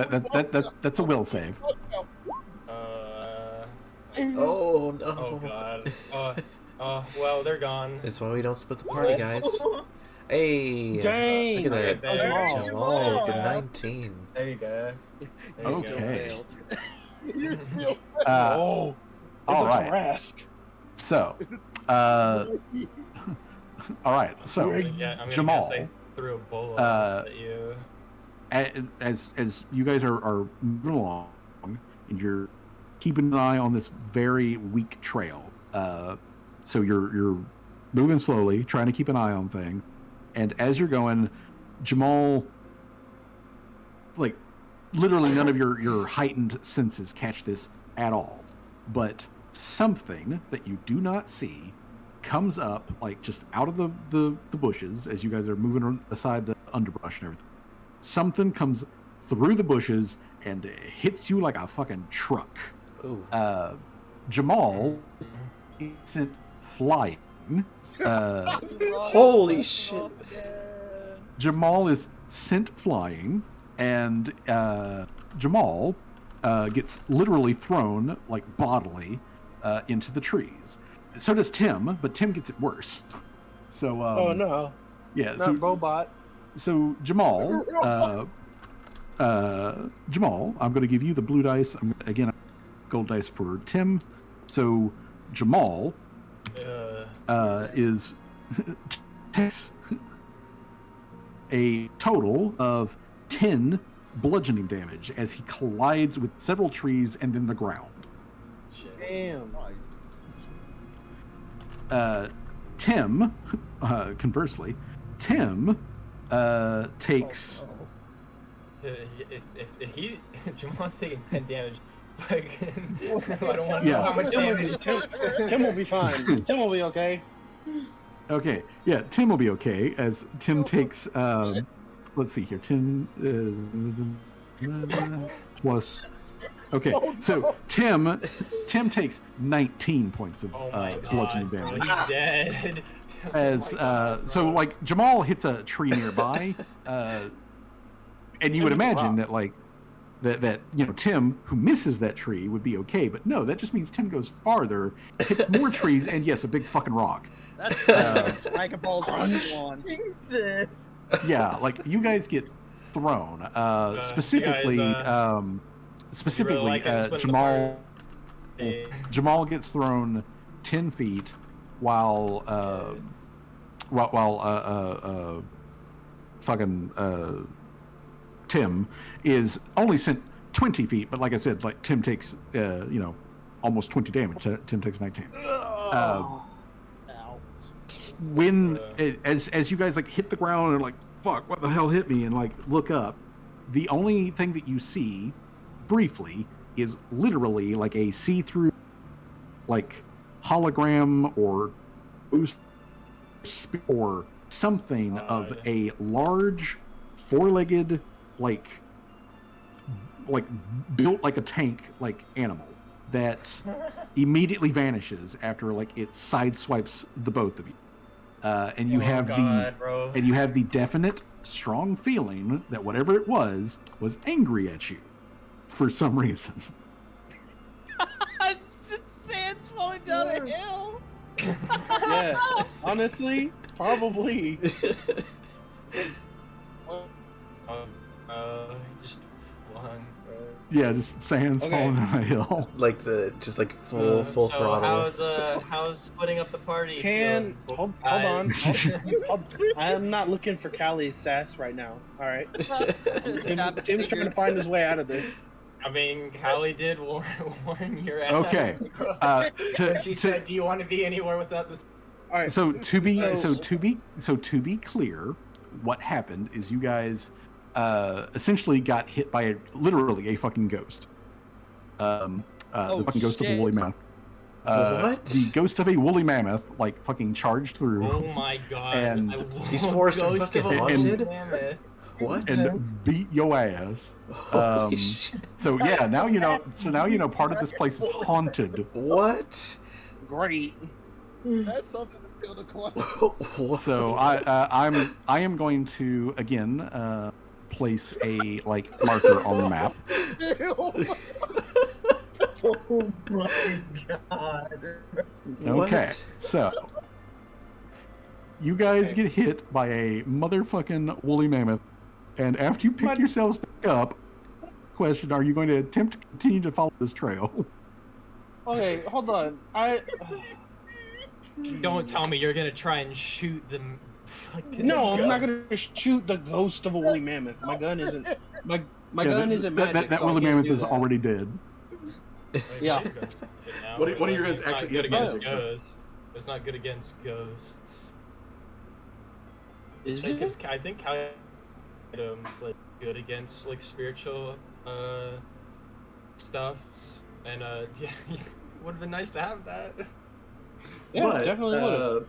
that's a will save. Oh no. Oh god. Well, they're gone. That's why we don't split the party, guys. Hey. Dang. Look at that. Jamal. Jamal with the 19. There you go. There you Still go. Okay. failed. You're still All right. Rask. So, all right. So, Yeah, I mean, Jamal, I guess I threw a bullet at you. as you guys are moving along, and you're keeping an eye on this very weak trail. So you're moving slowly, trying to keep an eye on things, and as you're going, Jamal, like literally none of your heightened senses catch this at all, but something that you do not see comes up like just out of the bushes as you guys are moving aside the underbrush and everything. Something comes through the bushes and hits you like a fucking truck. Ooh. Jamal isn't flying. Holy shit. Jamal is sent flying and Jamal gets literally thrown, like bodily, into the trees. So does Tim, but Tim gets it worse. So Oh no, yeah, not so robot. so Jamal, Jamal, I'm going to give you the blue dice. Again, gold dice for Tim. So Jamal is takes a total of 10 bludgeoning damage as he collides with several trees and then the ground. Shit. Damn. Nice. Tim, conversely, Tim takes. Oh, If he Jamal's taking 10 damage, fucking, I don't want to Yeah. know how much damage. Tim will be fine. Tim will be okay. Okay, yeah, Tim will be okay as Tim takes. Let's see here, 10 plus. Okay, so Tim takes 19 points of Oh my bludgeoning god, damage. he's dead. As so, like Jamal hits a tree nearby, and you would imagine that like that you know Tim, who misses that tree, would be okay, but no, that just means Tim goes farther, hits more trees, and yes, a big fucking rock. That's like a Dragon Ball Z launch. Jesus. Yeah, like you guys get thrown. Specifically, you guys, specifically, really like it, split Jamal. the Jamal gets thrown 10 feet, while fucking Tim is only sent 20 feet. But like I said, like Tim takes almost 20 damage. Tim takes 19. ouch. When as you guys like hit the ground and like fuck, what the hell hit me, and like look up, the only thing that you see briefly is literally like a see-through like hologram or boost or something of a large four-legged like built like a tank like animal that immediately vanishes after like it sideswipes the both of you. And you have the definite, strong feeling that whatever it was angry at you for some reason. It's Sans falling down a hill. Yeah, honestly, probably. Just flung. Yeah, just sands Okay. falling down a hill. Like just like full So throttle. how's splitting up the party? Can feeling? hold on. Guys. I'm not looking for Callie's sass right now. All right. Tim's trying to find his way out of this. I mean, Callie did warn your ass. Okay. She said, "Do you want to be anywhere without this?" All right. So to be clear, what happened is you guys essentially got hit by literally a fucking ghost. The fucking ghost of a shit. woolly mammoth. What? The ghost of a woolly mammoth like fucking charged through. Oh my god! And these forests are Ghost of fucking a haunted? mammoth. What? And beat your ass. Holy shit. So yeah, now you know. So now you know part of this place is haunted. What? Great. That's something to tell the class. What? So I am going to again place a like marker on the map. Oh my god. Okay, What? so you guys get hit by a motherfucking woolly mammoth, and after you pick What? yourselves back up, question: are you going to attempt to continue to follow this trail? Okay, hold on. Don't tell me you're gonna try and shoot them. Fucking No, I'm not gonna shoot the ghost of a woolly mammoth. My gun isn't. My gun isn't magic. That so I woolly can't mammoth do is that. already dead. Yeah. What are you guys It's not actually- good yes, against no. ghosts. It's not good against ghosts. Is Because it? I think items like good against like spiritual stuff, and yeah, would have been nice to have that. Yeah, definitely would.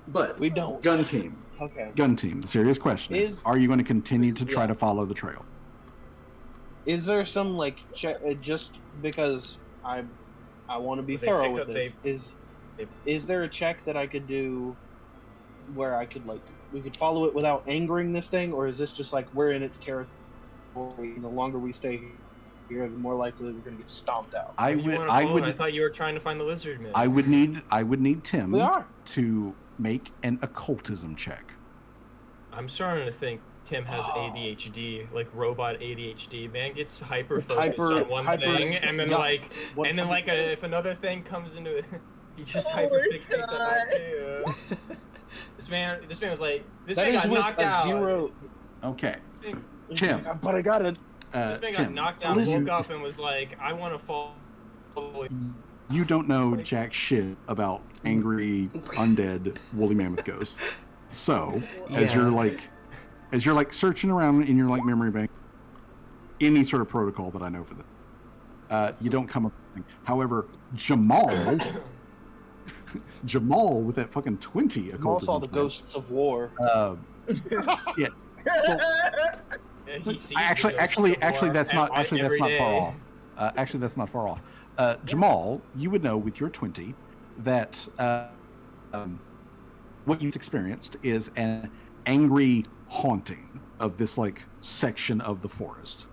But We don't. gun team. Okay. Gun team. The serious question is: are you going to continue to try Yeah. to follow the trail? Is there some like just because I want to be They thorough pick with up- this? they- Is there a check that I could do where I could like we could follow it without angering this thing, or is this just like we're in its territory, the longer we stay here, the more likely we're gonna get stomped out. I You would, wanna I follow? I would, thought you were trying to find the lizard man. I would need Tim We are. to make an occultism check. I'm starting to think Tim has ADHD, like robot ADHD. Man gets hyper focused on one thing, and then if another thing comes into it, he just hyper fixates on that too. This man was like, this man got knocked out. Zero. Okay, Tim. But I got it. This man got Tim, knocked out, woke up, and was like, I want to fall. you don't know jack shit about angry undead woolly mammoth ghosts. So as you're like searching around in your like memory bank, any sort of protocol that I know for this, you don't come up with anything. However, Jamal with that fucking 20 occultism. Jamal saw the check, ghosts of war. Yeah. Well, actually, that's not far off. Actually, that's not far off. Jamal, you would know with your 20 that what you've experienced is an angry haunting of this like section of the forest.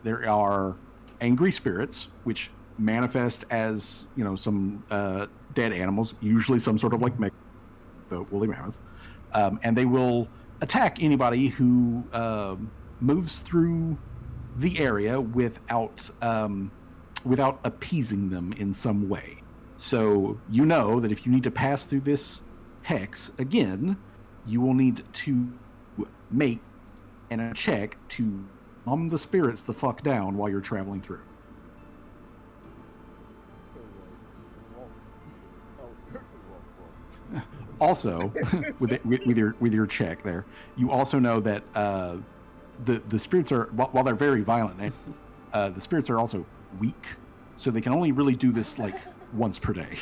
There are angry spirits which manifest as some dead animals, usually some sort of like the woolly mammoth, and they will attack anybody who moves through the area without appeasing them in some way. So you know that if you need to pass through this hex again, you will need to make a check to calm the spirits the fuck down while you're traveling through. Also, with your check there, you also know that the spirits are, while they're very violent, the spirits are also weak, so they can only really do this like once per day.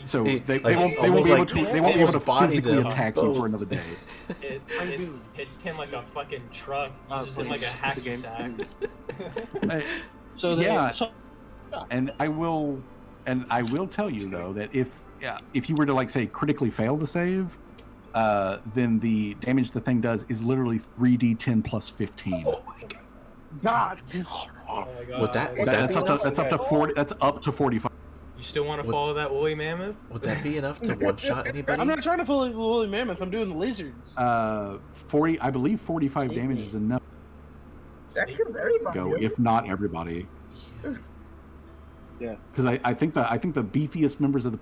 So they won't be able to physically attack you for another day. It's Tim like a fucking truck, uses him like a hacky sack. And I will tell you though that if you were to like say critically fail the save, then the damage the thing does is literally 3d10 plus 15. Oh my God. Oh my God. That's up to 40. That's up to 45. You still want to follow that woolly mammoth? Would that be enough to one-shot anybody? I'm not trying to follow the woolly mammoth. I'm doing the lizards. 40. I believe 45 damage is enough. That kills everybody. Go, if not everybody. Yeah. Because I think the beefiest members of the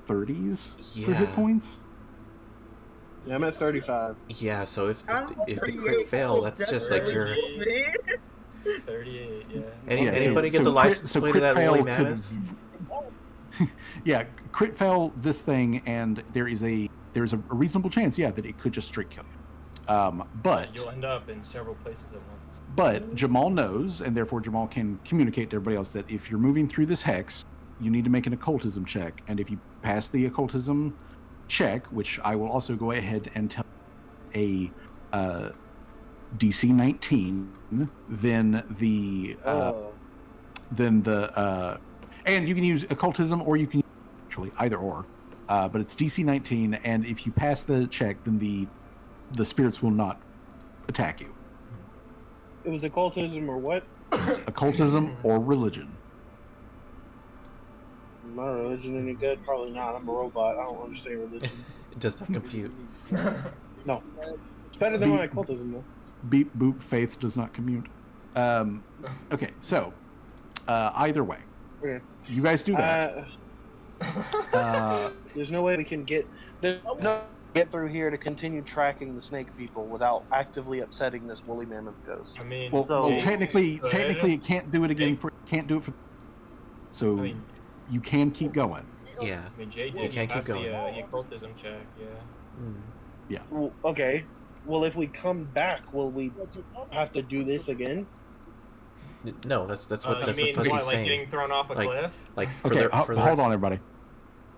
30s for hit points. Yeah, I'm at 35. Yeah, so if the crit fail, that's just like your 38, yeah. Anybody get the license plate of that woolly mammoth? Yeah, crit fail this thing, and there's a reasonable chance, that it could just straight kill you. But you'll end up in several places at once. But Jamal knows, and therefore Jamal can communicate to everybody else that if you're moving through this hex, you need to make an occultism check, and if you pass the occultism check, which I will also go ahead and tell a DC 19, then and you can use occultism or you can actually either or, but it's DC 19, and if you pass the check, then the spirits will not attack you. It was occultism or what? Occultism or religion. My religion any good? Probably not. I'm a robot. I don't understand religion. It does not compute. No. It's better than my occultism, though. Beep boop, faith does not commute. Okay, so either way, you guys do that. There's no way we can get through here to continue tracking the snake people without actively upsetting this woolly mammoth ghost. I mean, technically, it can't do it again. Can't do it for. So. I mean, you can keep going. Yeah. I mean, Jay did. You can't keep going. The occultism check, Yeah. Well, okay. Well, if we come back, will we have to do this again? No, that's what Fuzzy's like saying. Getting thrown off a cliff? Like hold on, everybody.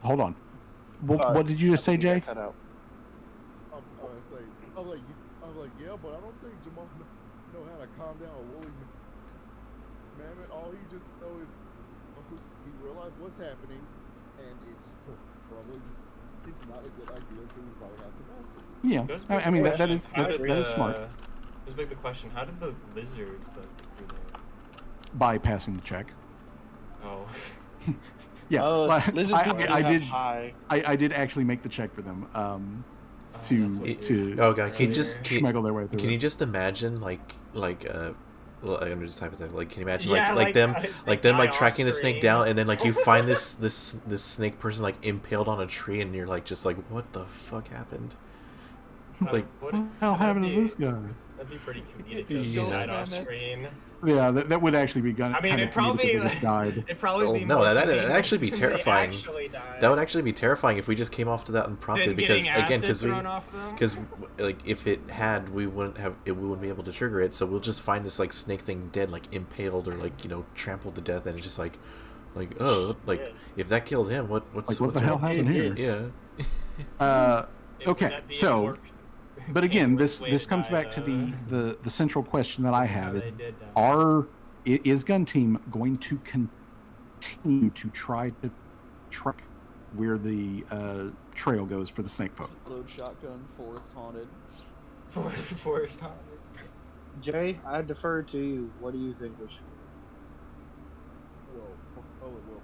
Hold on. What did you just say, Jay? I was like, yeah, but I don't think Jamal know how to calm down a woolly mammoth. All he just knows is he realized what's happening, and it's probably Not a good idea until we probably have some answers. Yeah, Goes I back mean to that, the that is question, how that's, did that is smart. Goes back to the question: how did the lizard get through there? Bypassing the check. Oh, Yeah, Lizard people I did actually make the check for them. that's what you To Oh god, can you earlier. just schmuggle their way through can it. you just imagine well, I'm just hypothetical. Like, can you imagine Yeah, like them guy tracking the snake off-screen. down, and then like you find this snake person like impaled on a tree, and you're like just like, what the fuck happened? Like, what the hell happened to this guy? That'd be pretty comedic if Yeah. he died off screen. Yeah, that would actually be I mean, kind of it'd probably comedic if they just died. it'd probably oh be no, more that'd comedic actually be if they terrifying. actually died. That would actually be terrifying if we just came off to that unprompted. Then Because getting again, acid thrown off of them? because like if it had, we wouldn't be able to trigger it. So we'll just find this like snake thing dead, like impaled or like trampled to death, and it's just like oh, like if that killed him, what's What the hell happened here? Yeah. Okay, so, but again, this comes back to the central question that I have: is Gun Team going to continue to try to track where the trail goes for the snake folk? Load shotgun, forest haunted. Forest haunted. Jay, I defer to you. What do you think we should? Well,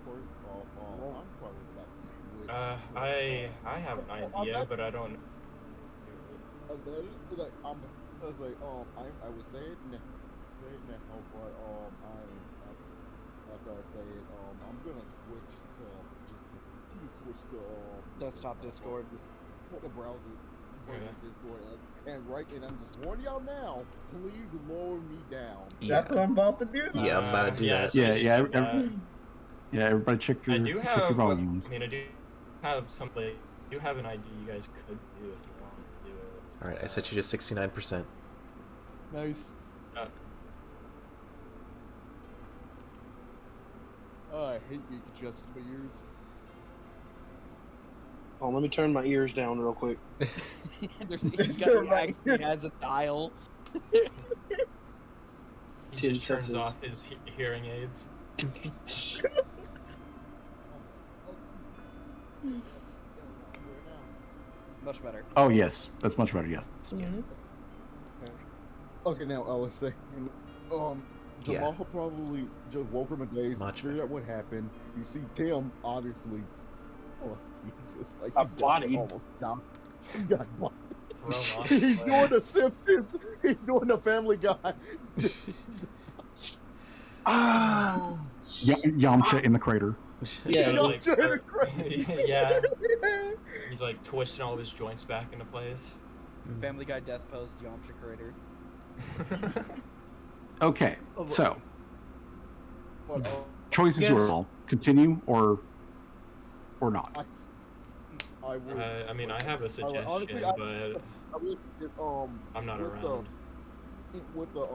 first off, I'm probably about to switch. I have an idea, but I don't. Like I was like, I would say it now, but after I say it, I'm gonna switch to Desktop Discord. Put the browser Okay. Discord and I'm just warning y'all now. Please lower me down. That's what I'm about to do. Yeah, I'm about to do that. so you said that. Everybody check your I do check your have. volumes. I mean, I do have something. I do have an idea you guys could do if you wanted to do it. All right, I set you to 69%. Nice. Oh, I hate being congested in my ears. Oh, let me turn my ears down real quick. He actually has a dial. He just turns off his hearing aids. Much better. Oh yes, that's much better. Yes. Okay, now I was saying, Jamal probably just woke from a daze, figured out what happened. You see Tim, obviously, he just like a body almost died. He got bodied. He's doing the Simpsons. He's doing the Family Guy. Yamcha in the crater. Yeah, Yamcha yeah. He's like twisting all of his joints back into place. Family Guy death post, Yamcha crater. Okay, so But, choice is yours. All continue or not. I would. I mean, I have a suggestion, honestly, but I wish this, I'm not with around. With the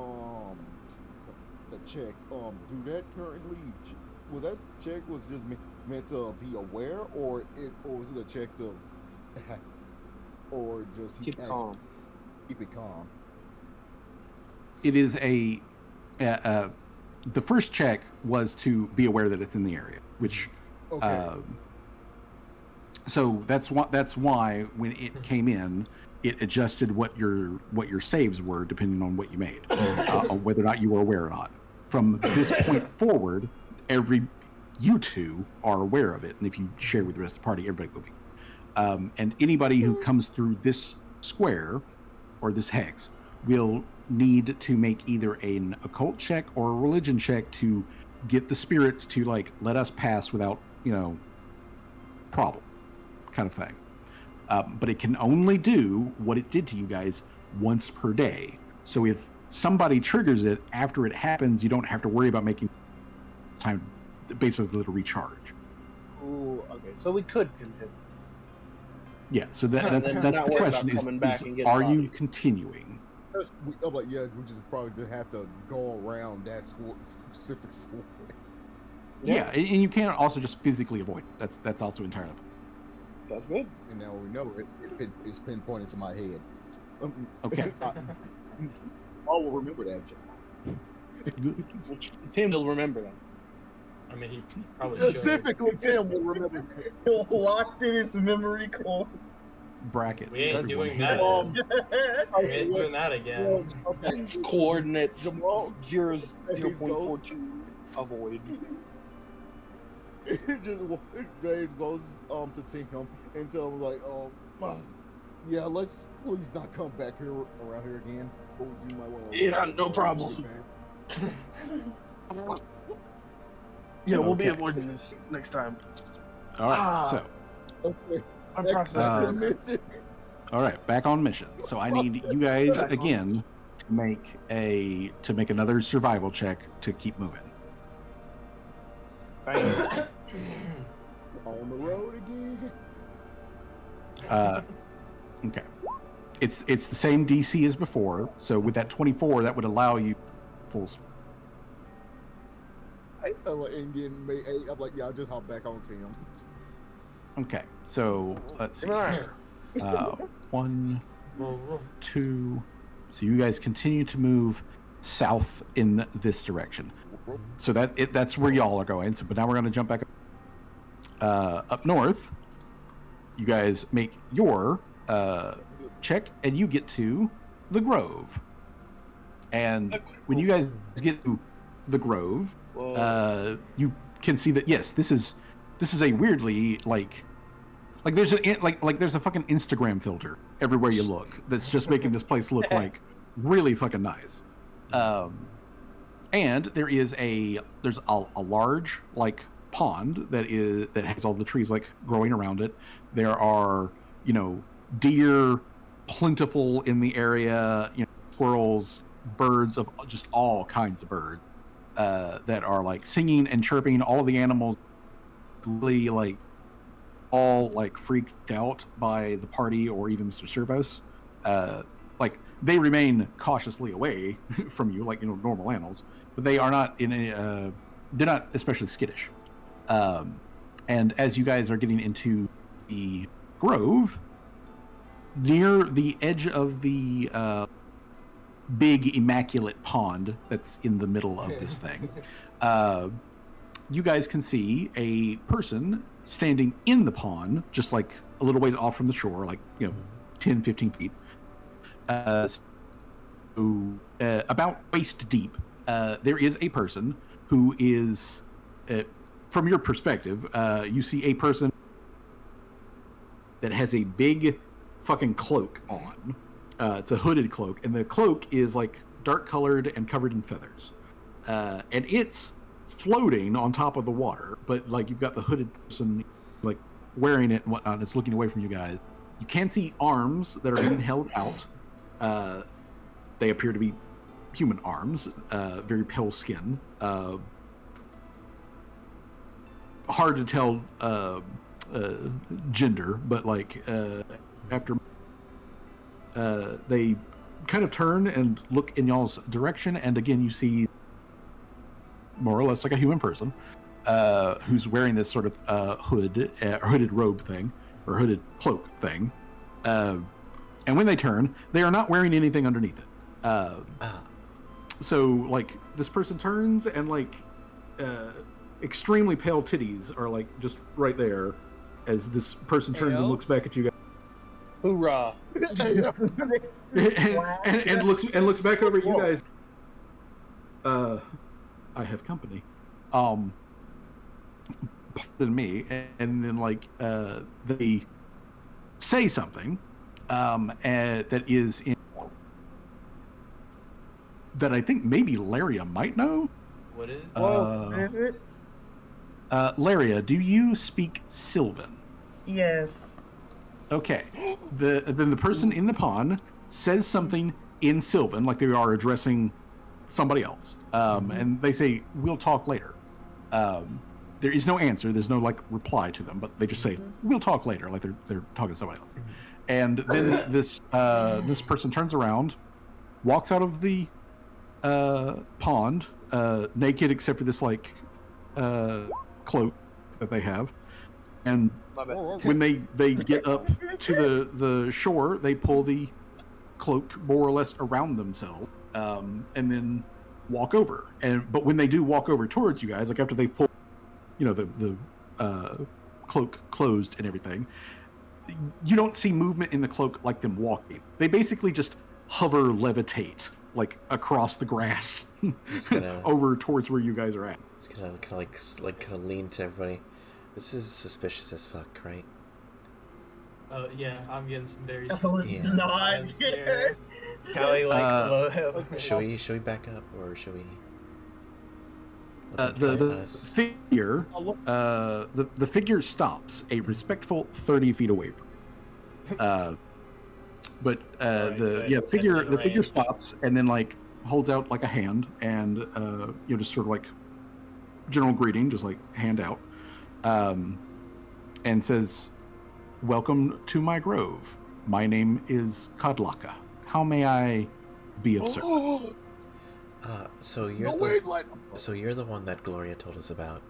check, do that currently? Was that check was just meant to be aware, or was it a check to, or just keep it calm? Keep it calm. It is the first check was to be aware that it's in the area, which Okay. so that's why when it came in, it adjusted what your saves were depending on what you made, whether or not you were aware or not. From this point forward, you two are aware of it, and if you share with the rest of the party, everybody will be. And anybody who comes through this square or this hex will need to make either an occult check or a religion check to get the spirits to let us pass without problem, kind of thing. But it can only do what it did to you guys once per day. So if somebody triggers it after it happens, you don't have to worry about making time basically to recharge. Ooh, okay. So we could continue. Yeah, so that's the question is are you continuing? I'm like, yeah, we just probably just have to go around that specific school. Yeah, and you can't also just physically avoid it. That's also entirely. That's good. And now we know it's pinpointed to my head. Okay. I will remember that. Tim will remember that. I mean, he probably should. Specifically, Tim will remember. Locked in his memory core. Brackets. We ain't everyone doing here. that. We Okay, ain't doing that again. okay. Coordinates Jamal, 0.42 avoid. It just Graves goes to Tim and tell him like, yeah, let's please not come back here around here again. But you might want to. Yeah, no problem. Yeah, we'll be Okay. avoiding this next time. All right. Ah. So, Okay. I'm Back processing. to the mission. all right, back on mission. So I need you guys again to make another survival check to keep moving. Bang. On the road again. Okay. It's the same DC as before. So with that 24, that would allow you full. And getting me 8. I'm like, yeah, I'll just hop back on Tim. Okay. So let's see here. 1, 2. So you guys continue to move south in this direction. So that's where y'all are going. So, but now we're going to jump back up north. You guys make your check, and you get to the Grove. And when you guys get to the Grove, you can see that yes, this is a weirdly like there's there's a fucking Instagram filter everywhere you look that's just making this place look like really fucking nice. And there's a large like pond that has all the trees like growing around it. There are, deer plentiful in the area, squirrels, birds of just all kinds of birds that are like singing and chirping. All of the animals really like all like freaked out by the party or even Mr. Servos. Like they remain cautiously away from you, like normal animals, but they are not they're not especially skittish. And as you guys are getting into the grove, near the edge of the big immaculate pond that's in the middle of this thing, you guys can see a person standing in the pond, just like a little ways off from the shore, like 10, 15 feet. About waist deep, there is a person who is, from your perspective, you see a person that has a big fucking cloak on. It's a hooded cloak, and the cloak is like dark colored and covered in feathers. And it's floating on top of the water, but like you've got the hooded person like wearing it and whatnot, and it's looking away from you guys. You can see arms that are being held out. They appear to be human arms, very pale skin. Hard to tell gender, but like after they kind of turn and look in y'all's direction, and again you see more or less like a human person who's wearing this sort of hooded robe thing, or hooded cloak thing. And when they turn, they are not wearing anything underneath it. So like this person turns and like extremely pale titties are like just right there as this person turns and looks back at you guys. Hoorah! and looks back over at you guys. I have company. Pardon me. And then like they say something that is in that I think maybe Laria might know. What is? Is it? Laria, do you speak Sylvan? Yes. Okay. Then the person in the pond says something in Sylvan, like they are addressing somebody else, and they say, "We'll talk later." There is no answer. There's no like reply to them, but they just say, "We'll talk later," like they're talking to somebody else. And then this person turns around, walks out of the pond, naked except for this like cloak that they have, and when they get up to the shore, they pull the cloak more or less around themselves, and then walk over. But when they do walk over towards you guys, like after they've pulled the cloak closed and everything. You don't see movement in the cloak like them walking. They basically just hover, levitate, like across the grass, over towards where you guys are at. It's kind of lean to everybody. This is suspicious as fuck, right? Yeah, I'm getting some very Yeah. Not here. Callie, should we back up or should we? The figure, the figure stops a respectful 30 feet away from. But the figure stops and then like holds out like a hand and just sort of like general greeting, just like hand out, and says, "Welcome to my grove. My name is Kadlaka. How may I be of service?" So you're the one that Gloria told us about.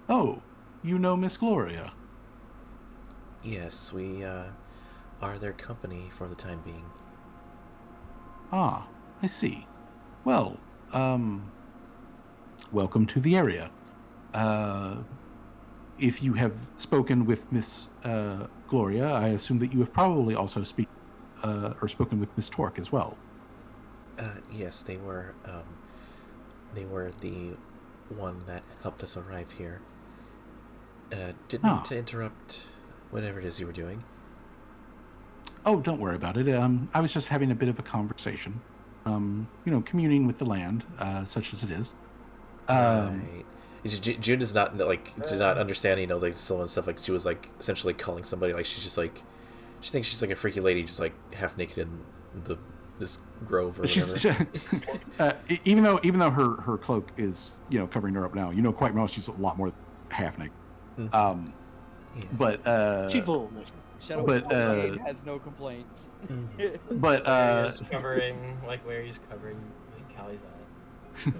Oh, you know Miss Gloria? Yes, we are their company for the time being. Ah, I see. Well, welcome to the area. If you have spoken with Miss Gloria, I assume that you have probably also spoken with Miss Torque as well. Yes, they were the one that helped us arrive here. Didn't mean to interrupt whatever it is you were doing. Oh, don't worry about it. I was just having a bit of a conversation. Communing with the land, such as it is. Right. June does not did not understand, like someone stuff, like she was like essentially calling somebody, like she's just like, she thinks she's like a freaky lady, just like half naked in this grove or whatever. Even though her cloak is covering her up now, quite well she's a lot more half naked. Mm-hmm. But Shadow but has no complaints. But covering where he's covering like Callie's eye.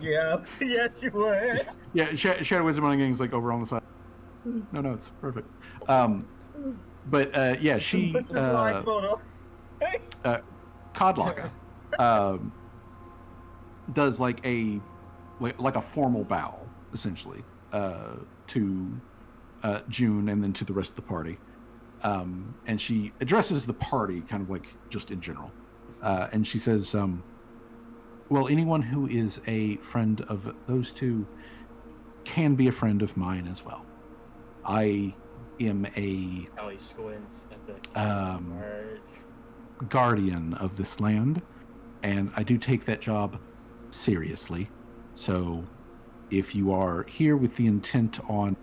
Yeah, yes, you would. Yeah, Shadow Wisdom on the gang is like over on the side. No, it's perfect. But yeah, she Kodlaka does like a formal bow essentially to June and then to the rest of the party, and she addresses the party kind of like just in general, and she says, well, anyone who is a friend of those two can be a friend of mine as well. I am a guardian of this land, and I do take that job seriously. So if you are here with the intent on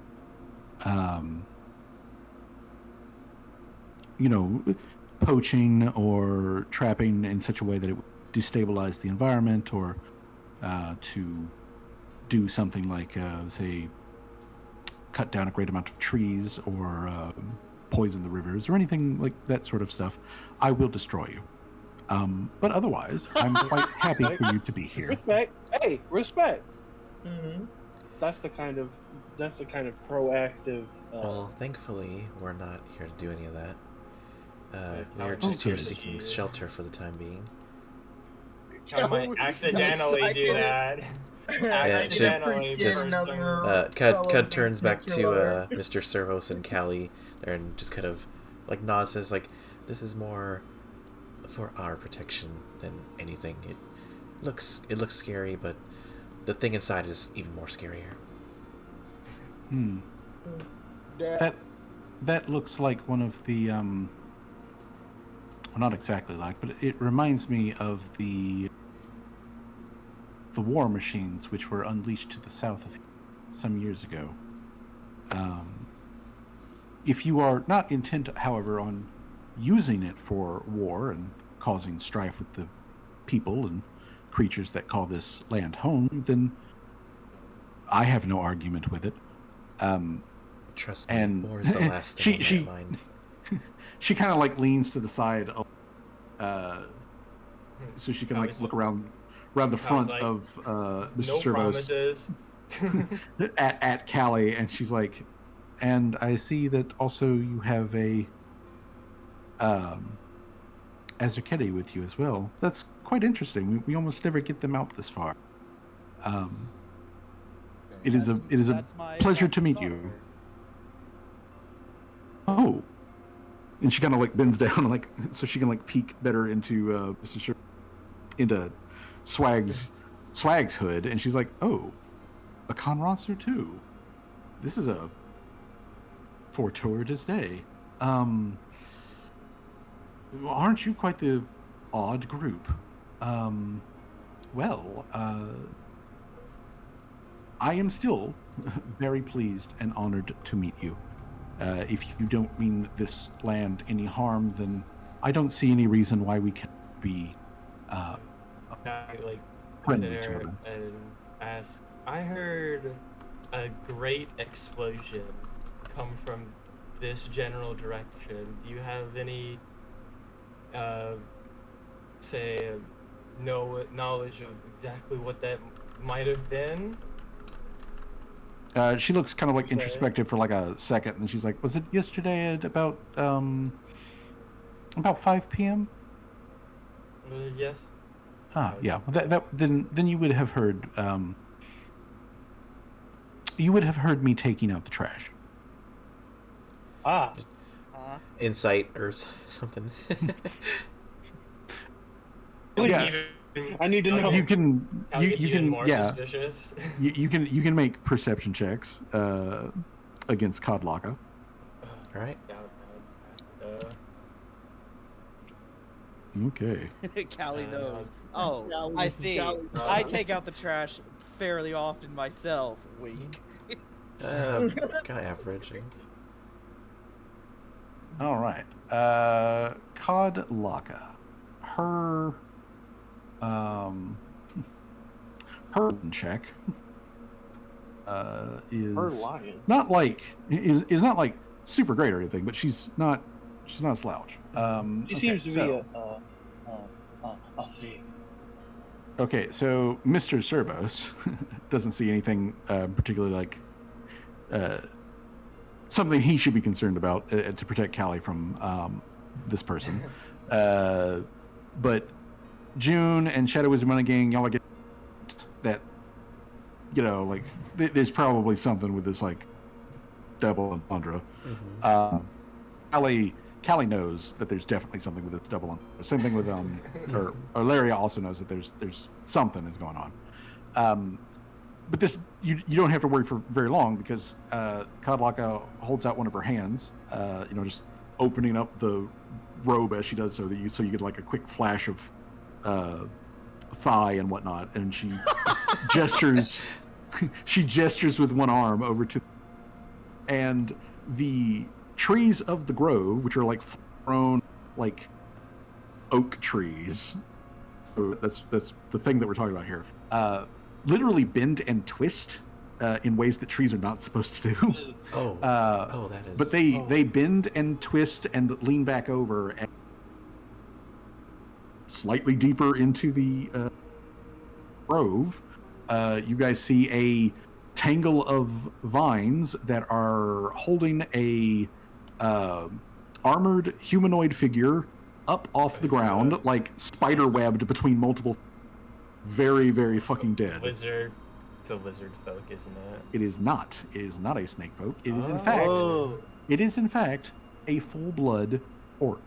poaching or trapping in such a way that it would destabilize the environment, or to do something like say cut down a great amount of trees or poison the rivers or anything like that sort of stuff, I will destroy you. But otherwise, I'm quite happy for you to be here. Respect. Hey, respect. Mm-hmm. That's the kind of proactive. Well, thankfully, we're not here to do any of that. We're just here seeking shelter for the time being. I might accidentally do that. Accidentally. Cud turns back to Mr. Servos and Callie there and just kind of like nods, says like, this is more for our protection than anything. It looks scary, but the thing inside is even more scarier. That looks like one of the well, not exactly like, but it reminds me of the war machines which were unleashed to the south of some years ago. If you are not intent, however, on using it for war and causing strife with the people and creatures that call this land home, then I have no argument with it. Trust me, and war is the last thing on my mind. She kind of like leans to the side, so she can like look around the front of Mr. Servos at Callie, and she's like, and I see that also you have a Azarketi with you as well. That's quite interesting. We almost never get them out this far. It is a That's my pleasure to adopted meet you. daughter. Oh, and she kind of like bends down, like so she can like peek better into Mr. Into Swag's hood, and she's like, "Oh, a Conrosser too. This is a fortuitous day. Aren't you quite the odd group? Well, I am still very pleased and honored to meet you. If you don't mean this land any harm, then I don't see any reason why we can't be I like friendly there to other. and asks, I heard a great explosion come from this general direction. Do you have any say no knowledge of exactly what that might have been? She looks kind of like Say. introspective for like a second, and she's like, "Was it yesterday at about 5 p.m.?" Yes. Ah, yeah. Then you would have heard me taking out the trash. Ah, Insight or something. Yeah. I need to know. You can How gets you even can more yeah suspicious. you can make perception checks against Codlocka. All right. Okay. Callie knows. Oh, Callie- I see. Callie- I take out the trash fairly often myself. Wink. Kind of average. I guess. All right. Codlocka. Her check is Her lion. not like is not like super great or anything, but she's not a slouch. She Okay, seems to so, be a thing. okay, so Mr. Servos doesn't see anything particularly like something he should be concerned about to protect Callie from this person. But June and Shadow Wisdom Money Gang, y'all are getting that, like there's probably something with this like double entendre. Callie knows that there's definitely something with this double entendre. Same thing with or Laria also knows that there's something is going on. But this you don't have to worry for very long because Codlocka holds out one of her hands, just opening up the robe as she does so that you get like a quick flash of thigh and whatnot, and she gestures with one arm over to, and the trees of the grove, which are like grown like oak trees. So that's the thing that we're talking about here. Literally bend and twist in ways that trees are not supposed to do. That is. But they bend and twist and lean back over and slightly deeper into the grove. You guys see a tangle of vines that are holding a armored humanoid figure up off the ground, like spider webbed between multiple. Very, very fucking dead. Lizard. It's a lizard folk, isn't it? It is not. It is not a snake folk. It is in fact a full blood orc.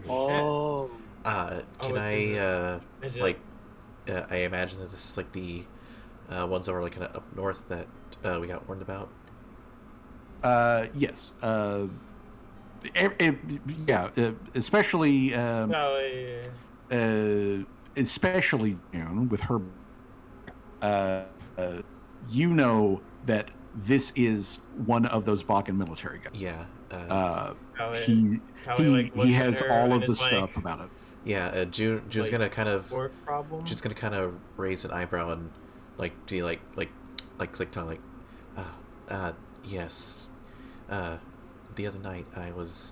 Oh. Can I is it- like? I imagine that this is like the ones that were like kind of up north that we got warned about. Yes. Especially. Especially June with her. You know that this is one of those Bakken military guys. Yeah. He has all of the like, stuff about it. Yeah. June's like, gonna kind of. Orc problem? She's gonna kind of raise an eyebrow and do like click tongue yes. The other night I was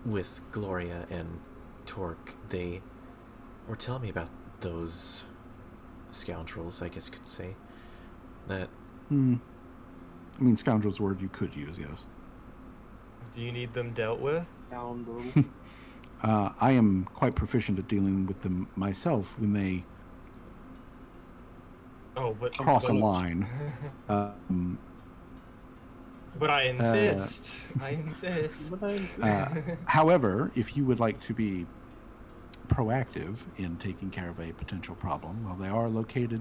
with Gloria and Torque. They were telling me about those scoundrels, I guess you could say. That. I mean, scoundrel's a word you could use, yes. Do you need them dealt with? Scoundrel. I am quite proficient at dealing with them myself when they Oh, but cross a line. But I insist. I insist. However, if you would like to be proactive in taking care of a potential problem, well, they are located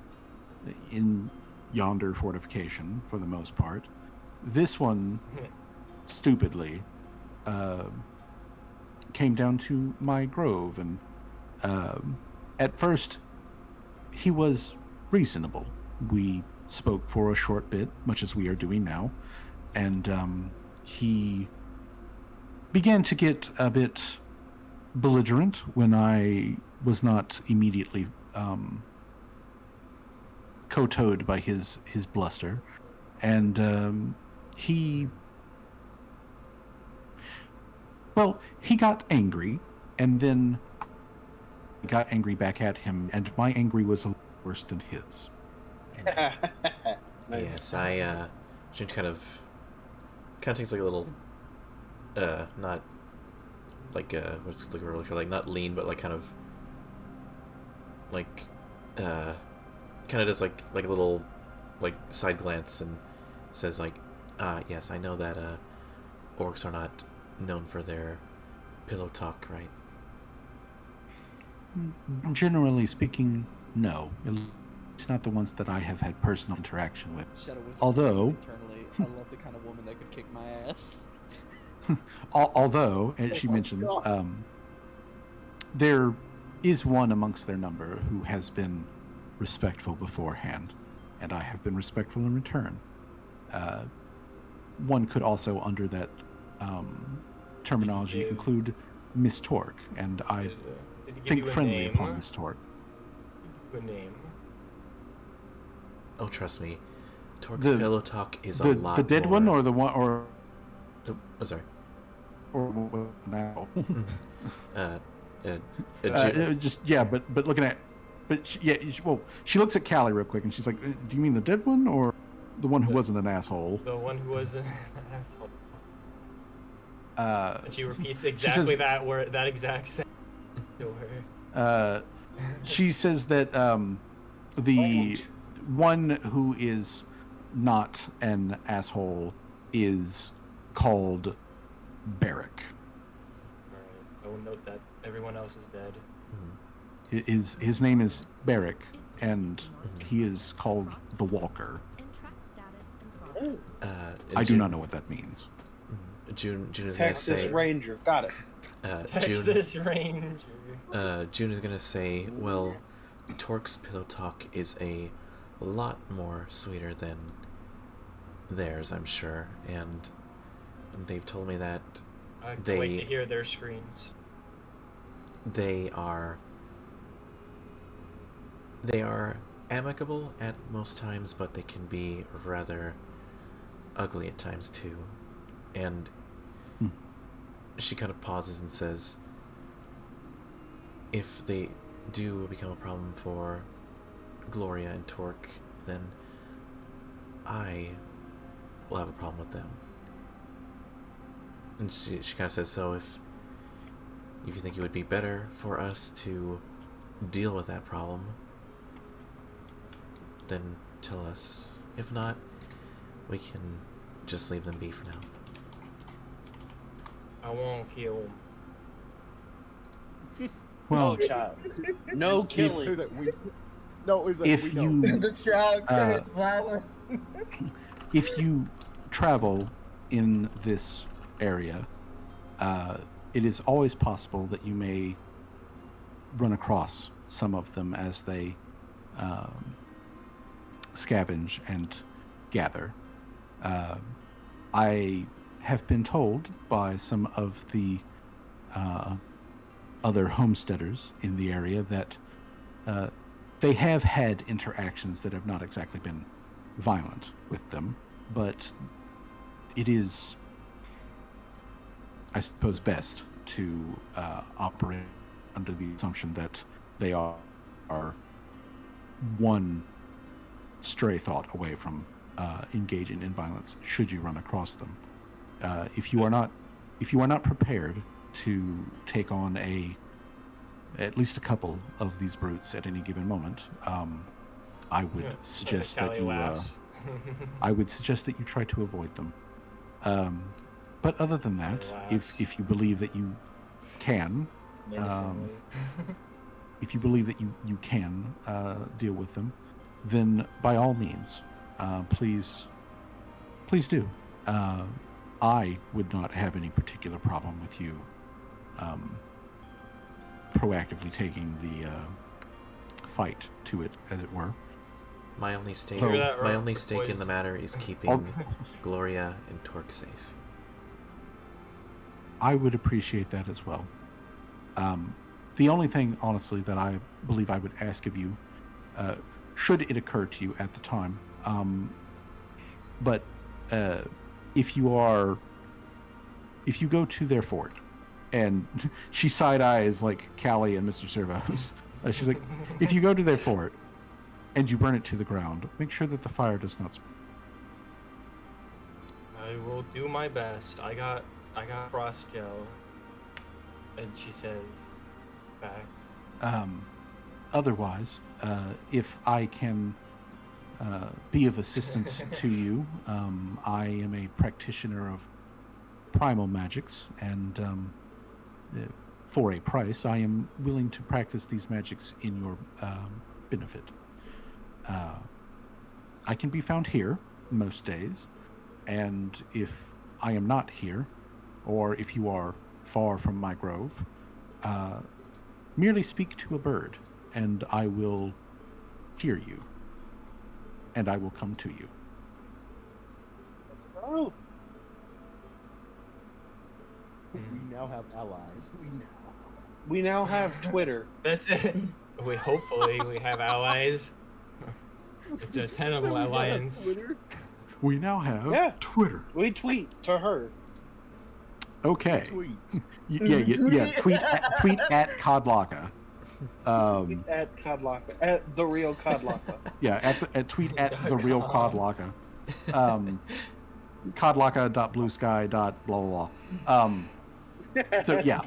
in yonder fortification for the most part. This one, stupidly, came down to my grove, and at first, he was reasonable. We spoke for a short bit, much as we are doing now, and he began to get a bit belligerent when I was not immediately kowtowed by his bluster, and he got angry, and then I got angry back at him, and my angry was a little worse than his. Yes, June kind of takes like a little, not like what's looking really for, like not lean, but like kind of like kind of does like a little like side glance and says like, yes, I know that orcs are not known for their pillow talk, right? Generally speaking, no. It's not the ones that I have had personal interaction with. Shadow Wizard Although, internally, I love the kind of woman that could kick my ass. although, as she mentions, there is one amongst their number who has been respectful beforehand, and I have been respectful in return. One could also, under that terminology, include Miss Torque, and I Did he give think you a friendly name? upon Miss Torque. A name. Oh, trust me, Torque's pillow talk is a lot. The dead more... one, or the one, or oh, sorry. Or now. Just yeah, but looking at, but she looks at Callie real quick, and she's like, "Do you mean the dead one, or the one who wasn't an asshole?" The one who wasn't an asshole. And she repeats says, exactly that exact sentence to her. She says that the one who is not an asshole is called Barrick. Alright, I will note that everyone else is dead. His name is Barrick, and he is called the Walker. I do not know what that means. June is Texas gonna say Ranger. Got it. Texas Ranger. June is gonna say, well, Torque's pillow talk is a lot more sweeter than theirs, I'm sure, and they've told me that I can't wait to hear their screams. They are amicable at most times, but they can be rather ugly at times too. And she kind of pauses and says, if they do become a problem for Gloria and Torque, then I will have a problem with them. And she kind of says, so if you think it would be better for us to deal with that problem, then tell us. If not, we can just leave them be for now. I won't kill him. Well, No, child. No killing. If you The child commits violence. if you travel in this area, it is always possible that you may run across some of them as they scavenge and gather. I have been told by some of the other homesteaders in the area that they have had interactions that have not exactly been violent with them, but it is, I suppose, best to operate under the assumption that they are one stray thought away from engaging in violence should you run across them. If you are not prepared to take on at least a couple of these brutes at any given moment, I would suggest that Callie you. laughs. I would suggest that you try to avoid them. But other than that, if you believe that you can, Menacingly. if you believe that you can deal with them, then by all means, please do. I would not have any particular problem with you proactively taking the fight to it, as it were. My only stake, Hear that, my Rob? only stake in Boys. the matter is keeping Gloria and Torque safe. I would appreciate that as well. The only thing, honestly, that I believe I would ask of you, should it occur to you at the time, but if you go to their fort, and she side eyes like Callie and Mr. Servos, she's like, if you go to their fort and you burn it to the ground, make sure that the fire does not spread. I will do my best. I got frost gel. And she says back. Otherwise, if I can be of assistance to you, I am a practitioner of primal magics, and for a price, I am willing to practice these magics in your benefit. I can be found here most days, and if I am not here, or if you are far from my grove, merely speak to a bird, and I will hear you, and I will come to you. Oh, We now have allies. we now have Twitter. That's it. Hopefully we have allies. It's a tenable alliance. We now have Yeah. Twitter. We tweet to her. Okay. Tweet. Yeah. Tweet at Codlocka. Tweet at Codlocka. At the real Codlocka. Yeah, tweet at the real Codlocka. Codlocka.bluesky. Blah blah blah. So yeah.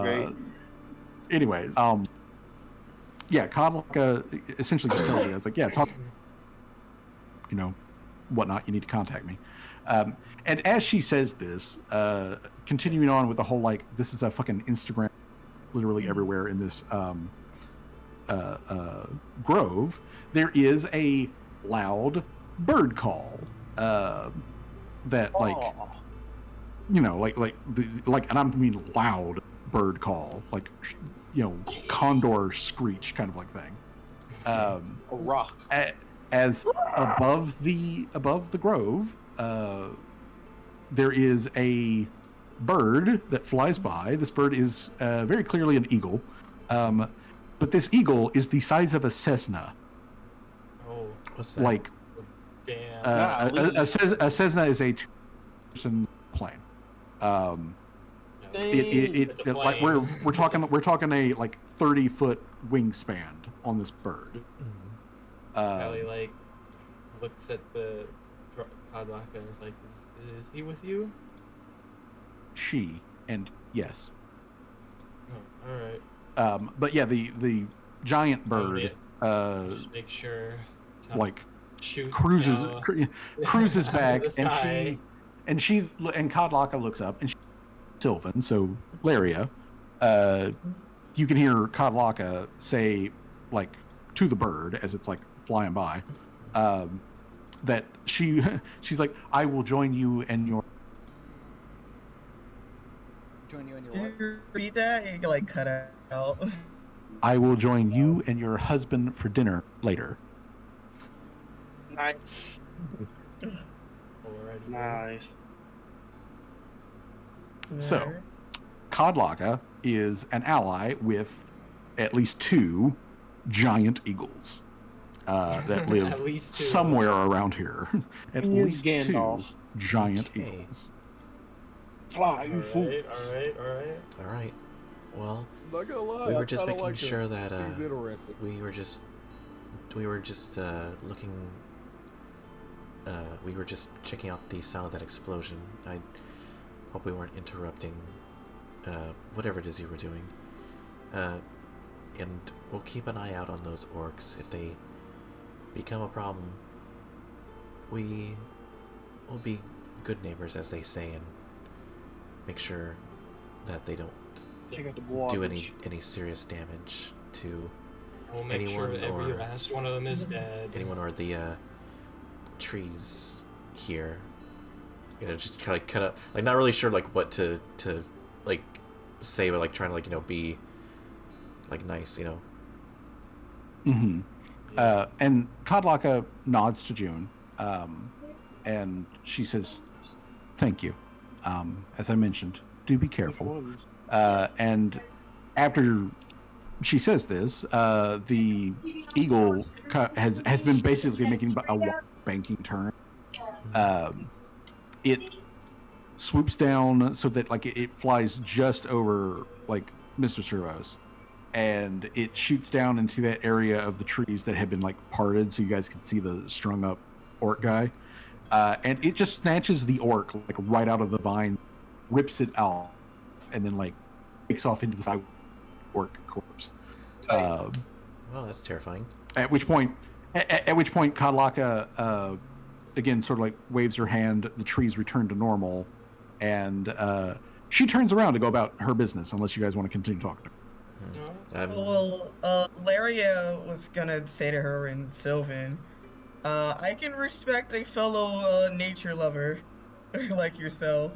Great. Anyways, yeah, Codlocka essentially just tells you, it's like, yeah, talk, whatnot, you need to contact me. And as she says this, continuing on with the whole, like, this is a fucking Instagram literally everywhere in this grove, there is a loud bird call that, like, and I mean loud bird call, like, condor screech kind of like thing. A rock. As above the grove, there is a bird that flies by. This bird is very clearly an eagle, but this eagle is the size of a Cessna. Oh, What's that? Like, damn. a Cessna is a two-person plane. It's a Like plane. we're talking a like 30-foot wingspan on this bird. Callie like looks at the Codlocka and is like, is he with you? She and yes. Oh, all right. But yeah, the giant bird Just make sure. to not like shoot cruises Cal cruises back, out of the and sky. she Codlocka looks up, and Sylvan, so Laria, you can hear Codlocka say, like, to the bird as it's like flying by, that she's like, I will join you and your. Join you in your Did what? you read that? It like cut out. I will join you and your husband for dinner later. Nice. Alrighty. Nice. So, Codlocka is an ally with at least 2 giant eagles that live At least 2. somewhere around here. At He is least Gandalf. 2 giant Okay. eagles. Fly, you fool. Alright. All right. Well, Not gonna lie, we I were just kinda making like sure him. that Seems interesting. we were just looking. We were just checking out the sound of that explosion. I hope we weren't interrupting whatever it is you were doing. and we'll keep an eye out on those orcs. If they become a problem, we will be good neighbors, as they say, and make sure that they don't Take out the do garbage. any serious damage to We'll make sure anyone every or last one of them is dead. anyone or the trees here. You know, just kind of like not really sure like what to like say, but like trying to like, you know, be like nice, you know. Mm-hmm. And Kodlaka nods to June, and she says, "Thank you. As I mentioned, do be careful." And after she says this, the eagle has been basically making a wide banking turn. It swoops down so that like it flies just over like Mr. Servos, and it shoots down into that area of the trees that have been like parted, so you guys can see the strung up orc guy. And it just snatches the orc like right out of the vine, rips it out, and then like takes off into the side orc corpse. Well, that's terrifying. At which point, Kadlaka again sort of like waves her hand. The trees return to normal, and she turns around to go about her business. Unless you guys want to continue talking to her. Well, Laria was gonna say to her in Sylvan, I can respect a fellow nature lover like yourself.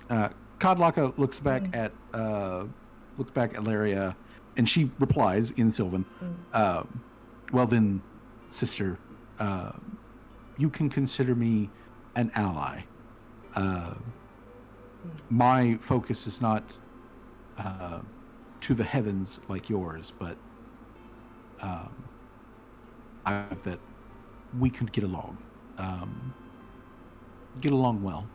Kadlaka looks back at Laria, and she replies in Sylvan, "Well then, sister, you can consider me an ally. My focus is not to the heavens like yours, but I hope that we can get along well.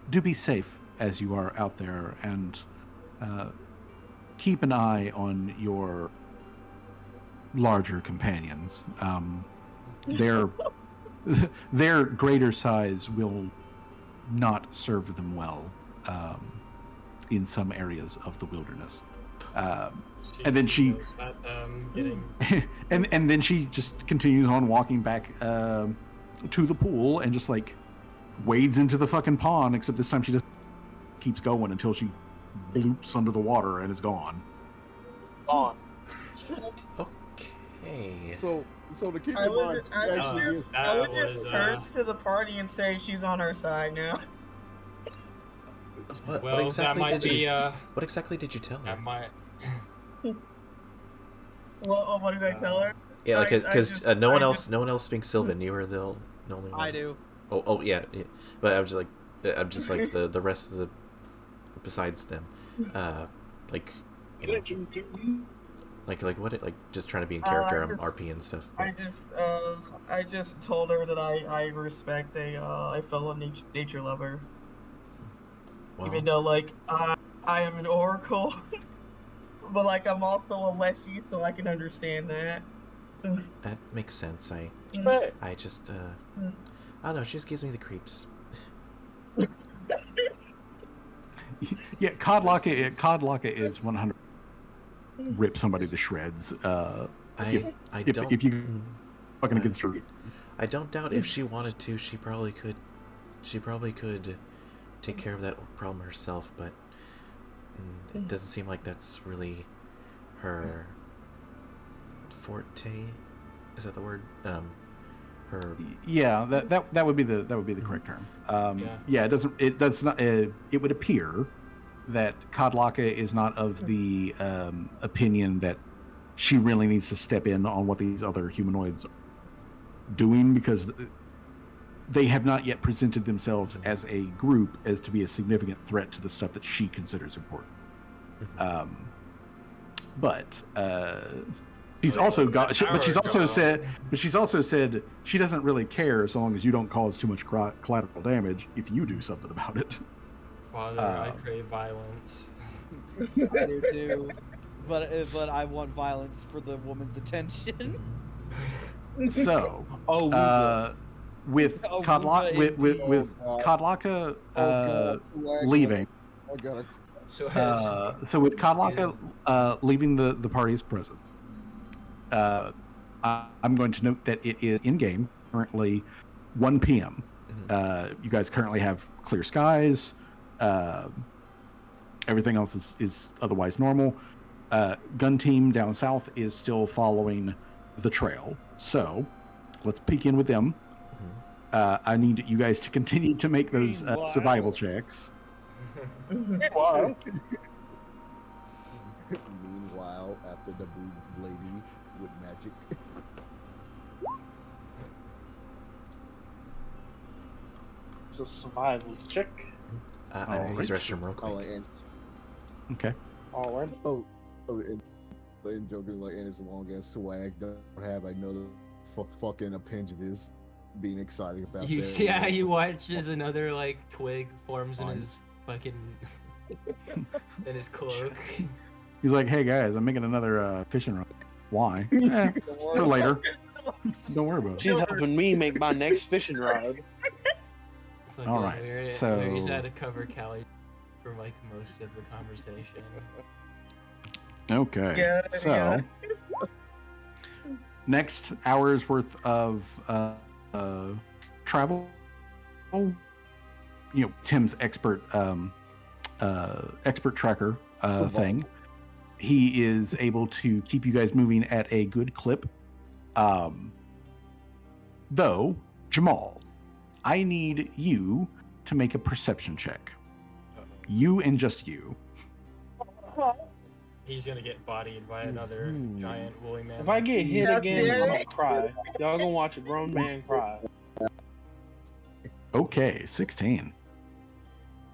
Do be safe as you are out there, and keep an eye on your larger companions. Their greater size will not serve them well in some areas of the wilderness." And then she and then she just continues on walking back to the pool and just like wades into the fucking pond, except this time she just keeps going until she bloops under the water and is gone. Okay. So to keep I in mind, would, she I actually would is. just, I would just turn to the party and say she's on our side now. What Well, exactly that might did be you? What exactly did you tell her? that might. Well, what did I tell her? Yeah, like I because just- no one I else, just- no one else speaks Sylvan. You were the only one. I do. Oh yeah. But I'm just like the rest of the besides them, like you know, like what like just trying to be in character. I'm RP and stuff. But... I just told her that I respect a fellow nature lover. Well, Even though like I am an oracle, but like I'm also a leshy, so I can understand that. that makes sense. I just I don't know. She just gives me the creeps. Yeah, Kodlaka is 100 rip somebody to shreds. If you fucking against her. I don't doubt if she wanted to, she probably could take care of that problem herself, but it doesn't seem like that's really her forte. Is that the word? Her. Yeah, that would be the correct term. Yeah, it does not. It would appear that Kodlaka is not of the opinion that she really needs to step in on what these other humanoids are doing, because they have not yet presented themselves as a group as to be a significant threat to the stuff that she considers important. But she's also got. She's also said she doesn't really care so long as you don't cause too much collateral damage if you do something about it. Father, I crave violence. I do too. But I want violence for the woman's attention. So, with Kodlaka leaving, So So with Kadlaka leaving the party as present, I'm going to note that it is in game currently 1 p.m. You guys currently have clear skies. Everything else is otherwise normal. Gun team down south is still following the trail. So let's peek in with them. I need you guys to continue to make those survival checks. Why? Meanwhile, after the boob lady with magic. It's a survival check. I'm gonna use the restroom real quick. Oh, and Okay. All right. and joking like, and as long as swag don't have another fucking appendages, being excited about You that. see how you watch as another like twig forms in his fucking in his cloak. He's like, "Hey guys, I'm making another fishing rod. Why? For later. Don't worry about it." She's helping me make my next fishing rod. Fucking, All right, we just so- had to cover Callie for like most of the conversation. Okay. Yeah, so yeah. next hour's worth of travel. You know, Tim's expert tracker thing. He is able to keep you guys moving at a good clip. Though, Jamal, I need you to make a perception check. You and just you. He's gonna get bodied by another giant woolly man. If I get hit Yeah, again, damn I'm gonna it. cry. Y'all gonna watch a grown man cry. Okay, 16.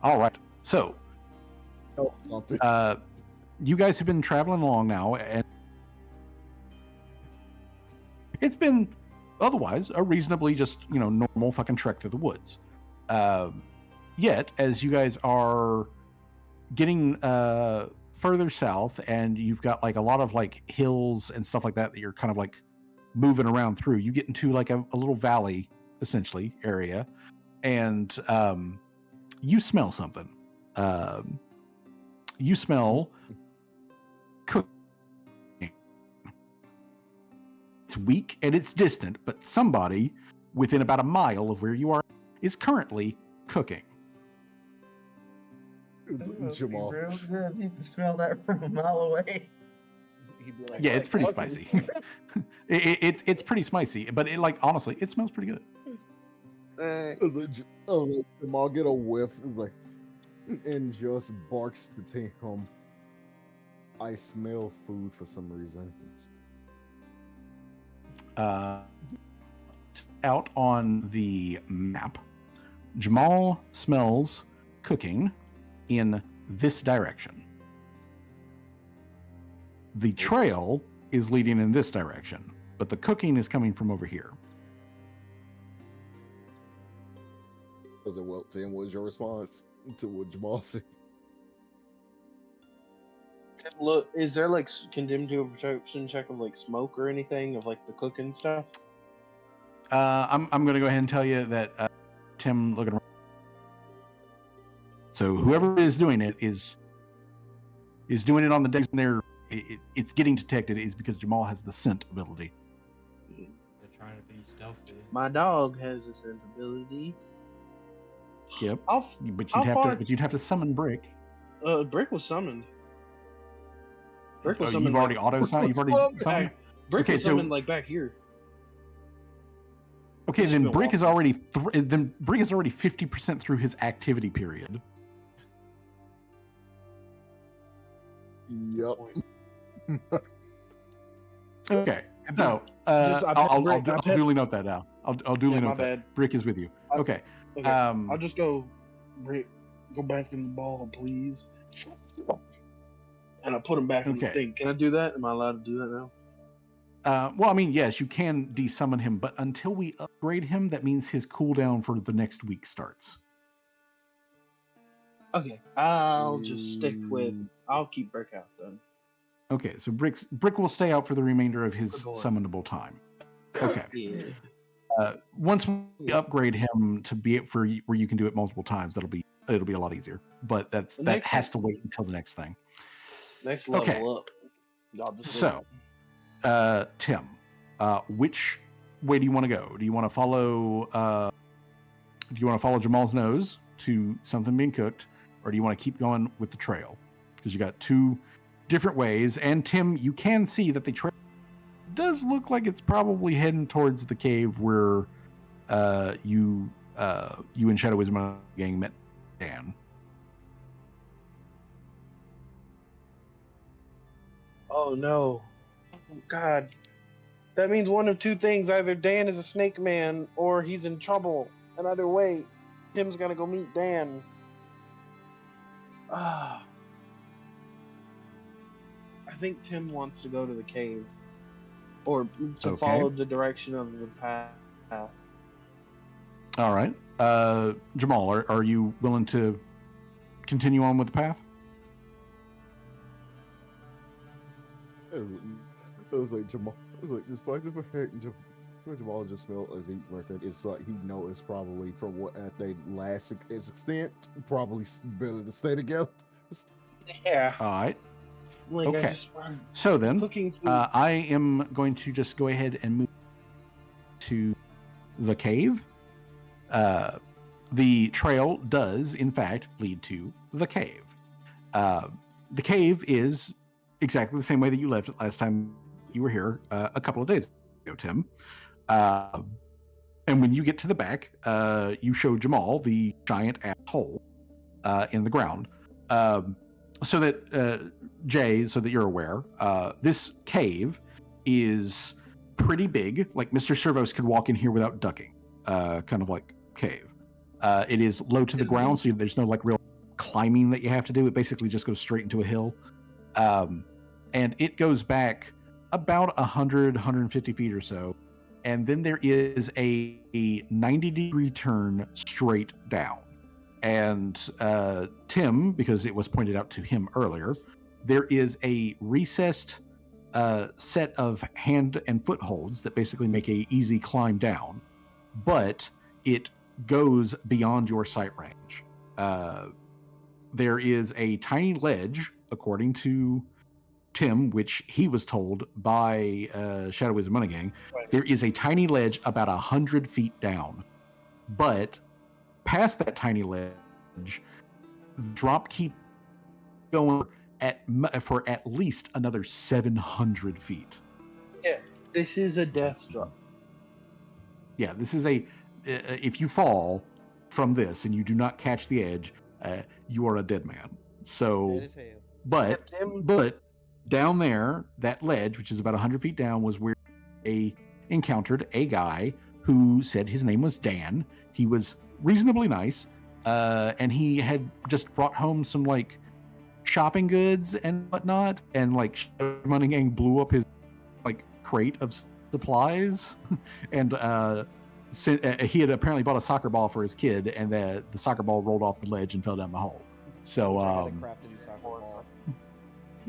All right. So, Something. you guys have been traveling along now, and it's been otherwise a reasonably just, normal fucking trek through the woods. Yet, as you guys are getting further south, and you've got like a lot of like hills and stuff like that you're kind of like moving around through, you get into like a little valley, essentially, area, and you smell something. You smell cooking. It's weak and it's distant, but somebody within about a mile of where you are is currently cooking. Jamal. Real good. You can smell that from a mile away. He'd be like, Yeah, it's pretty "Awesome." spicy. It's pretty spicy, but it honestly, it smells pretty good. It was like, Jamal get a whiff, and just barks to take home. I smell food for some reason. Out on the map, Jamal smells cooking in this direction. The trail is leading in this direction, but the cooking is coming from over here. Was it well, Tim? What was your response to what Jamal said? Look, is there like condemned to a perception check of like smoke or anything of like the cooking stuff? I'm going to go ahead and tell you that Tim, looking around. So whoever is doing it is doing it on the days when it's getting detected is because Jamal has the scent ability. They're trying to be stealthy. My dog has a scent ability. Yep. How But how far- you'd have to summon Brick. Brick was summoned. Brick was Oh, summoned. you've already auto summoned. You've already summoned. Brick Okay, was so- summoned like back here. Okay, He's then been Brick is already 50% through his activity period. Yep. Okay, so Just- I I'll bet Brick- I bet- duly note that now. I'll duly Yeah, my note that bad. Brick is with you. Okay. Okay, I'll just go. Brick, go back in the ball, please. And I put him back in the Okay. thing. Can I do that? Am I allowed to do that now? Well, I mean, yes, you can desummon him, but until we upgrade him, that means his cooldown for the next week starts. Okay, I'll just stick with. I'll keep Brick out then. Okay, so Brick will stay out for the remainder of his Good boy. summonable time. Okay. Yeah. Once we upgrade him to be it for where you can do it multiple times, it'll be a lot easier. But that next- has to wait until the next thing. Next Okay. level up. Y'all just So, Tim, which way do you want to go? Do you want to follow? Do you want to follow Jamal's nose to something being cooked, or do you want to keep going with the trail? Because you got two different ways. And Tim, you can see that the trail does look like it's probably heading towards the cave where you and Shadow Wisdom Gang met Dan. Oh no. Oh, God. That means one of two things. Either Dan is a snake man or he's in trouble. And either way, Tim's gonna go meet Dan. Ah. I think Tim wants to go to the cave. Or to Okay. follow the direction of the path. All right. Jamal, are you willing to continue on with the path? It was like Jamal. It was like despite the fact Jamal just smelled a deep record. It's like he knows probably from what at they last extent, probably better to stay together. Yeah. All right. Like Okay. So then, cooking food. I am going to just go ahead and move to the cave. The trail does, in fact, lead to the cave. The cave is exactly the same way that you left it last time you were here a couple of days ago, Tim. And when you get to the back, you show Jamal the giant ass hole in the ground. So that Jay, so that you're aware, this cave is pretty big. Like Mr. Servos could walk in here without ducking, kind of like cave. It is low to the ground, so there's no like real climbing that you have to do. It basically just goes straight into a hill. And it goes back about 150 feet or so. And then there is a 90-degree turn straight down. And Tim, because it was pointed out to him earlier, there is a recessed set of hand and footholds that basically make a easy climb down, but it goes beyond your sight range. There is a tiny ledge, according to Tim, which he was told by Shadow Wisdom Money Gang. There is a tiny ledge about 100 feet down, but past that tiny ledge, the drop keeps going for at least another 700 feet. Yeah, this is a death drop. Yeah, this is if you fall from this and you do not catch the edge, you are a dead man. So, Dead as hell. but down there, that ledge, which is about 100 feet down, was where they encountered a guy who said his name was Dan. He was reasonably nice, and he had just brought home some like shopping goods and whatnot, and like Money Gang blew up his like crate of supplies, and he had apparently bought a soccer ball for his kid, and the soccer ball rolled off the ledge and fell down the hole. So crafted soccer ball.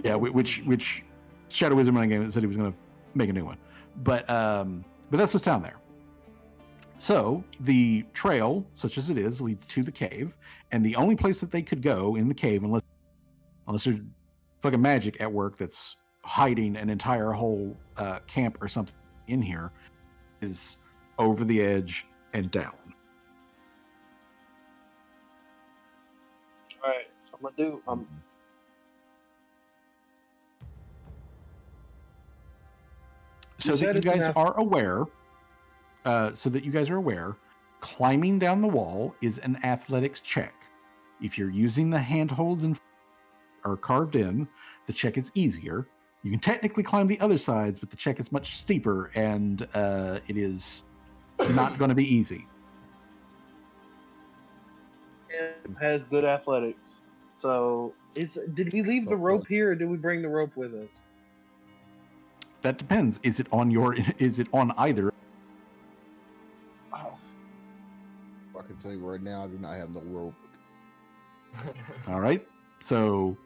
yeah, which Shadow Wizard Money Game said he was going to make a new one, but that's what's down there. So the trail, such as it is, leads to the cave, and the only place that they could go in the cave, unless there's fucking magic at work that's hiding an entire whole camp or something in here, is over the edge and down. All right, I'm gonna do. So that you guys are aware. Climbing down the wall is an athletics check. If you're using the handholds and are carved in, the check is easier. You can technically climb the other sides, but the check is much steeper, and it is not going to be easy. It has good athletics. So, did we leave the rope here, or did we bring the rope with us? That depends. Is it on either? Wow. I can tell you right now, I do not have no rope. All right. So,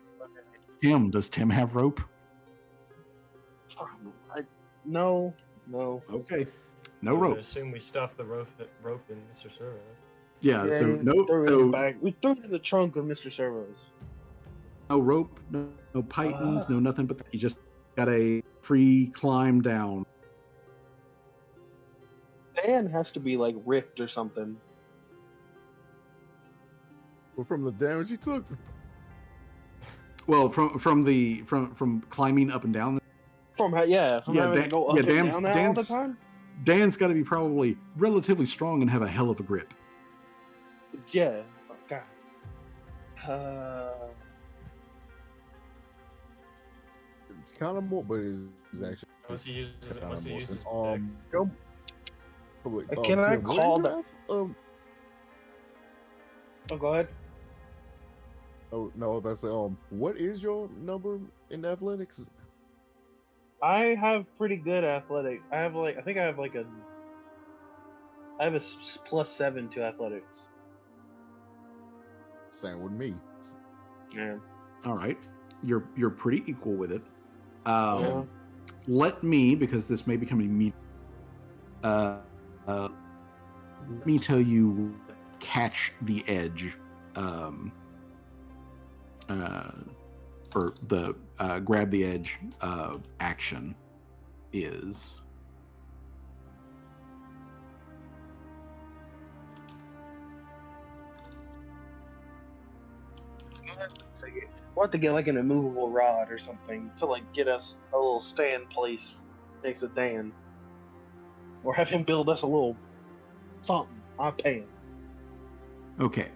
Tim, does Tim have rope? No. Okay. No I would rope. assume we stuffed the rope in Mr. Servo's. Yeah, so we no, threw it in so the bag. We threw it in the trunk of Mr. Servo's. no rope, no pythons, no nothing but that. You just got a free climb down. Dan has to be like ripped or something. Well, from the damage he took. Well, from climbing up and down. From having to go up and down that all the time. Dan's got to be probably relatively strong and have a hell of a grip. Yeah. Oh, God. It's kind of more, but it's actually. Unless he uses kinda more his sense. Nope. Public, Can I Tim, what call do you that? have? Oh, go ahead. Oh no, that's what is your number in athletics? I have pretty good athletics. I have I think I have a +7 to athletics. Same with me. Yeah. All right, you're pretty equal with it. Yeah. Let me, because this may become immediate. Let me tell you, catch the edge, or the grab the edge action is. We'll have to get like an immovable rod or something to like get us a little stand place next to Dan, or have him build us a little something. I'll pay him. Okay.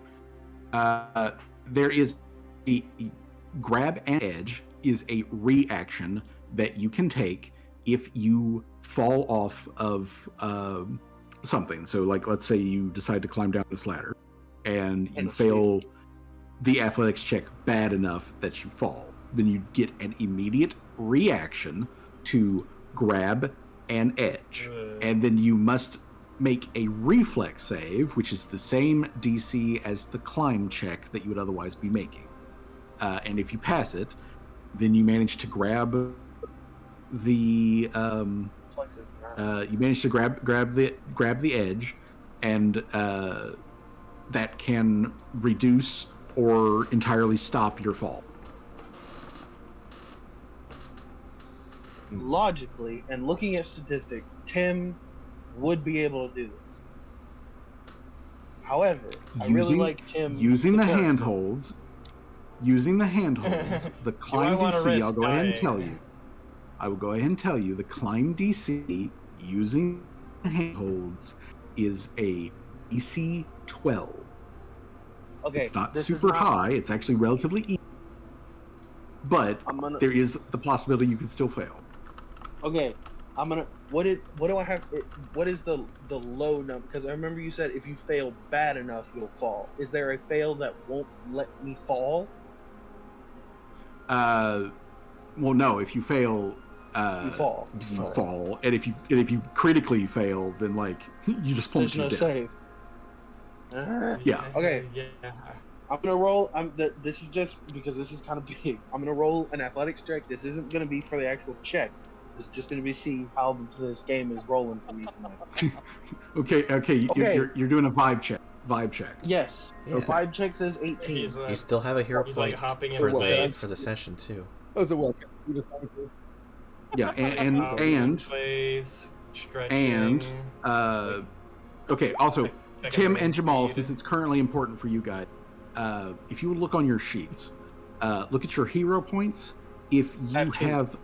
There is a grab and edge is a reaction that you can take if you fall off of something. So, like, let's say you decide to climb down this ladder and you fail the athletics check bad enough that you fall. Then you get an immediate reaction to grab and edge. And then you must make a reflex save, which is the same DC as the climb check that you would otherwise be making. And if you pass it, then you manage to grab the grab the edge, and that can reduce or entirely stop your fall. Logically, and looking at statistics, Tim would be able to do this. However, I really like Tim using the character. handholds. Using the handholds, the climb DC. I'll go ahead and tell you. I will go ahead and tell you the climb DC using the handholds is a DC 12. Okay, it's not this super is not- high. It's actually relatively easy, but there is the possibility you could still fail. Okay, I'm gonna. What do I have? What is the low number? Because I remember you said if you fail bad enough, you'll fall. Is there a fail that won't let me fall? Well, no. If you fail, You fall. You fall, and if you critically fail, then like you just plummet There's to no your death. save. Yeah. Okay. Yeah. I'm gonna roll. This is just because this is kind of big. I'm gonna roll an athletics check. This isn't gonna be for the actual check. This is just gonna be see how this game is rolling for me tonight. Okay. You're doing a vibe check. Yes. Yeah. The vibe check says 18. You still have a hero he's, point like, hopping in for place. the session too. Oh, so what? You just Yeah, and Place, stretching. and okay. Also, check Tim everyone's and Jamal, speed. since it's currently important for you guys, if you look on your sheets, look at your hero points. If you have,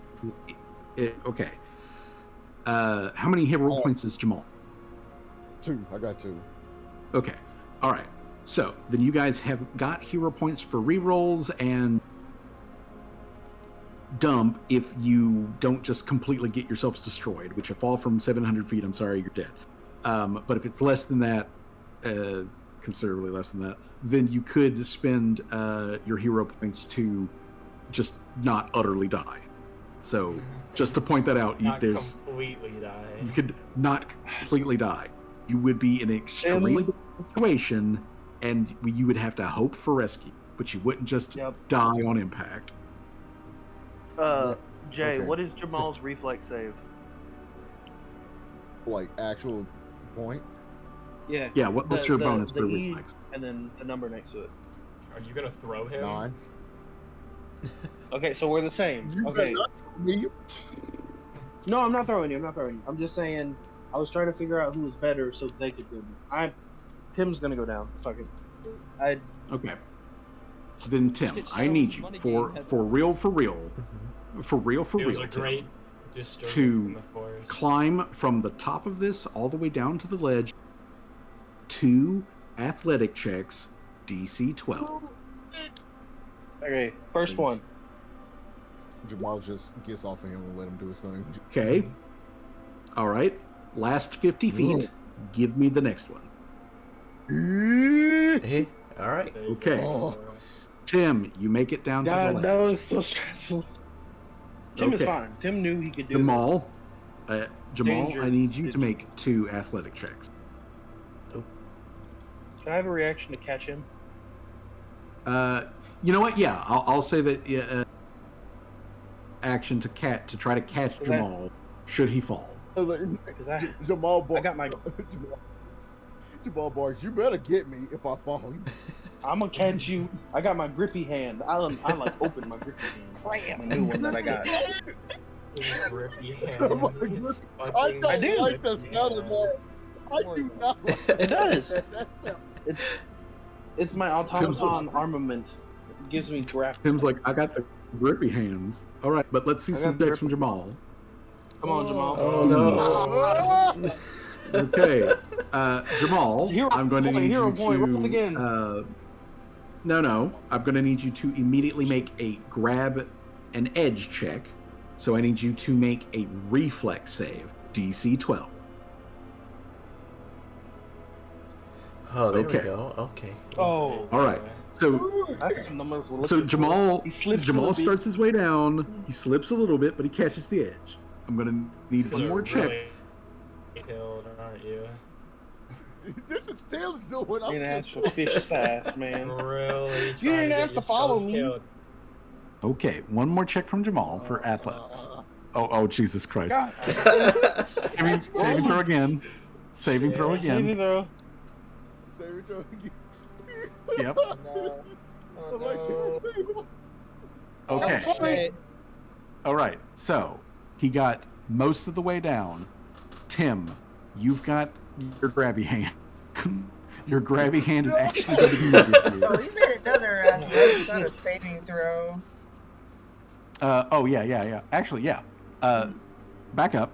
okay. How many hero points does Jamal? 2. I got 2. Okay. All right. So then you guys have got hero points for rerolls and dump if you don't just completely get yourselves destroyed, which if fall from 700 feet, I'm sorry, you're dead. But if it's less than that, considerably less than that, then you could spend your hero points to just not utterly die. So just to point that out, completely die. You could not completely die. You would be in an extreme situation, and you would have to hope for rescue, but you wouldn't just die on impact. Jay, Okay. what is Jamal's reflex save? Like actual point. Yeah. Yeah. What's your bonus the for E, reflex? and then the number next to it. Are you gonna throw him? 9. Okay, so we're the same. You better Okay. not tell me. No, I'm not throwing you. I'm not throwing you. I'm just saying I was trying to figure out who was better so they could go down. Tim's gonna go down. Fuck it. Okay. Then Tim, Stitch I need Shadows you money for game for real, for real, for real, for It was real, a Tim, great disturbance to in the forest. climb from the top of this all the way down to the ledge. 2 athletic checks, DC 12. Okay, first one. Jamal just gets off of him and let him do his thing. Okay. All right. Last 50 feet. Give me the next one. Hey, all right. There you Okay. go. Tim, you make it down to the God, ledge. that was so stressful. Tim is Okay. fine. Tim knew he could do Jamal, Jamal, Danger I need you did to make 2 athletic checks. this. Can I have a reaction to catch him? You know what? Yeah, I'll say that action to try to catch Is that- Jamal should he fall. Because Jamal Bar. I got my. Jamal Bar, you better get me if I fall. I'm gonna catch you. I got my grippy hand. I like open my grippy hand. My new one that I got. His grippy hand. Oh my His goodness. I fucking don't do. like the grippy sound of hand. that. I do not like It does. that sound. It's my automaton armament. It gives me grapple. Tim's like, I got the grippy hands. All right, but let's see I some got the checks from grippy- Jamal. Come on, Jamal. Oh no. Okay, Jamal, Hero I'm going to point, need hero you point, roll to. again. No, I'm going to need you to immediately make a grab an edge check. So I need you to make a reflex save, DC 12. Oh, there Okay. we go. Okay. Oh, All right. So that's the most we're So looking for. Jamal He slips a little bit. starts his way down. He slips a little bit, but he catches the edge. I'm going to need one You're more check. really killed, aren't you? This is Tim's doing. You didn't ask for fish sass, man. Really You trying didn't to have get to follow yourselves me. killed. Okay, one more check from Jamal for athletics. Oh, Jesus Christ. God. Saving throw again. Saving throw Shit. again. Saving throw. Saving throw. Yep. No. I'm like, Oh, Okay. Wait, All right. So he got most of the way down. Tim, you've got your grabby hand. Your grabby hand is actually going to be easier for Oh, you. we made another athletics, not a saving throw. Yeah. Actually, yeah. Back up.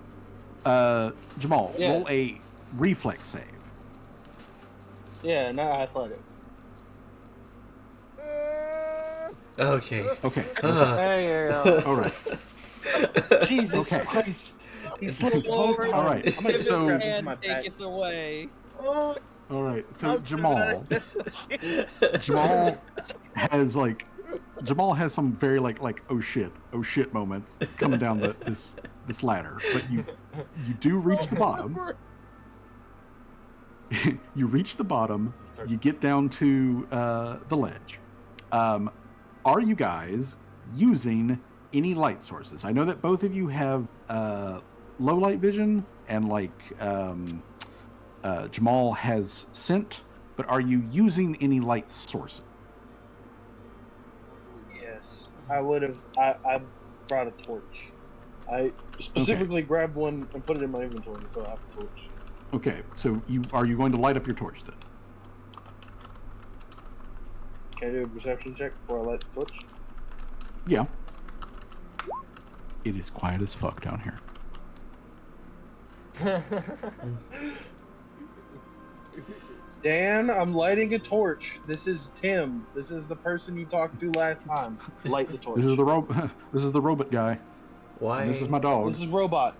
Jamal, Yeah. roll a reflex save. Yeah, not athletics. Okay. Okay. Hey, All right. Jesus Okay. Christ. He slipped Pull both over. All right. times. I'm gonna Give So- his grab hand, my take back. it away. Oh, All right. So I'm Jamal has some very like oh shit moments coming down this ladder, but you do reach the bottom. You reach the bottom. You get down to the ledge. Are you guys using any light sources? I know that both of you have low light vision, and Jamal has scent, but are you using any light sources? Yes, I would have. I brought a torch. I specifically grabbed one and put it in my inventory, so I have a torch. Okay, so are you going to light up your torch then? Can I do a perception check before I light the torch? Yeah. It is quiet as fuck down here. Dan, I'm lighting a torch. This is Tim. This is the person you talked to last time. Light the torch. This is the this is the robot guy. Why? And this is my dog. This is robot.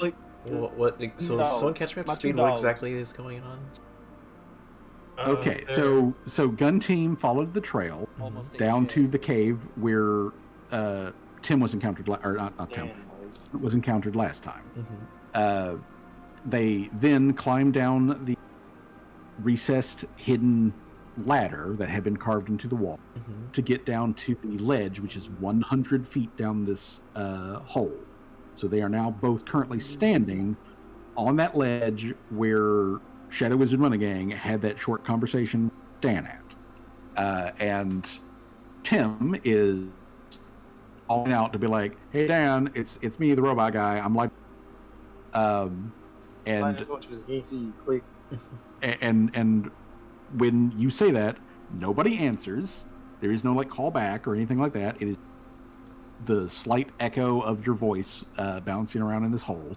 Like, What? So No, someone catch me up to my speed. two What dogs. exactly is going on? Okay, there- so gun team followed the trail Almost ate down shit. to the cave where Tim was encountered, or not Tim, Dan, was encountered last time. Mm-hmm. They then climbed down the recessed, hidden ladder that had been carved into the wall Mm-hmm. to get down to the ledge, which is 100 feet down this hole. So they are now both currently standing on that ledge where Shadow Wizard Running had that short conversation with Dan at. And Tim is calling out to be like, "Hey Dan, it's me, the robot guy. I'm like," and can't see you click. and when you say that, nobody answers. There is no like call back or anything like that. It is the slight echo of your voice bouncing around in this hole.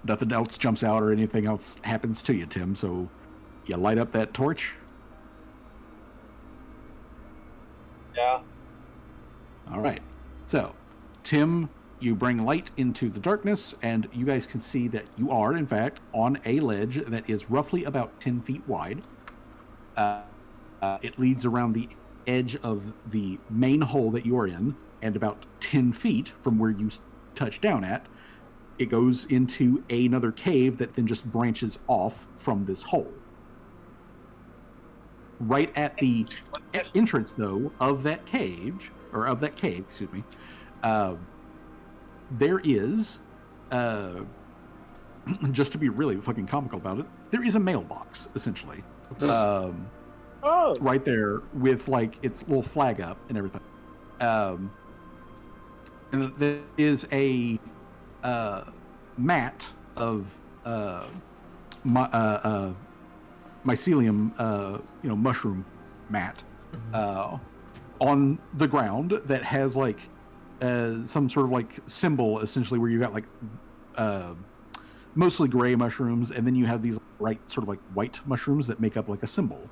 Nothing else jumps out or anything else happens to you, Tim. So you light up that torch. Yeah. All right. So, Tim, you bring light into the darkness, and you guys can see that you are, in fact, on a ledge that is roughly about 10 feet wide. It leads around the edge of the main hole that you are in, and about 10 feet from where you touch down at, it goes into another cave that then just branches off from this hole. Right at the entrance, though, of that cave, excuse me, there is, just to be really fucking comical about it, there is a mailbox, essentially. Right there with, like, its little flag up and everything. And there is a mat of mycelium, mushroom mat on the ground that has like some sort of like symbol, essentially, where you got like mostly gray mushrooms, and then you have these sort of like white mushrooms that make up like a symbol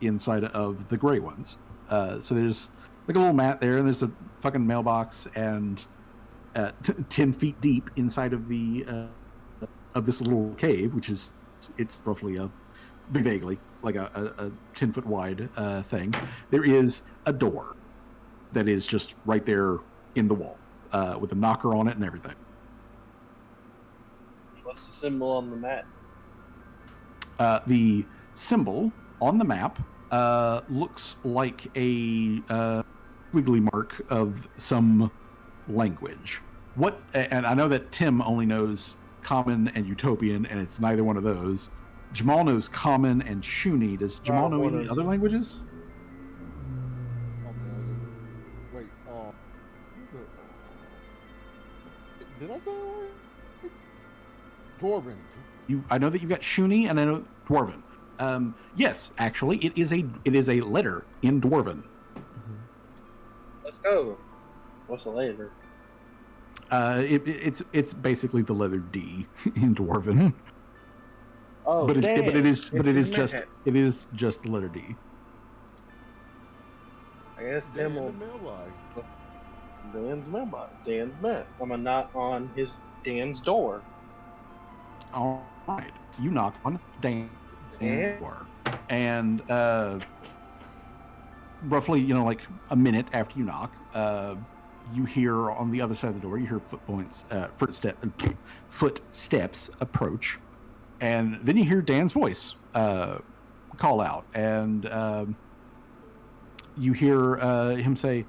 inside of the gray ones. So there's like a little mat there, and there's a fucking mailbox, and 10 feet deep inside of the of this little cave, which is it's roughly vaguely like a 10-foot wide thing. There is a door that is just right there in the wall with a knocker on it and everything. What's the symbol on the map? The symbol on the map looks like a squiggly mark of some language. What? And I know that Tim only knows Common and Utopian, and it's neither one of those. Jamal knows Common and Shuni. Does Jamal know any other languages? Wait, did I say it right? Dwarven. I know that you got Shuni, and I know Dwarven. Yes, actually, it is a letter in Dwarven. Let's go. What's the letter? It's basically the letter D in Dwarven. Oh, but it is just the letter D. I guess Dan will. Dan's mailbox. Dan's mat. I'm gonna knock on Dan's door. All right, you knock on Dan's door, and roughly, like a minute after you knock, you hear on the other side of the door, you hear footsteps approach, and then you hear Dan's voice call out, and you hear him say,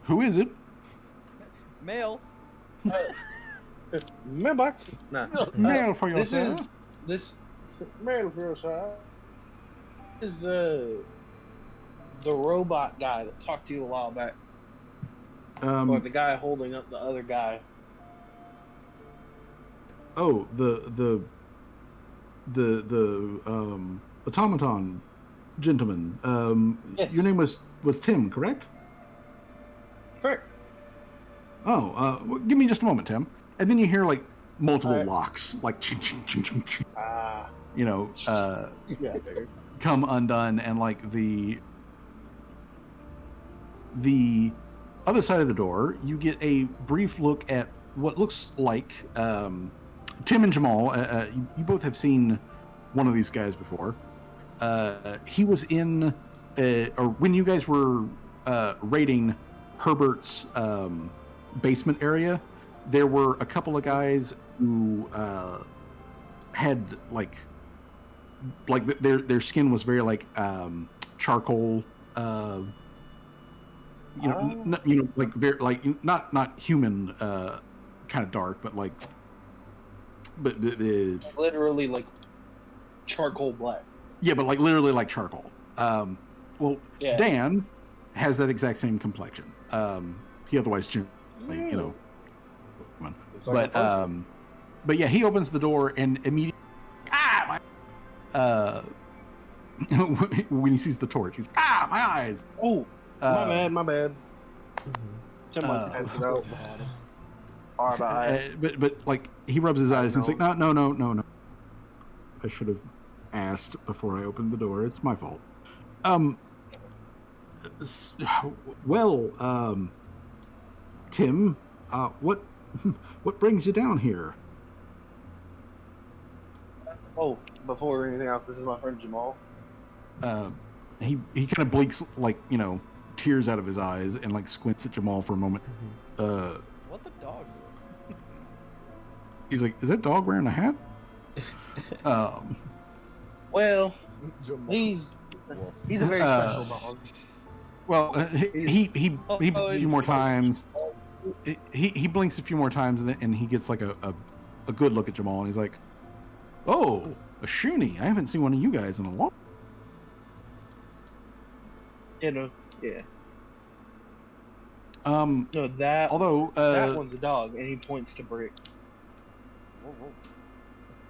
"Who is it?" Mail. Mailbox. Nah. Mail for yourself. This mail for yourself. This is the robot guy that talked to you a while back. Or the guy holding up the other guy. Oh, the automaton gentleman. Yes. Your name was Tim, correct? Correct. Oh, well, give me just a moment, Tim. And then you hear like multiple locks, like ching, ching, ching, ching, ching. Come undone, and like the other side of the door, you get a brief look at what looks like Tim and Jamal. You both have seen one of these guys before. He was in, or when you guys were raiding Herbert's basement area, there were a couple of guys who had like their skin was very like charcoal like very like not human kind of dark, but like literally like charcoal black. yeah, but like literally like charcoal. Well, Yeah. Dan has that exact same complexion. He otherwise generally, but yeah, he opens the door and immediately when he sees the torch, he's my eyes. Oh, my bad. Tim like uh, passed it out. All right. But like he rubs his eyes and he's like, no. I should have asked before I opened the door. It's my fault. Well, Tim, what brings you down here? Oh, before anything else, this is my friend Jamal. He kind of blinks, like, tears out of his eyes and like squints at Jamal for a moment. What's a dog doing? He's like, is that dog wearing a hat? Well, Jamal. he's a very special dog. Well, he blinks a few more times. He blinks a few more times and he gets like a good look at Jamal and he's like, oh, a Shuni. I haven't seen one of you guys in a long. Yeah. No, that. Although that one's a dog, and he points to Brick.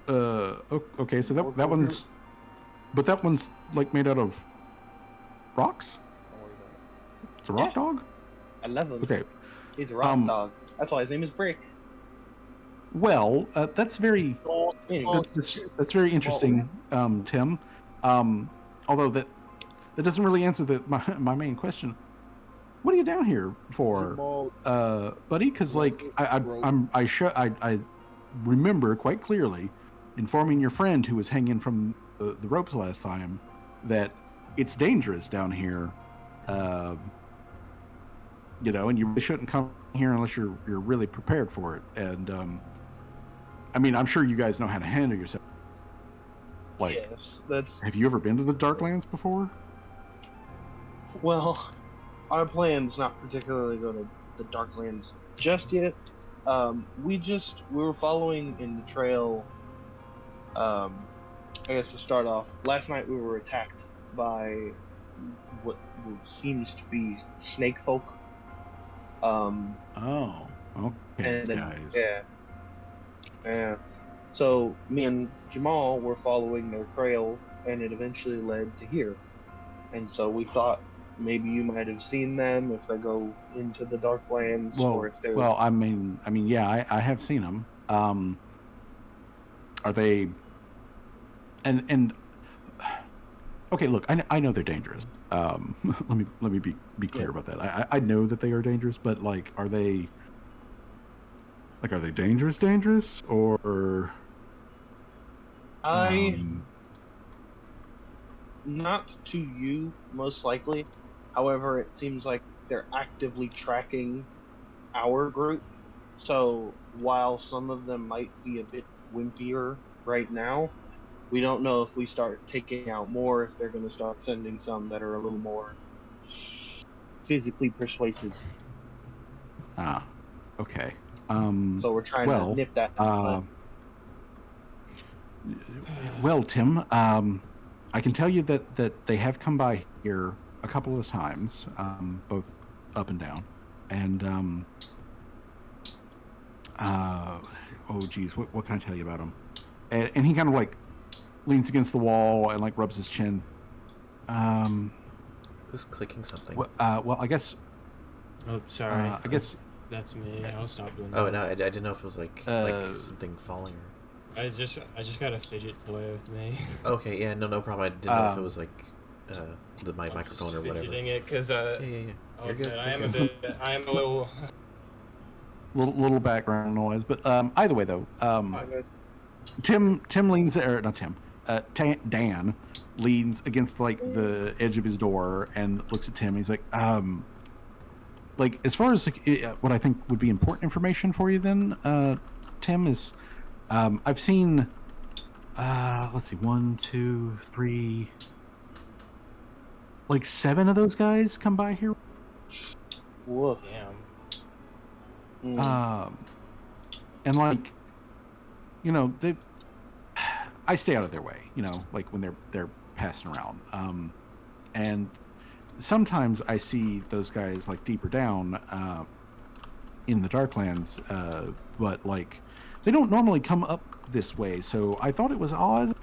Okay, so that one's, but that one's like made out of rocks. It's a rock dog. I love him. Okay, he's a rock dog. That's why his name is Brick. Well, that's very that's very interesting, Tim. Although that doesn't really answer my main question. What are you down here for, buddy? Because like I remember quite clearly informing your friend who was hanging from the ropes last time that it's dangerous down here. And you really shouldn't come here unless you're really prepared for it. And I mean, I'm sure you guys know how to handle yourself. Like, yes, have you ever been to the Darklands before? Well, our plan's not particularly go to the Darklands just yet. We were following in the trail. I guess to start off, last night we were attacked by what seems to be snake folk. Oh, okay, guys. Yeah. So me and Jamal were following their trail, and it eventually led to here. And so we thought maybe you might have seen them if they go into the Darklands, or if they're. Well, I mean, yeah, I have seen them. Are they? And okay, look, I know they're dangerous. Let me be clear about that. I know that they are dangerous, but like, are they? Like, are they dangerous, or? Not to you, most likely. However, it seems like they're actively tracking our group. So while some of them might be a bit wimpier right now, we don't know if we start taking out more, if they're going to start sending some that are a little more physically persuasive. Okay. So we're trying to nip that. Well, Tim, I can tell you that they have come by here a couple of times, both up and down, and oh geez, what can I tell you about them? And he kind of like leans against the wall and like rubs his chin. Who's clicking something? Well, I guess. Oh, sorry. I guess that's me. I'll stop doing that. Oh no, I didn't know if it was like something falling. I just got a fidget toy with me. Okay, yeah, no problem. I didn't know if it was like my microphone or whatever. Fidgeting it because yeah. You're good. I am a little background noise, but either way though, Tim leans, or not Tim, Dan leans against like the edge of his door and looks at Tim. And he's like, as far as like what I think would be important information for you, then, Tim, is I've seen, let's see, 1, 2, 3, like 7 of those guys come by here. Woof. Damn. And like, you know, I stay out of their way, you know, like when they're passing around. And sometimes I see those guys like deeper down in the Darklands, but like they don't normally come up this way. So I thought it was odd,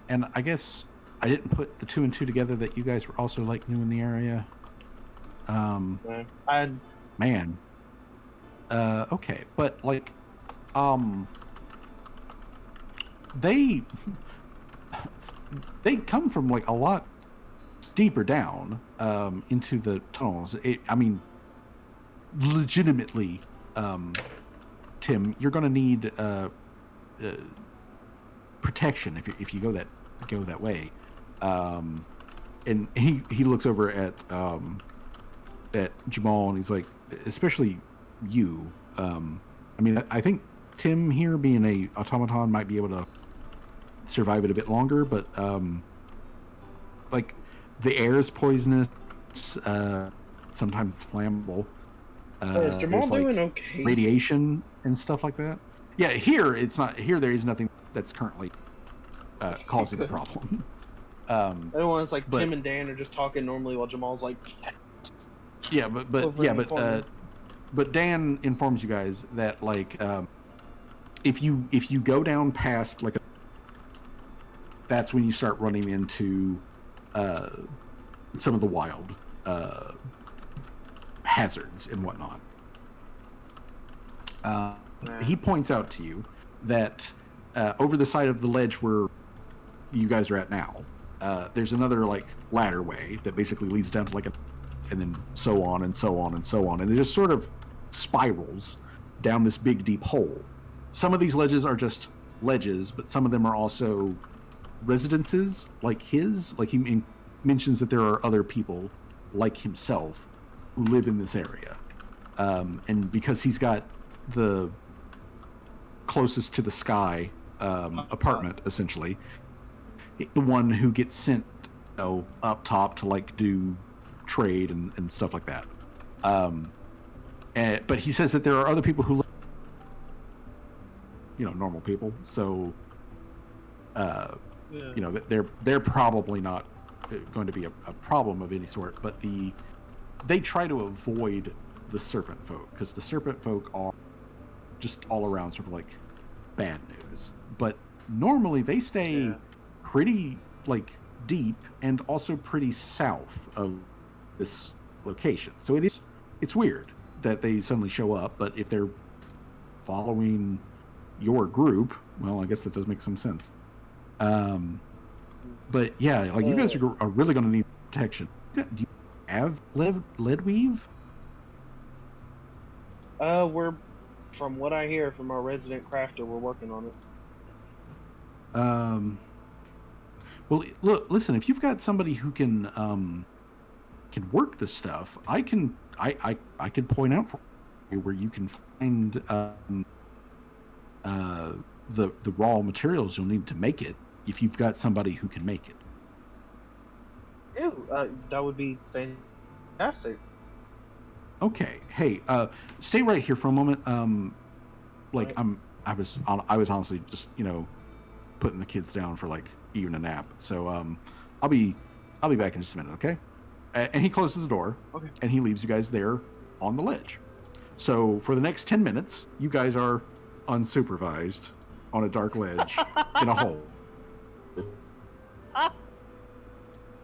and I guess I didn't put the 2 and 2 together that you guys were also like new in the area. Man. Okay, but like, they come from like a lot deeper down into the tunnels. I mean, legitimately, Tim, you're gonna need protection if you go that way. And he looks over at Jamal and he's like, especially you. I mean, I think Tim here, being a automaton, might be able to survive it a bit longer, but like the air is poisonous. Sometimes it's flammable. Is Jamal there's, like, doing okay? radiation and stuff like that. Yeah, here it's not. Here there is nothing that's currently causing the problem. Everyone's like Tim and Dan are just talking normally while Jamal's like. Yeah, but Dan informs you guys that like if you go down past like that's when you start running into some of the wild hazards and whatnot. He points out to you that over the side of the ledge where you guys are at now, there's another like ladder way that basically leads down to like and then so on and so on and so on, and it just sort of spirals down this big deep hole. Some of these ledges are just ledges, but some of them are also residences like his. Like he mentions that there are other people like himself who live in this area, and because he's got the closest to the sky apartment, essentially, the one who gets sent up top to like do trade and stuff like that. But he says that there are other people who live, normal people. So, they're probably not going to be a problem of any sort. But they try to avoid the serpent folk because the serpent folk are just all around sort of like bad news. But normally they stay pretty like deep and also pretty south of this location. So it's weird that they suddenly show up, but if they're following your group, well, I guess that does make some sense. But yeah, like you guys are really going to need protection. Do you have lead weave? We're, from what I hear from our resident crafter, we're working on it. Well, look, listen, if you've got somebody who can work the stuff, I can point out for you where you can find the raw materials you'll need to make it if you've got somebody who can make it. Yeah, that would be fantastic. Okay. Hey, stay right here for a moment. Like right. I was honestly just putting the kids down for like even a nap. So I'll be back in just a minute. Okay. And he closes the door. Okay. And he leaves you guys there on the ledge. So for the next 10 minutes, you guys are unsupervised on a dark ledge in a hole.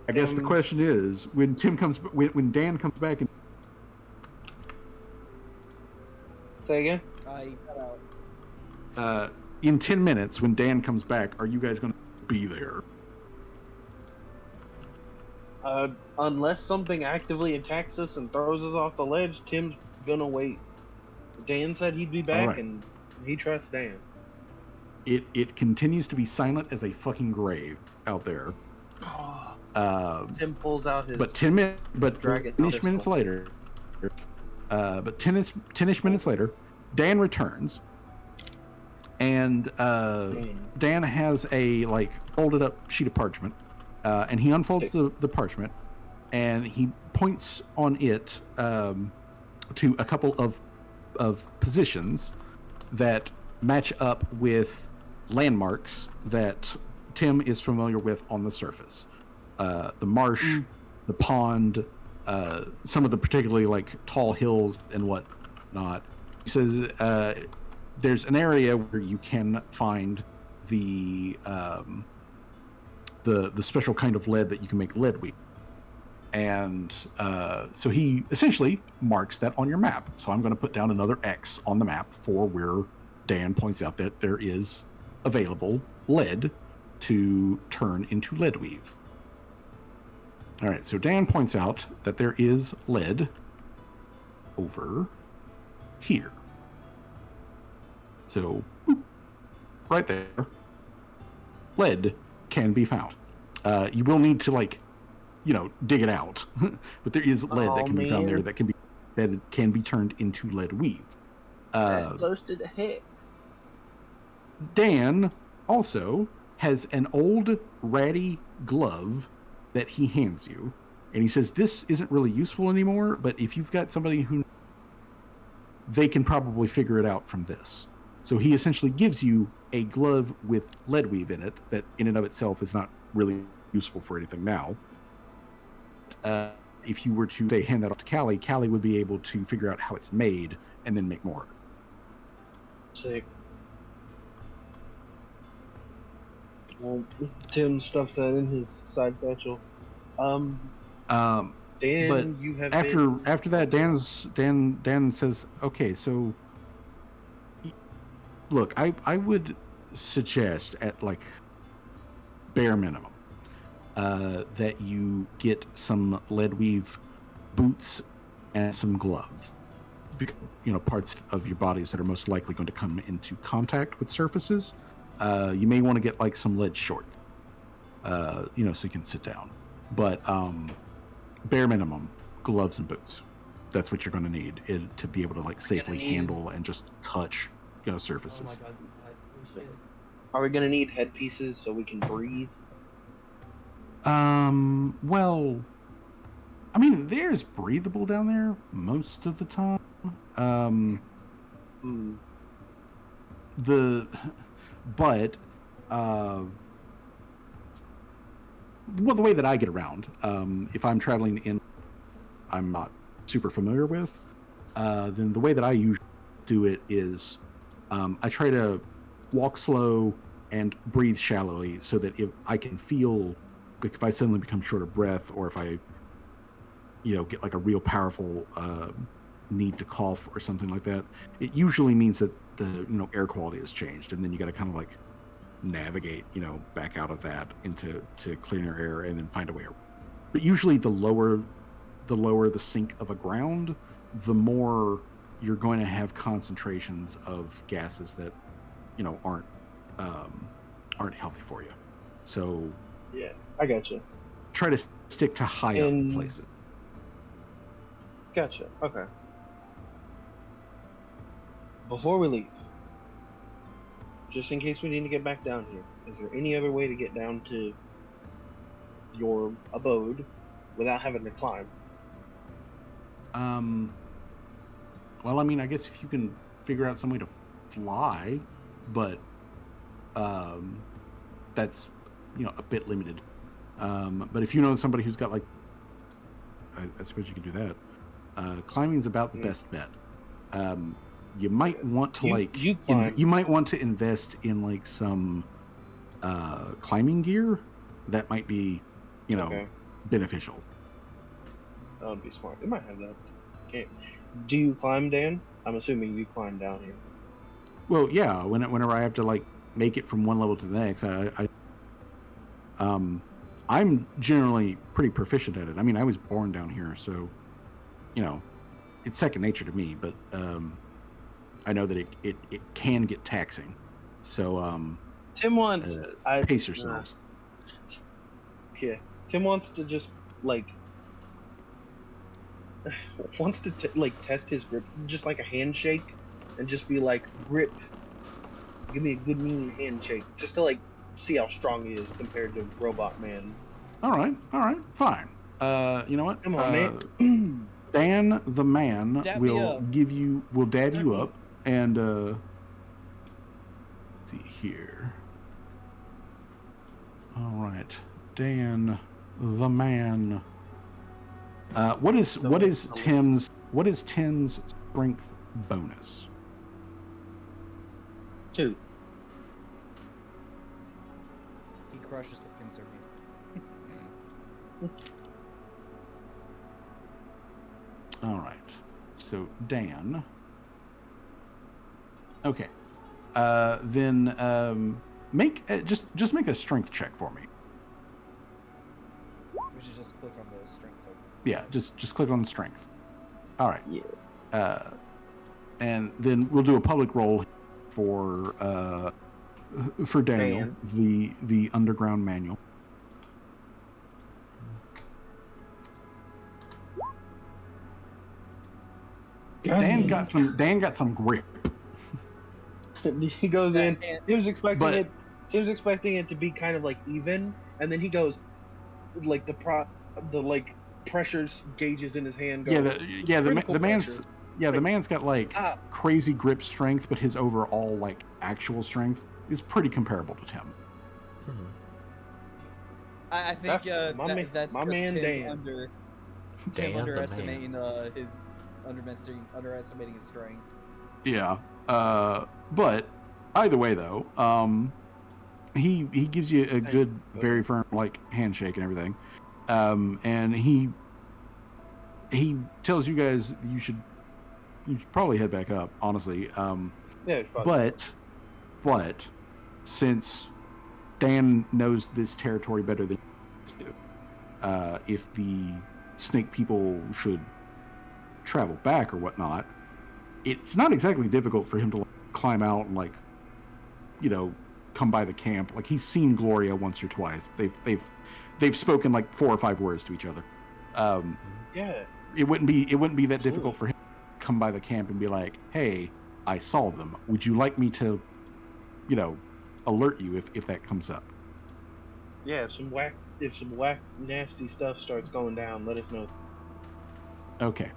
I guess the question is, when Dan comes back and say again. In 10 minutes, when Dan comes back, are you guys going to be there? Unless something actively attacks us and throws us off the ledge, Tim's gonna wait. Dan said he'd be back, and he trusts Dan. It continues to be silent as a fucking grave out there. Tim pulls out his. But 10-ish minutes later, Dan returns, and Dan has a like folded up sheet of parchment, and he unfolds the parchment, and he points on it to a couple of positions that match up with landmarks that Tim is familiar with on the surface. The marsh, the pond, some of the particularly like tall hills and whatnot. He says there's an area where you can find the special kind of lead that you can make lead with. And so he essentially marks that on your map. So I'm going to put down another X on the map for where Dan points out that there is available lead to turn into lead weave. All right, so Dan points out that there is lead over here. So, right there, lead can be found. You will need to dig it out, but there is lead that can be found there that can be turned into lead weave. That's close to the head. Dan also has an old ratty glove that he hands you, and he says this isn't really useful anymore, but if you've got somebody who, they can probably figure it out from this. So he essentially gives you a glove with lead weave in it that in and of itself is not really useful for anything now. If you were to, say, hand that off to Callie would be able to figure out how it's made and then make more. Sick. Well, Tim stuffs that in his side satchel. Dan, But you have after that, Dan says, okay, so look, I would suggest at like bare minimum that you get some lead weave boots and some gloves. Parts of your bodies that are most likely going to come into contact with surfaces. You may want to get like some lead shorts, so you can sit down. But bare minimum, gloves and boots. That's what you're going to need to be able to like safely handle and just touch, surfaces. Oh my god, shit. Are we gonna need headpieces so we can breathe? Well, I mean, there's breathable down there most of the time. The way that I get around, if I'm traveling in, I'm not super familiar with, then the way that I usually do it is, I try to walk slow and breathe shallowly so that if I can feel, like if I suddenly become short of breath or if I, get like a real powerful need to cough or something like that, it usually means that the air quality has changed, and then you got to kind of like navigate back out of that into cleaner air and then find a way around. But usually the lower the sink of a ground, the more you're going to have concentrations of gases that aren't healthy for you. So yeah, I gotcha. Try to stick to high up places. Gotcha. Okay. Before we leave, just in case we need to get back down here, is there any other way to get down to your abode without having to climb? Well, I mean, I guess if you can figure out some way to fly, but that's a bit limited. But if you know somebody who's got like, I suppose you can do that. Climbing's about the best bet. You might want to you might want to invest in like some climbing gear that might be beneficial. That would be smart. They might have that. Okay. Do you climb, Dan? I'm assuming you climb down here. Well, yeah. Whenever I have to like make it from one level to the next, I'm generally pretty proficient at it. I mean, I was born down here, so it's second nature to me. But I know that it can get taxing. So Tim wants pace yourselves. Yeah, Tim wants to just test his grip, just like a handshake, and just be like, grip, give me a good mean handshake, just to see how strong he is compared to Robot Man. All right, fine. You know what? Come on, man. Dan the man Dab me will up. dab you me up, and let's see here. All right, Dan the man. What is Tim's strength bonus? 2. He crushes the pincer here. All right. So Dan. Okay. Then make just make a strength check for me. We should just click on the strength token. Yeah, just click on the strength. All right. Yeah. And then we'll do a public roll for Daniel, the underground manual. Dan got some grip. He goes in. Tim's expecting but- Tim's expecting it to be kind of like even, and then he goes like the like pressures gauges in his hand go. The man's got like crazy grip strength, but his overall like actual strength is pretty comparable to Tim. Mm-hmm. I think That's that's my just man Tim Dan. Tim Dan the underestimating his underestimating his strength. Yeah. But either way though, he gives you a good, very firm like handshake and everything. And he tells you guys you should probably head back up, honestly. Yeah, probably. But since Dan knows this territory better than you do, if the snake people should travel back or whatnot, it's not exactly difficult for him to like, climb out and like, come by the camp. Like he's seen Gloria once or twice. They've spoken like 4 or 5 words to each other. Yeah. It wouldn't be that difficult for him to come by the camp and be like, "Hey, I saw them. Would you like me to, alert you if that comes up?" Yeah, if some whack nasty stuff starts going down, let us know. Okay.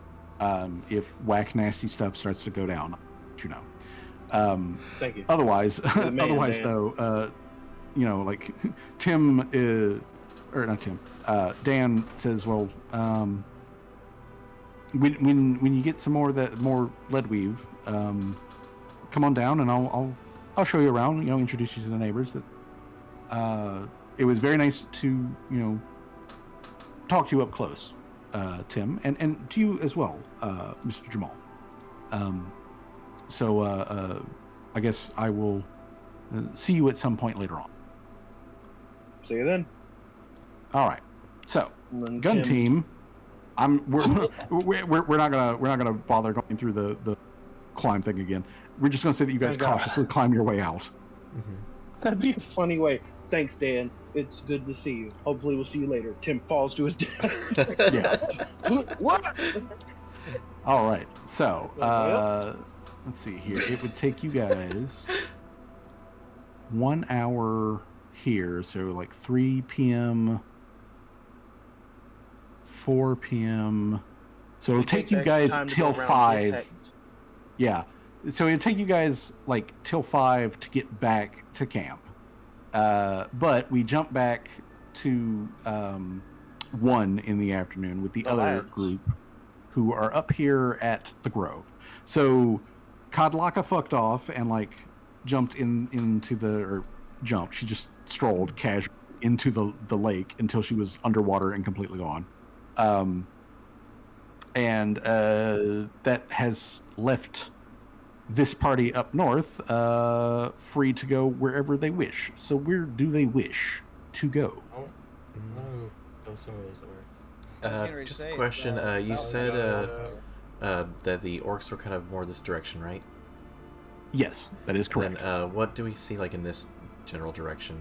If whack nasty stuff starts to go down, I'll let you know. Thank you. Otherwise, Dan. though, like Tim or not Tim, Dan says, "Well, when you get some more lead weave, come on down and I'll show you around. Introduce you to the neighbors. That it was very nice to talk to you up close, Tim, and to you as well, Mr. Jamal. So I guess I will see you at some point later on." See you then. All right. So, And gun Tim- team, we're not gonna bother going through the climb thing again. We're just gonna say that you guys Thank God. cautiously climb your way out. Mm-hmm. That'd be a funny way. Thanks, Dan. It's good to see you. Hopefully, we'll see you later. Tim falls to his death. Yeah. What? All right. So, let's see here. It would take you guys 1 hour here, so like 3 p.m., 4 p.m. So it'll take you guys till 5. Yeah. So it'll take you guys like till 5 to get back to camp. But we jump back to 1 in the afternoon with the other group who are up here at the Grove. So Kadlaka fucked off and like jumped she just strolled casually into the lake until she was underwater and completely gone. And that has left this party up north free to go wherever they wish. So where do they wish to go? I want to go somewhere that works. Just a question. You said that the orcs were kind of more this direction, right? Yes, that is correct. Then, what do we see like in this general direction?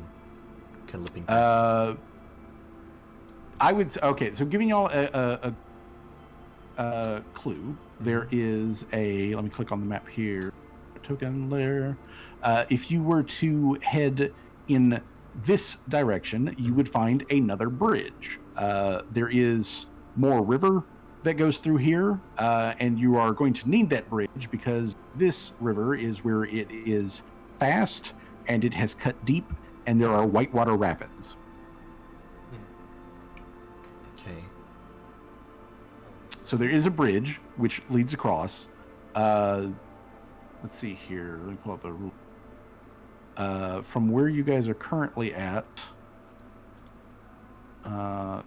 Kind of looking back. I would okay. So giving y'all a clue, there is a. Let me click on the map here. Token layer. If you were to head in this direction, you would find another bridge. There is more river that goes through here, and you are going to need that bridge because this river is where it is fast and it has cut deep, and there are whitewater rapids. Okay. So there is a bridge which leads across. Let's see here. Let me pull out the rule. From where you guys are currently at,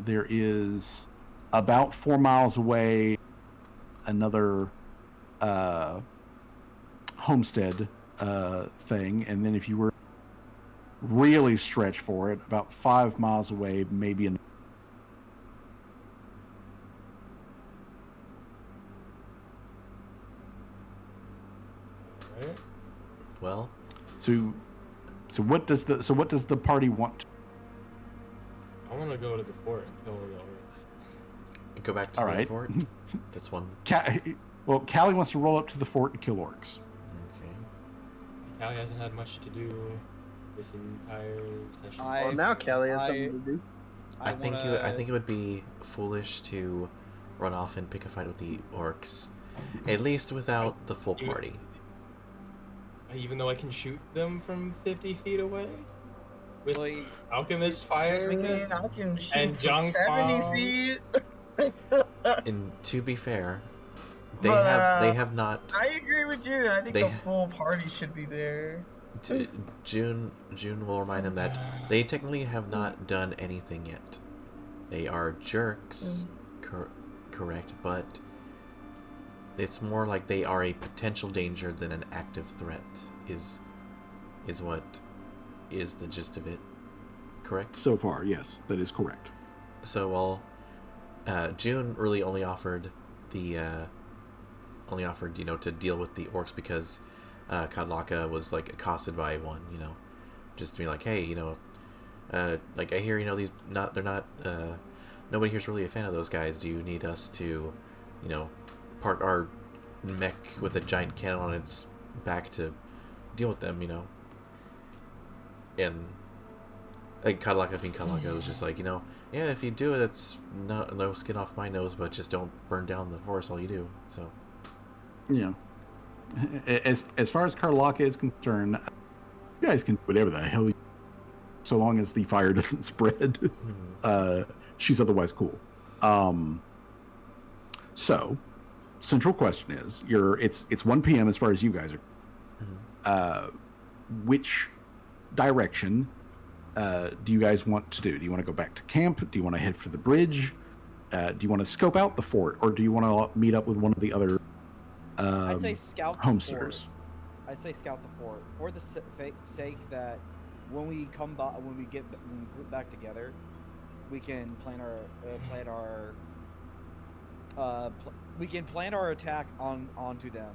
there is about 4 miles away another homestead thing, and then if you were really stretch for it, about 5 miles away, maybe an. Right? Well, So what does the party want to? I want to go to the fort and kill all the orcs. go back to All the right. fort. That's one. Well, Callie wants to roll up to the fort and kill orcs. Okay. Callie hasn't had much to do this entire session. Well, now Callie has I- something to do. I think it would be foolish to run off and pick a fight with the orcs, at least without the full party. Even though I can shoot them from 50 feet away? With Like, alchemist fire? I mean, I can shoot And from junk 70 bomb. feet. And to be fair, they But, have not. I agree with you. I think They- the full party should be there. June will remind them that they technically have not done anything yet. They are jerks, correct, but it's more like they are a potential danger than an active threat. Is what is the gist of it, correct? So far, yes, that is correct. So June really only offered to deal with the orcs because Kadlaka was like accosted by one, just be like, hey, like I hear, they're not nobody here's really a fan of those guys. Do you need us to, park our mech with a giant cannon on its back to deal with them, And like Kadlaka being Kadlaka was just like, yeah, if you do it, it's no skin off my nose, but just don't burn down the forest while you do. So Yeah. As far as Karlaka is concerned, you guys can do whatever the hell, so long as the fire doesn't spread. She's otherwise cool. So, central question is: it's 1 p.m. as far as you guys are. Which direction do you guys want to do? Do you want to go back to camp? Do you want to head for the bridge? Do you want to scope out the fort, or do you want to meet up with one of the other? I'd say scout the homesteaders. fort. I'd say scout the fort for the sake that when we get back together, we can plan our attack onto them,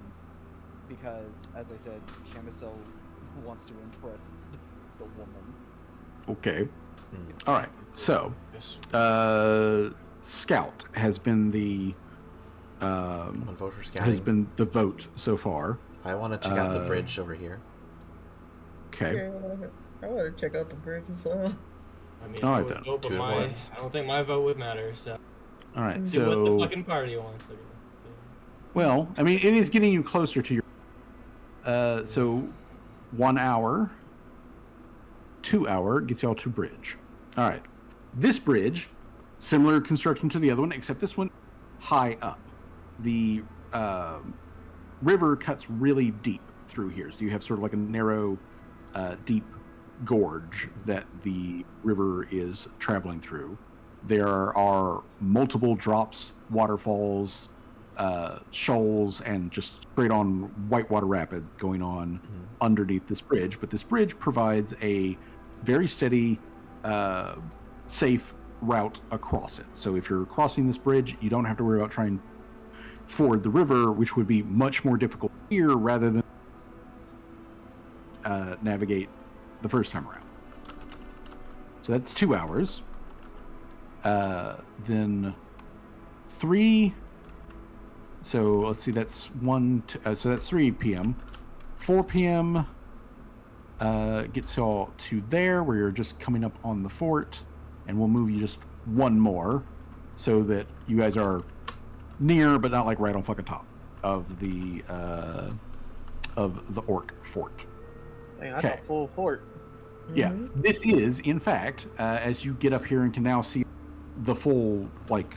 because as I said, Chamiso wants to impress the woman. Okay. All right. So, scout has been the one vote for scouting. has been the vote so far. I want to check out the bridge over here. Okay. I want to check out the bridge as well. I mean, All right, I would then. vote, but 2 to 1. I don't think my vote would matter, so All right. do what the So, fucking party wants. well, I mean, it is getting you closer to your. So, 1 hour, 2 hour gets y'all to bridge. All right. This bridge, similar construction to the other one, except this one high up. The river cuts really deep through here, so you have sort of like a narrow, deep gorge that the river is traveling through. There are multiple drops, waterfalls, shoals, and just straight on whitewater rapids going on underneath this bridge. But this bridge provides a very steady, safe route across it. So if you're crossing this bridge, you don't have to worry about trying to ford the river, which would be much more difficult here rather than navigate the first time around. So that's 2 hours. Then 3. So let's see, that's 1. So that's 3 p.m. 4 p.m. Gets y'all to there, where you're just coming up on the fort, and we'll move you just one more, so that you guys are near, but not like right on fucking top of the orc fort. Dang, that's a full fort. Yeah, this is, in fact, as you get up here and can now see the full, like,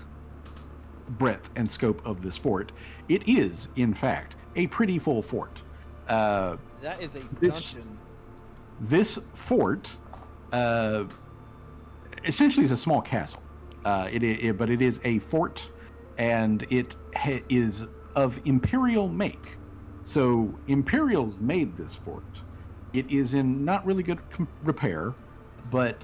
breadth and scope of this fort, it is, in fact, a pretty full fort. That is a dungeon. This fort, essentially is a small castle. But it is a fort, and it is of Imperial make. So Imperials made this fort. It is in not really good repair, but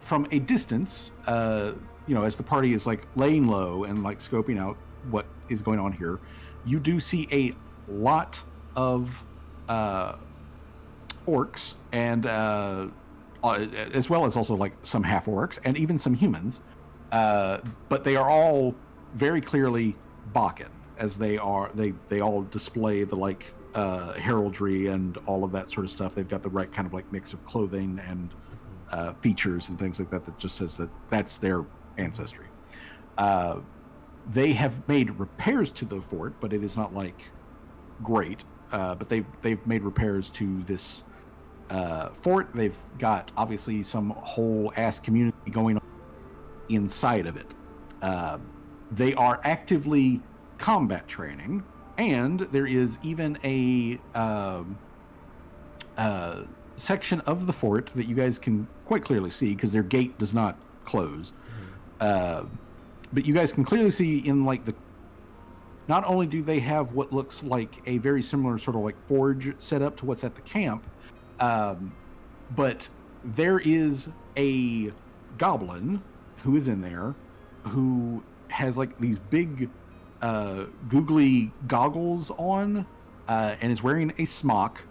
from a distance, as the party is like laying low and like scoping out what is going on here, you do see a lot of orcs and as well as also like some half orcs and even some humans, but they are all very clearly Bakken, as they all display the like heraldry and all of that sort of stuff. They've got the right kind of like mix of clothing and features and things like that that just says that that's their ancestry. They have made repairs to the fort, but it is not like great. But they've made repairs to this fort. They've got obviously some whole ass community going on inside of it. They are actively combat training, and there is even a section of the fort that you guys can quite clearly see because their gate does not close. But you guys can clearly see in like not only do they have what looks like a very similar sort of like forge setup to what's at the camp, but there is a goblin who is in there who has like these big googly goggles on and is wearing a smock,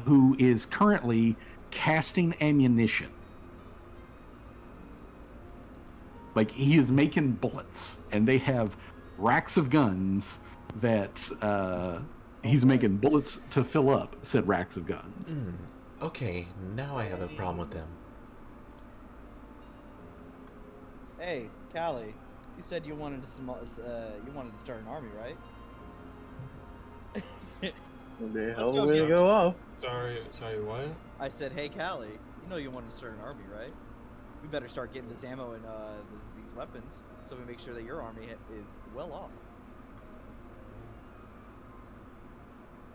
who is currently casting ammunition. Like, he is making bullets, and they have racks of guns that he's making bullets to fill up said racks of guns. Okay, now I have a problem with them. Hey, Callie, you said you wanted to start an army, right? The hell way to go off. Sorry, what? I said, hey, Callie, you know you wanted to start an army, right? We better start getting this ammo and these weapons, so we make sure that your army is well off.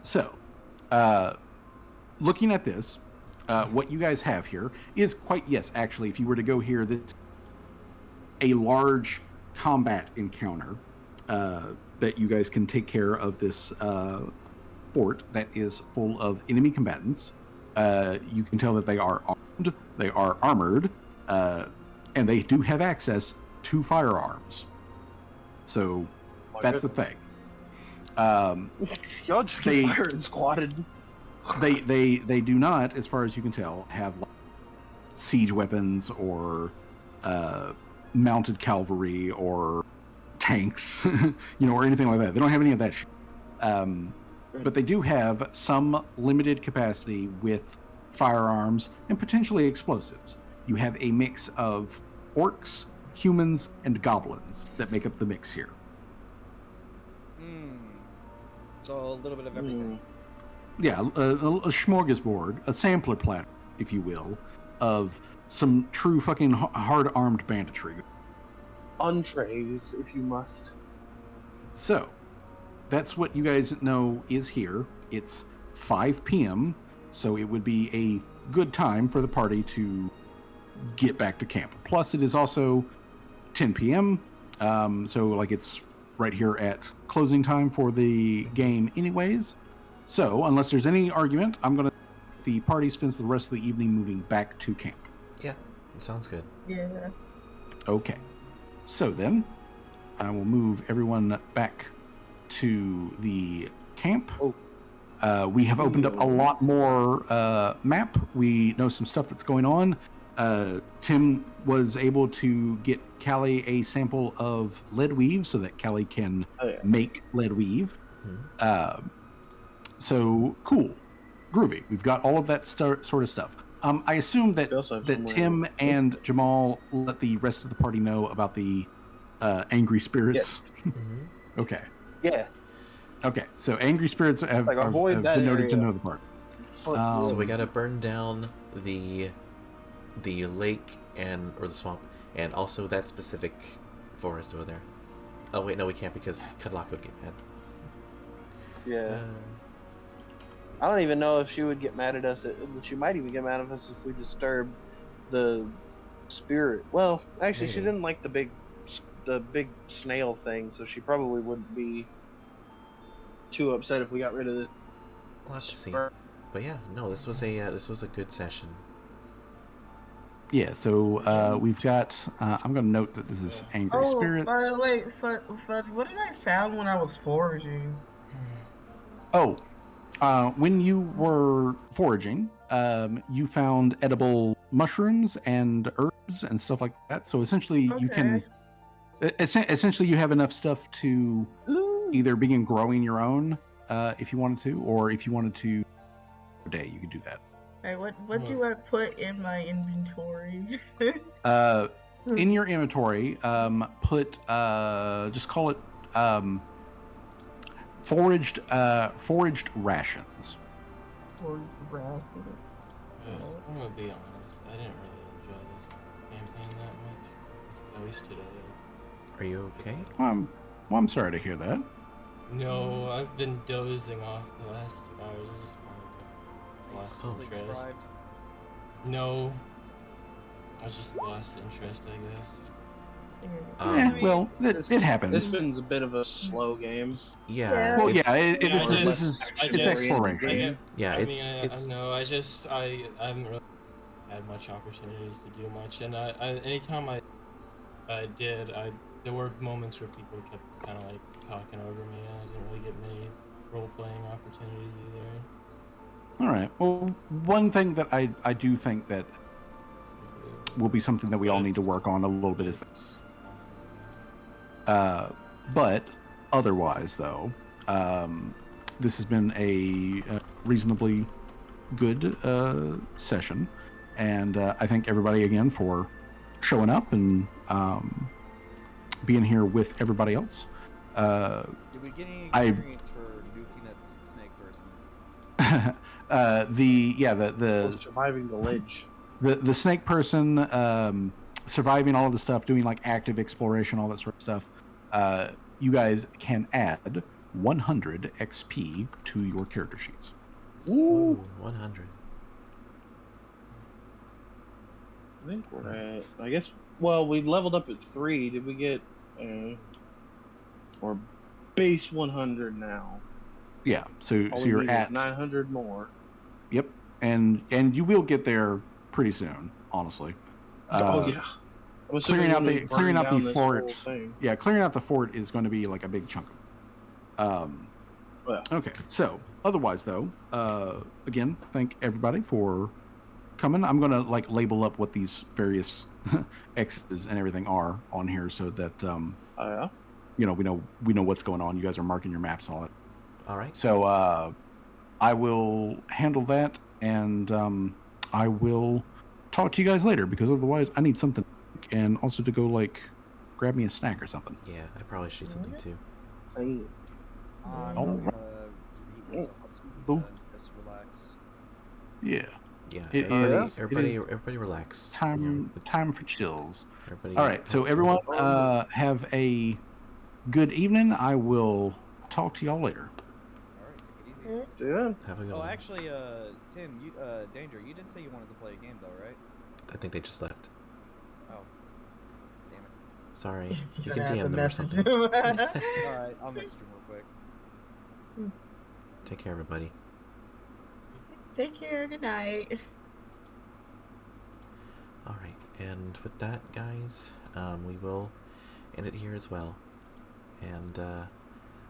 So, looking at this, what you guys have here is quite, yes, actually, if you were to go here, this a large combat encounter that you guys can take care of this fort that is full of enemy combatants. You can tell that they are armed, they are armored, and they do have access to firearms. So that's the thing. Y'all just get fired and squatted. They do not, as far as you can tell, have like, siege weapons or mounted cavalry or tanks, or anything like that. They don't have any of that shit. But they do have some limited capacity with firearms and potentially explosives. You have a mix of orcs, humans, and goblins that make up the mix here. So a little bit of everything. Yeah, a smorgasbord, a sampler platter, if you will, of some true fucking hard-armed banditry. Entrees, if you must. So, that's what you guys know is here. It's 5 p.m., so it would be a good time for the party to get back to camp. Plus, it is also 10 p.m., so like it's right here at closing time for the game anyways. So, unless there's any argument, the party spends the rest of the evening moving back to camp. Yeah, sounds good. Yeah. Okay. So then, I will move everyone back to the camp. We have opened up a lot more map. We know some stuff that's going on. Tim was able to get Callie a sample of lead weave so that Callie can make lead weave. So cool, groovy. We've got all of that sort of stuff. I assume that We also have that somewhere- Tim and Jamal let the rest of the party know about the angry spirits. Mhm. Okay. Yeah, Okay. So angry spirits have, like have avoid that been noted to area. know the party. So we Um, gotta burn down the lake or the swamp, and also that specific forest over there. Oh wait, no, we can't because Cudlock would get mad. Yeah. I don't even know if she would get mad at us. She might even get mad at us if we disturb the spirit. Well, actually, she Maybe. didn't like the big snail thing, so she probably wouldn't be too upset if we got rid of the. We'll have to see. But yeah, no, this was a good session. yeah. So we've got. I'm going to note that this is angry Oh, spirits. by the way, Fudge, what did I found when I was foraging? Oh, when you were foraging, you found edible mushrooms and herbs and stuff like that. So essentially, you can. Essentially, you have enough stuff to either begin growing your own, if you wanted to, or if you wanted to, a day you could do that. Hey, what do I put in my inventory? In your inventory, put just call it foraged rations. Foraged rations. I'm gonna be honest. I didn't really enjoy this campaign that much, at least today. Are you okay? Well, I'm sorry to hear that. No, I've been dozing off the last 2 hours. I just kind of lost Sleep interest. deprived. No, I just lost interest, I guess. Well, it happens. This one's a bit of a slow game. Yeah. Well, it's- yeah, Yeah, this is I it's guess- exploration. Yeah, I it's mean, it's I know. I haven't really had much opportunities to do much, and anytime I did, there were moments where people kept kind of like talking over me, and I didn't really get many role playing opportunities either. All right. Well, one thing that I do think that will be something that we all need to work on a little bit is. But otherwise, though, this has been a reasonably good session, and I thank everybody again for showing up and being here with everybody else. Did we get any experience for nuking that snake person? the surviving the ledge. The snake person, surviving all of the stuff, doing like active exploration, all that sort of stuff. You guys can add 100 XP to your character sheets. Ooh, 100. I think we're at. I guess. Well, we leveled up at 3. Did we get? Or base 100 now. Yeah. So All so we you're need is at 900 more. Yep. And you will get there pretty soon, honestly. Oh yeah. I'm assuming Clearing out when the we clearing burn out down the this fort. whole thing. Yeah, clearing out the fort is going to be like a big chunk of it. Well. Okay. So otherwise, though, again, thank everybody for coming. I'm going to like label up what these various X's and everything are on here so that Yeah. you know we know what's going on. You guys are marking your maps and all that. All right. So I will handle that, and I will talk to you guys later because otherwise I need something, and also to go like grab me a snack or something. Yeah, I probably should eat something too. I'm All gonna right. heat myself up some pizza Cool. and just relax. Yeah. Yeah. It Everybody, is- everybody, it is everybody, relax. time for chills. Everybody. All right. So everyone, have a good evening. I will talk to y'all later. All right, take it easy. Yeah. Have a good Oh, one. actually, Tim, you, Danger, you did say you wanted to play a game though, right? I think they just left. Oh, damn it. Sorry. You You're can gonna have DM to them or message something. him. All right, I'll message him real quick. Take care, everybody. Take care. Good night. All right, and with that, guys, we will end it here as well. And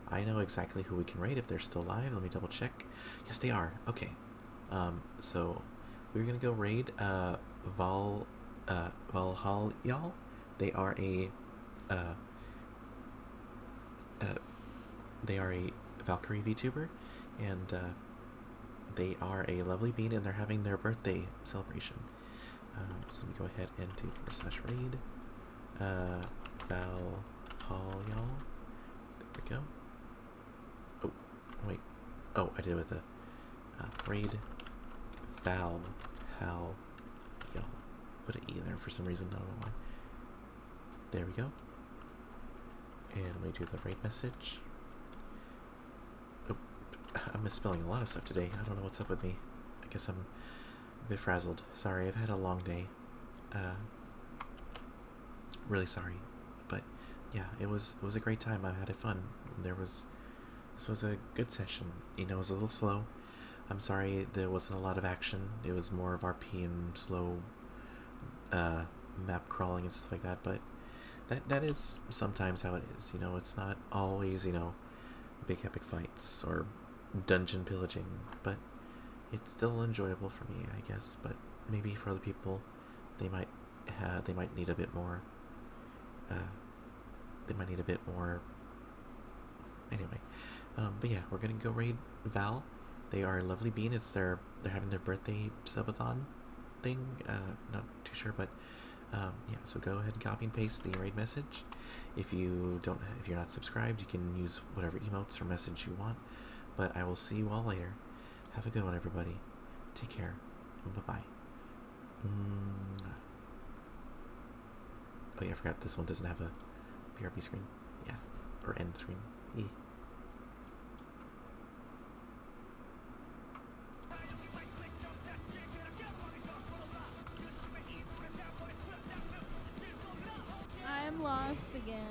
I know exactly who we can raid if they're still alive. Let me double check. Yes, they are. Okay. So we're gonna go raid Valhall, y'all. They are a Valkyrie VTuber, and they are a lovely bean and they're having their birthday celebration. So we go ahead and do /raid. Val Hall, y'all. There we go. Oh, wait. Oh, I did it with the raid Val Hal, y'all. Put an E there for some reason. I don't know why. There we go. And we do the raid message. Oh, I'm misspelling a lot of stuff today. I don't know what's up with me. I guess I'm a bit frazzled. Sorry, I've had a long day. Really sorry. But yeah, it was a great time. I had fun. This was a good session. You know, it was a little slow. I'm sorry there wasn't a lot of action. It was more of RP and slow map crawling and stuff like that, but that is sometimes how it is. You know, it's not always, you know, big epic fights or dungeon pillaging, but it's still enjoyable for me, I guess. But maybe for other people, they might need a bit more. They might need a bit more. Anyway, but yeah, we're gonna go raid Val. They are a lovely bean. They're having their birthday subathon thing. Not too sure, but yeah. So go ahead and copy and paste the raid message. If you're not subscribed, you can use whatever emotes or message you want. But I will see you all later. Have a good one, everybody. Take care. Bye bye. Oh yeah, I forgot this one doesn't have a BRB screen. Yeah, or end screen. E. I'm lost again.